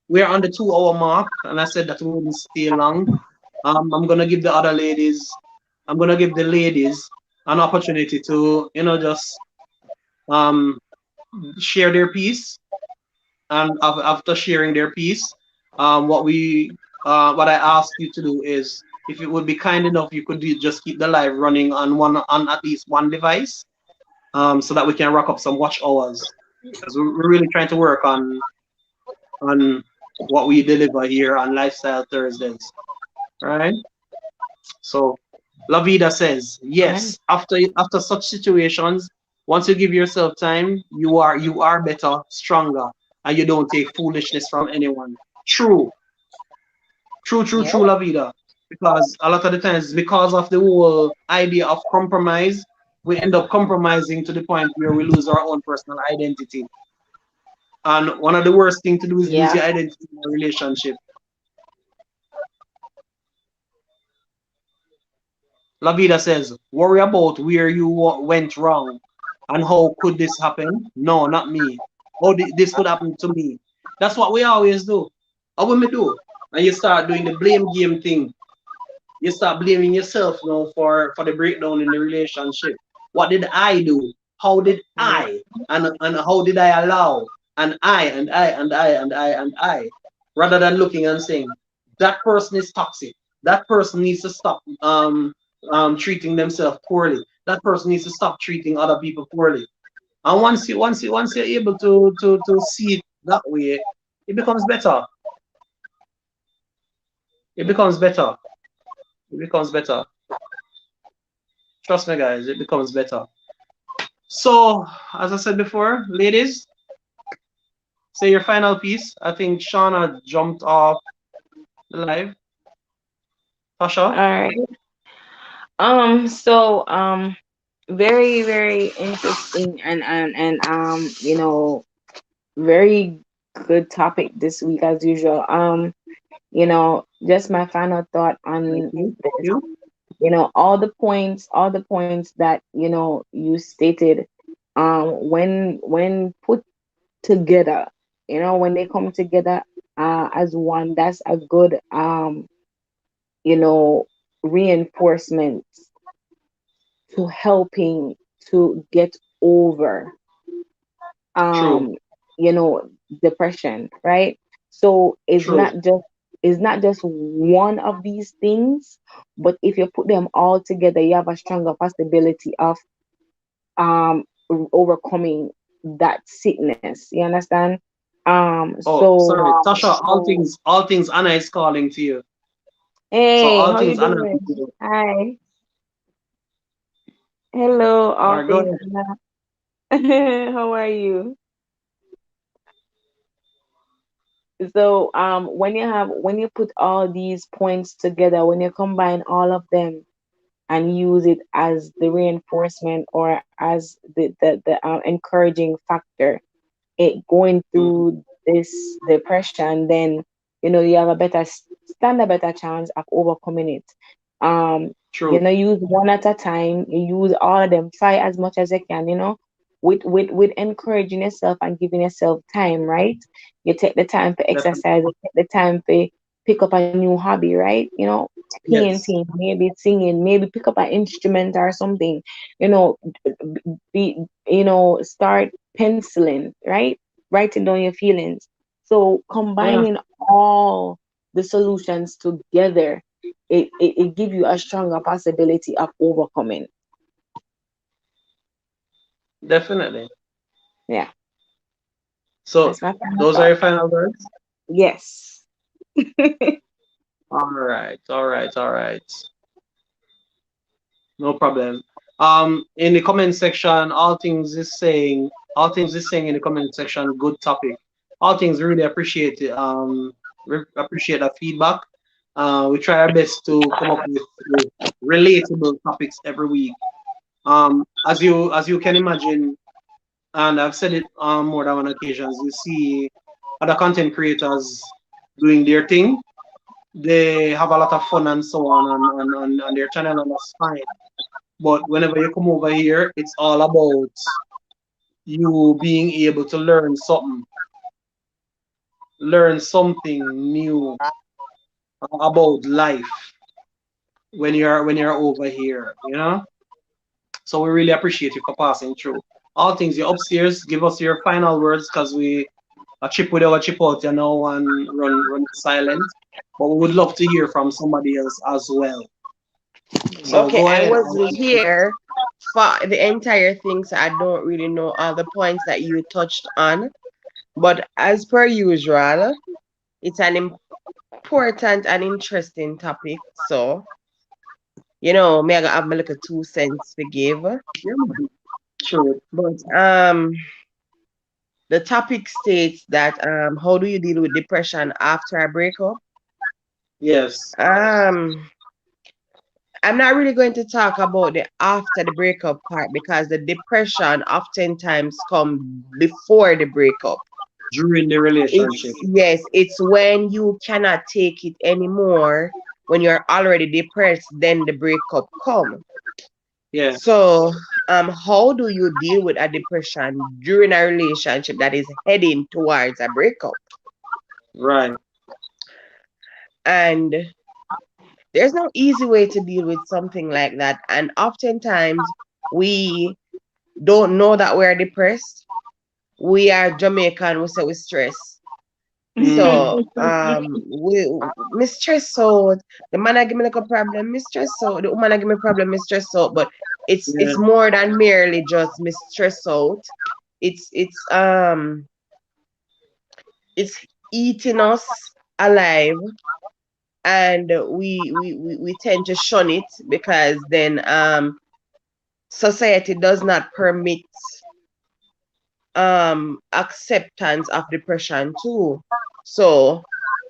we're on the 2 hour mark, and I said that we wouldn't stay long. I'm gonna give the other ladies, I'm gonna give the ladies an opportunity to, just um share their piece, and after sharing their piece, what I ask you to do is, if it would be kind enough, you could just keep the live running on at least one device, so that we can rack up some watch hours, because we're really trying to work on what we deliver here on Lifestyle Thursdays, right? So La Vida says, Right. yes, after such situations, once you give yourself time, you are better, stronger, and you don't take foolishness from anyone. True, true, true, Yeah. true, La Vida. Because a lot of the times, because of the whole idea of compromise, we end up compromising to the point where we lose our own personal identity. And one of the worst things to do is lose Yeah. your identity in a relationship. La Vida says, worry about where you went wrong and how could this happen? No, not me. Oh, this could happen to me. That's what we always do. How will we do? And you start doing the blame game thing. You start blaming yourself now for the breakdown in the relationship. What did I do? How did Yeah. I? And how did I allow? And I. Rather than looking and saying, that person is toxic. That person needs to stop treating themselves poorly. That person needs to stop treating other people poorly. And once you're able to see it that way, it becomes better. It becomes better. It becomes better. Trust me, guys, it becomes better. So, as I said before, ladies, say your final piece. I think Shauna jumped off the live. All Tasha? right. So very, very interesting and very good topic this week as usual. Just my final thought Thank on you. Thank this. you. All the points that you stated, when put together, when they come together as one, that's a good you know reinforcement to helping to get over True. um you know depression, right? So True. it's not just one of these things, but if you put them all together, you have a stronger possibility of overcoming that sickness. You understand? Oh, So sorry, Tasha. All things Anna is calling to you. So hey, all how you things Anna. doing? Hi. Hello, All all right, go things. ahead. How are you? So when you put all these points together, when you combine all of them and use it as the reinforcement or as the encouraging factor, it going Mhm. through this depression, then you have a stand a better chance of overcoming it. True. Use one at a time. You use all of them. Try as much as you can. With encouraging yourself and giving yourself time. Right. You take the time for Definitely. exercise. You take the time for pick up a new hobby. Right. Yes. Painting, maybe singing, maybe pick up an instrument or something. You know, start penciling, right? Writing down your feelings. So Yeah, combining all the solutions together, it gives you a stronger possibility of overcoming. definitely. Yeah, So that's my final those are thought. your final words. Yes. All right. All right. All right. No problem. In the comment section, all things is saying in the comment section, good topic. All things really appreciate it. Appreciate that feedback. We try our best to come up with relatable topics every week. As you can imagine, and I've said it on more than one occasions, you see other content creators doing their thing. They have a lot of fun and so on their channel, and that's fine. But whenever you come over here, it's all about you being able to learn something new about life when you're over here, you know? So we really appreciate you for passing through. All things you're upstairs, give us your final words because we a chip with our chip out, you know, and run silent. But we would love to hear from somebody else as well. So Okay, go I ahead. was here for the entire thing, so I don't really know all the points that you touched on. But as per usual, it's an important and interesting topic. So, me I gotta have my little 2 cents to give. Yeah, man. Sure. But the topic states that how do you deal with depression after a breakup? Yes. Um I'm not really going to talk about the after the breakup part because the depression oftentimes come before the breakup. During the relationship. It's when you cannot take it anymore, when you're already depressed, then the breakup come. Yeah. So, how do you deal with a depression during a relationship that is heading towards a breakup? Right. And there's no easy way to deal with something like that. And oftentimes we don't know that we're depressed. We are Jamaican, we say we stress. Mm. So we me stress out. The man I give me like a problem, me stress out. The woman I give me problem, me stress out. But it's Yeah. more than merely just me stress out. It's it's um it's eating us alive, and we tend to shun it because then society does not permit acceptance of depression too. So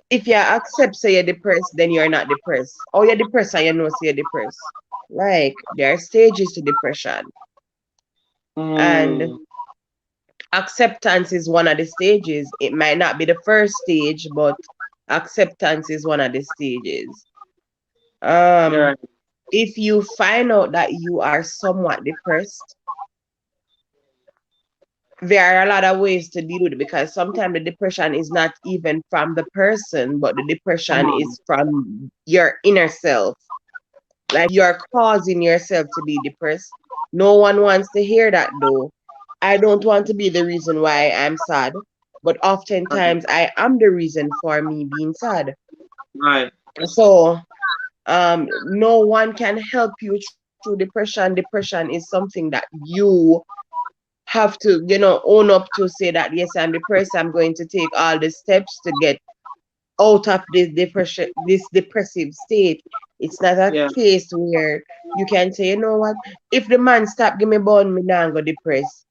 if you accept say you're depressed, then you're not depressed. Or you're depressed and you know say you're depressed. Like there are stages to depression. And Mm. acceptance is one of the stages. It might not be the first stage, but acceptance is one of the stages. Yeah. Um, if you find out that you are somewhat depressed, there are a lot of ways to deal with it because sometimes the depression is not even from the person, but the Come depression on. is from your inner self. Like you're causing yourself to be depressed. No one wants to hear that though. I don't want to be the reason why I'm sad, but Right. oftentimes I am the reason for me being sad. Right. So no one can help you through depression. Depression is something that you have to, own up to say that yes, I'm depressed. I'm going to take all the steps to get out of this depressive state. It's not a Yeah. case where you can say, you know what, if the man stop give me bone, me now go depressed.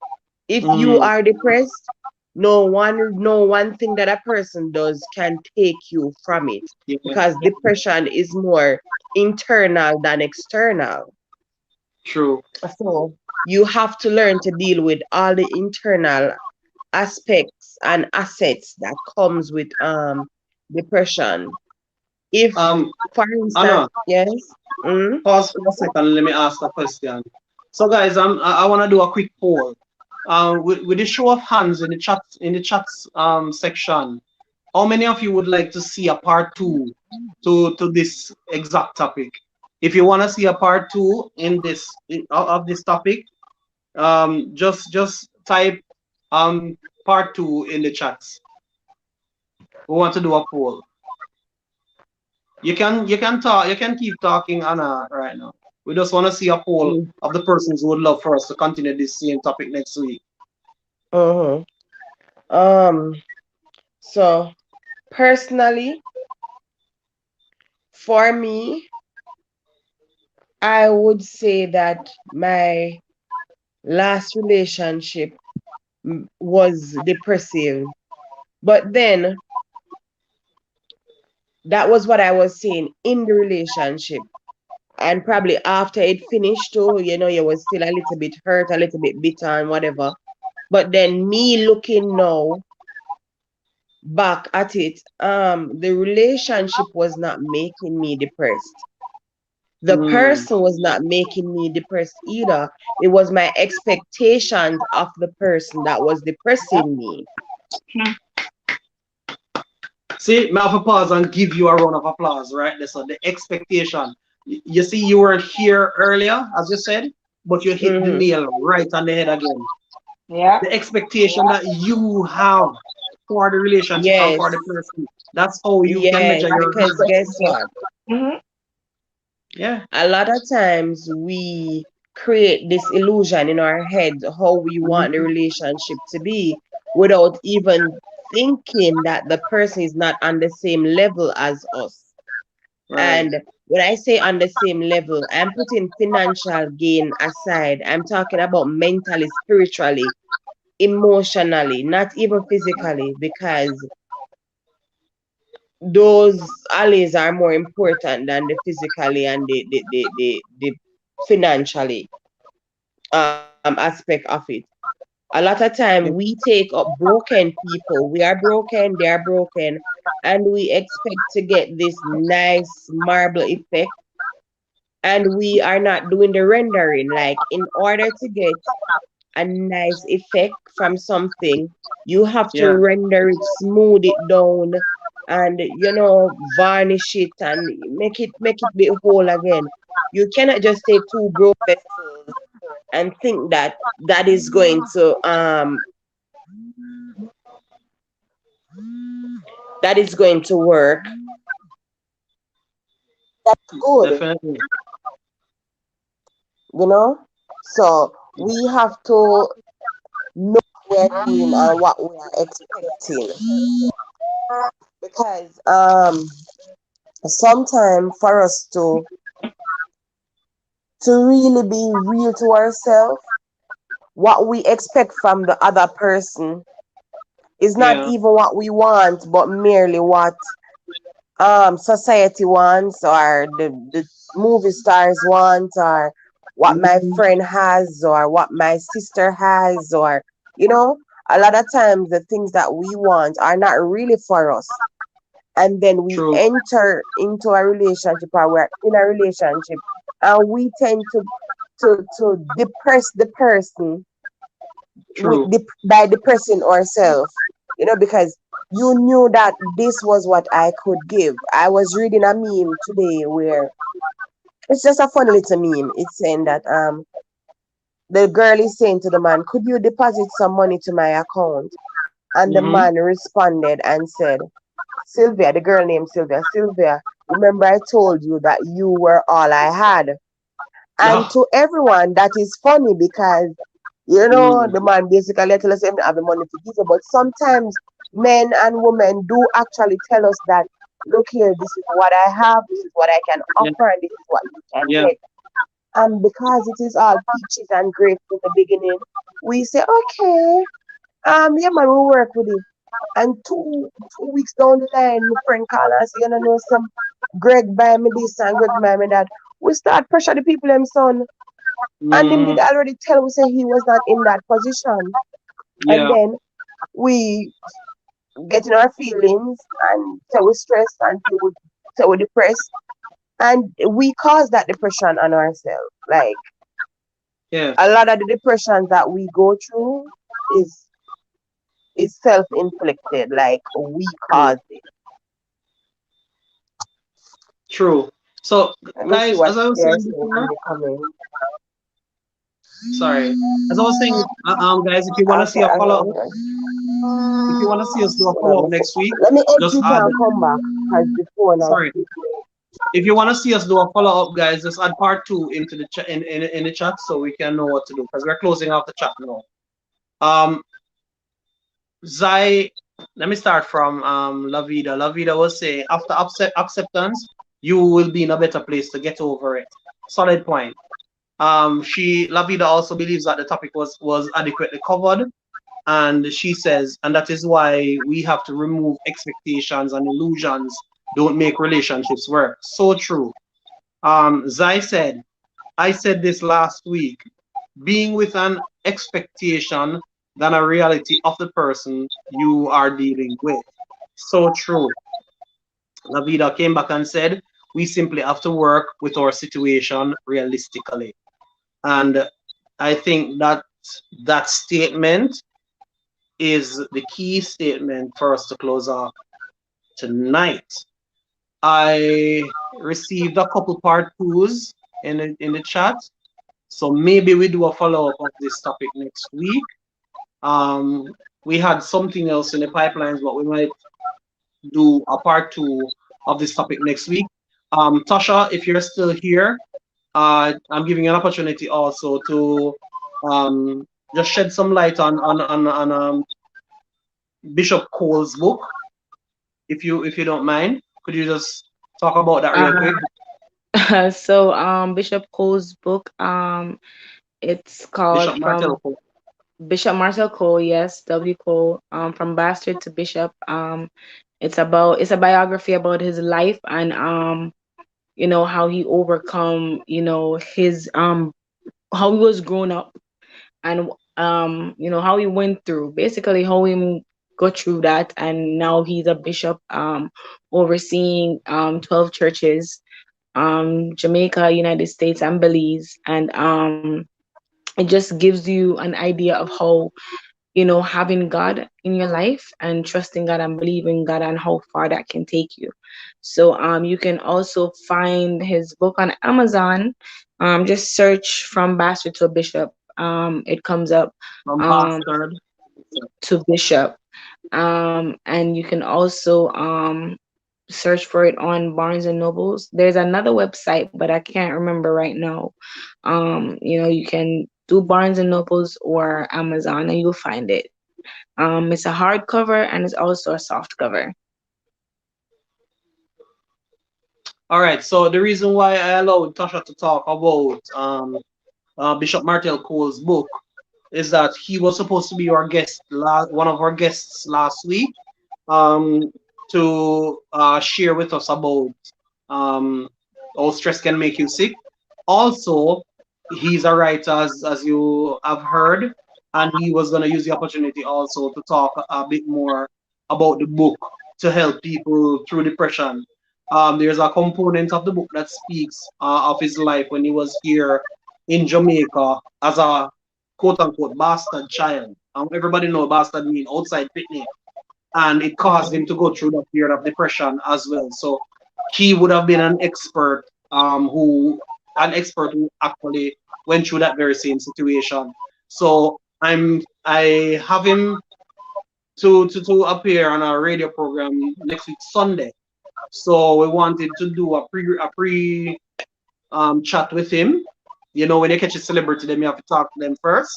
If you Mm, are depressed, no one thing that a person does can take you from it, yeah. because depression is more internal than external. True. So you have to learn to deal with all the internal aspects and assets that comes with depression. If, Um, for instance, Anna, yes, mm, pause for a second. Let me ask a question. So, guys, I want to do a quick poll. With the show of hands in the chats section, how many of you would like to see a part two to this exact topic? If you want to see a part two of this topic, just type part two in the chats. We want to do a poll. You can keep talking, Anna, right now. We just want to see a poll mm, of the persons who would love for us to continue this same topic next week. mhm. um so personally, for me, I would say that my last relationship was depressive. But then that was what I was saying in the relationship. And probably after it finished too, you was still a little bit hurt, a little bit bitter and whatever. But then me looking now back at it, the relationship was not making me depressed. The Mm, person was not making me depressed either. It was my expectations of the person that was depressing me. See, may I have to pause and give you a round of applause, right? There. So the expectation. You see, you weren't here earlier, as you said, but you hit the Hmm. nail right on the head again. Yeah. The expectation that you have for the relationship and for the Yes, person. That's how you can yes, measure your because guess depressiveness. what? Mm-hmm. Yeah. A lot of times we create this illusion in our head how we want the Mhm. relationship to be, without even thinking that the person is not on the same level as us. Right. And when I say on the same level, I'm putting financial gain aside. I'm talking about mentally, spiritually, emotionally, not even physically, because those alleys are more important than the physically and the financially aspect of it. A lot of time Yeah. we take up broken people. We are broken, they are broken, and we expect to get this nice marble effect, and we are not doing the rendering. Like, in order to get a nice effect from something, you have to Yeah. render it, smooth it down, and varnish it and make it be whole again. You cannot just take two broke vessels and think that that is going to work. That's good, Definitely. you know. So we have to know what we're doing and what we are expecting, because sometimes for us to really be real to ourselves, what we expect from the other person is not Yeah. even what we want, but merely what society wants, or the movie stars want, or what my Mhm. friend has, or what my sister has, or you know a lot of times the things that we want are not really for us, and then we True. enter into a relationship, or we're in a relationship, and we tend to depress the person True. by depressing ourselves, because you knew that this was what I could give. I was reading a meme today where it's just a funny little meme. It's saying that the girl is saying to the man, "Could you deposit some money to my account?" And the Mm-hmm. man responded and said, "Sylvia," the girl named Sylvia, "Sylvia, remember I told you that you were all I had." And Oh, to everyone, that is funny, because You know, Mm. the man basically tell us him have the money to give you. But sometimes men and women do actually tell us that, look here, this is what I have, this is what I can Yeah, offer, and this is what you can yeah. get. And because it is all peaches and grapes in the beginning, we say, okay, yeah, man, we'll work with it. And two weeks down the line, my friend call and say, you know, some Greg buy me this and Greg buy me that. We start pressure the people them son. And him did Mm-hmm. already tell we say he was not in that position. And Yeah, then we get in our feelings and say we're stressed and say we're depressed. And we cause that depression on ourselves. Like yeah. a lot of the depressions that we go through is is self-inflicted. Like we True. caused it. True. So, Let me see guys, what as I was they are saying saying in before, the comments. sorry, as I was saying, guys, if you want to see Okay, a hang follow on, up, hold on. if you want to see us do a Hold follow on, up next week, let me just exit add. and come back because the phone has Sorry, been if you want to see us do a follow up, guys, just add part two into the chat in the chat so we can know what to do because we're closing out the chat now. Um, Zai, let me start from La Vida. La Vida was saying after acceptance, you will be in a better place to get over it. Solid point. She La Vida also believes that the topic was adequately covered, and she says, and that is why we have to remove expectations and illusions. Don't make relationships work. So true. Zai said, I said this last week. Being with an expectation than a reality of the person you are dealing with. So true. Lavida came back and said, we simply have to work with our situation realistically. And I think that that statement is the key statement for us to close off tonight. I received a couple part twos in the chat. So maybe we do a follow up of this topic next week. Um, we had something else in the pipelines, but we might do a part two of this topic next week. Tasha, if you're still here, I'm giving you an opportunity also to just shed some light on Bishop Cole's book, if you don't mind. Could you just talk about that real quick? So Bishop Cole's book, it's called Bishop Martel From Cole. Bishop Marcel Cole, yes, W. Cole, From Bastard to Bishop. It's a biography about his life and how he overcome, his how he was grown up and how he went through, basically how he got through that, and now he's a bishop, overseeing 12 churches, Jamaica, United States, and Belize, and it just gives you an idea of how, having God in your life and trusting God and believing God and how far that can take you. So you can also find his book on Amazon. Just search From Bastard to Bishop. It comes up, From um Bastard. to Bishop. And you can also search for it on Barnes and Nobles. There's another website, but I can't remember right now. You can do Barnes and Nobles or Amazon, and you'll find it. It's a hardcover and it's also a soft cover. All right. So the reason why I allowed Tasha to talk about Bishop Martel Cole's book is that he was supposed to be our guest, one of our guests last week, um, to share with us about um, how stress can make you sick. Also, he's a writer, as you have heard, and he was going to use the opportunity also to talk a bit more about the book to help people through depression. There's a component of the book that speaks of his life when he was here in Jamaica as a quote unquote bastard child. Everybody know bastard mean outside picnic, and it caused him to go through that period of depression as well. So he would have been an expert who actually went through that very same situation. So I have him to appear on our radio program next week Sunday. So we wanted to do a pre chat with him. You know, when you catch a celebrity, then you have to talk to them first.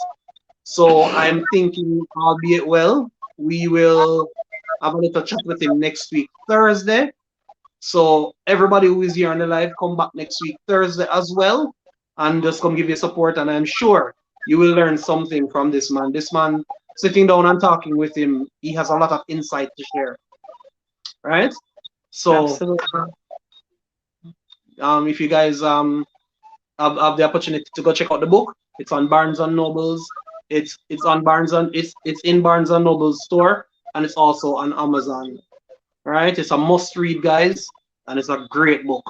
So I'm thinking, albeit well, we will have a little chat with him next week, Thursday. So everybody who is here on the live, come back next week, Thursday as well, and just come give you support. And I'm sure you will learn something from this man. This man, sitting down and talking with him, he has a lot of insight to share, right? So Absolutely. if you guys have the opportunity to go check out the book, it's on Barnes and Nobles. It's on Barnes and it's in Barnes and Nobles store, and it's also on Amazon. Right? It's a must read, guys, and it's a great book.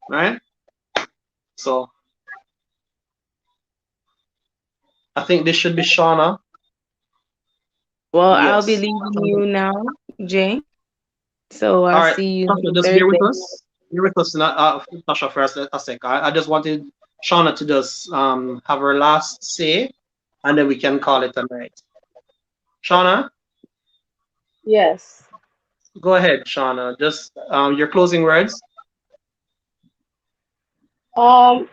Right? So I think this should be Shauna. Well, I'll be Yes. leaving you now, Jay. So All I'll right, see you Tasha, just bear with Thursday. us. Bear with us, Tasha, for a sec. I just wanted Shauna to just have her last say, and then we can call it a night. Shauna, Yes. go ahead, Shauna. Just your closing words. Um,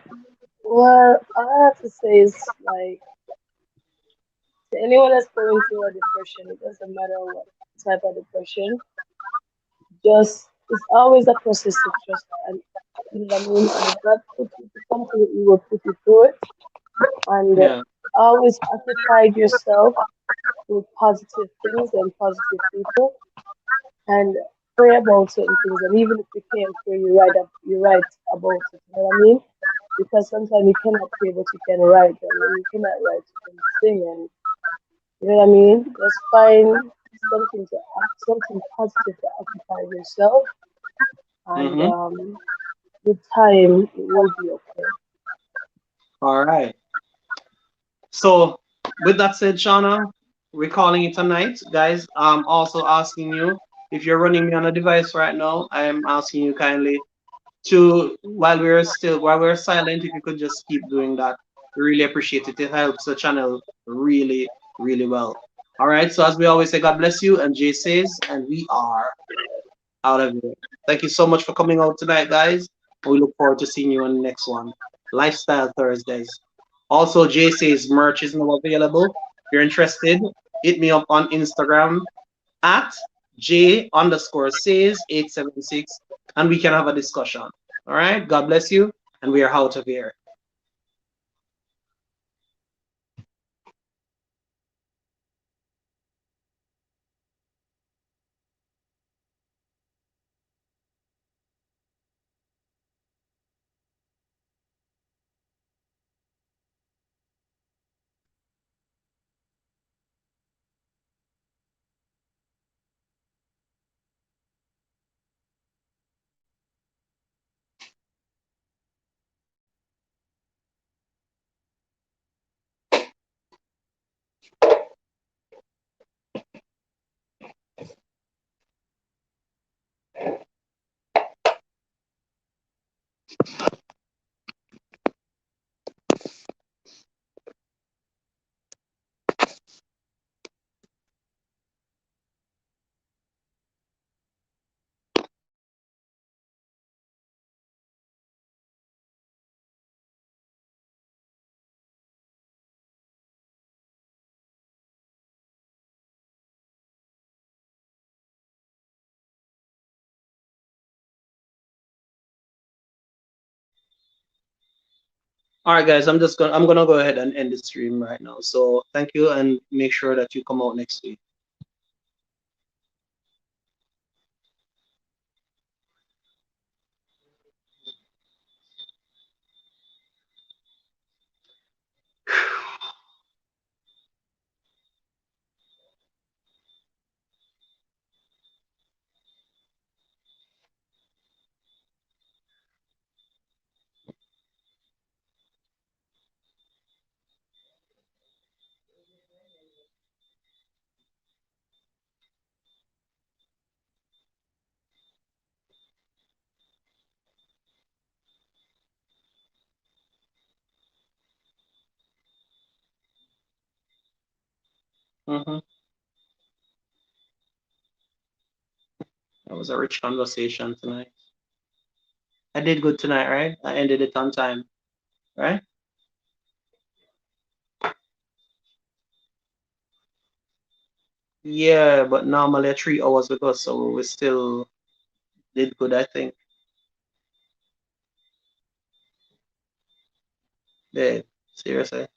what I have to say is like to anyone that's going through a depression, it doesn't matter what type of depression, just it's always a process to trust and you know what I mean? And if God put you to something, He will put you through it. And Yeah. always occupy yourself with positive things and positive people and pray about certain things. And even if you can't pray, you write about it. You know what I mean? Because sometimes you cannot pray, but you can write. And when you cannot write, you can sing. And you know what I mean? Just find something positive to occupy yourself, and Mm-hmm. with time it will be okay. All right. So with that said, Shauna, we're calling it a night, guys. I'm also asking you if you're running me on a device right now. I am asking you kindly to while we're silent, if you could just keep doing that. We really appreciate it. It helps the channel really, really well. All right. So as we always say, God bless you, and Jay says, and we are out of here. Thank you so much for coming out tonight, guys. We look forward to seeing you on the next one. Lifestyle Thursdays. Also, Jay says merch is now available. If you're interested, hit me up on Instagram at J underscore says 876 and we can have a discussion. All right. God bless you. And we are out of here. All right, guys. I'm gonna go ahead and end the stream right now. So thank you and make sure that you come out next week. Mm-hmm. That was a rich conversation tonight. I did good tonight, right? I ended it on time, right? Yeah, but normally 3 hours with us, so we still did good, I think. Yeah, seriously.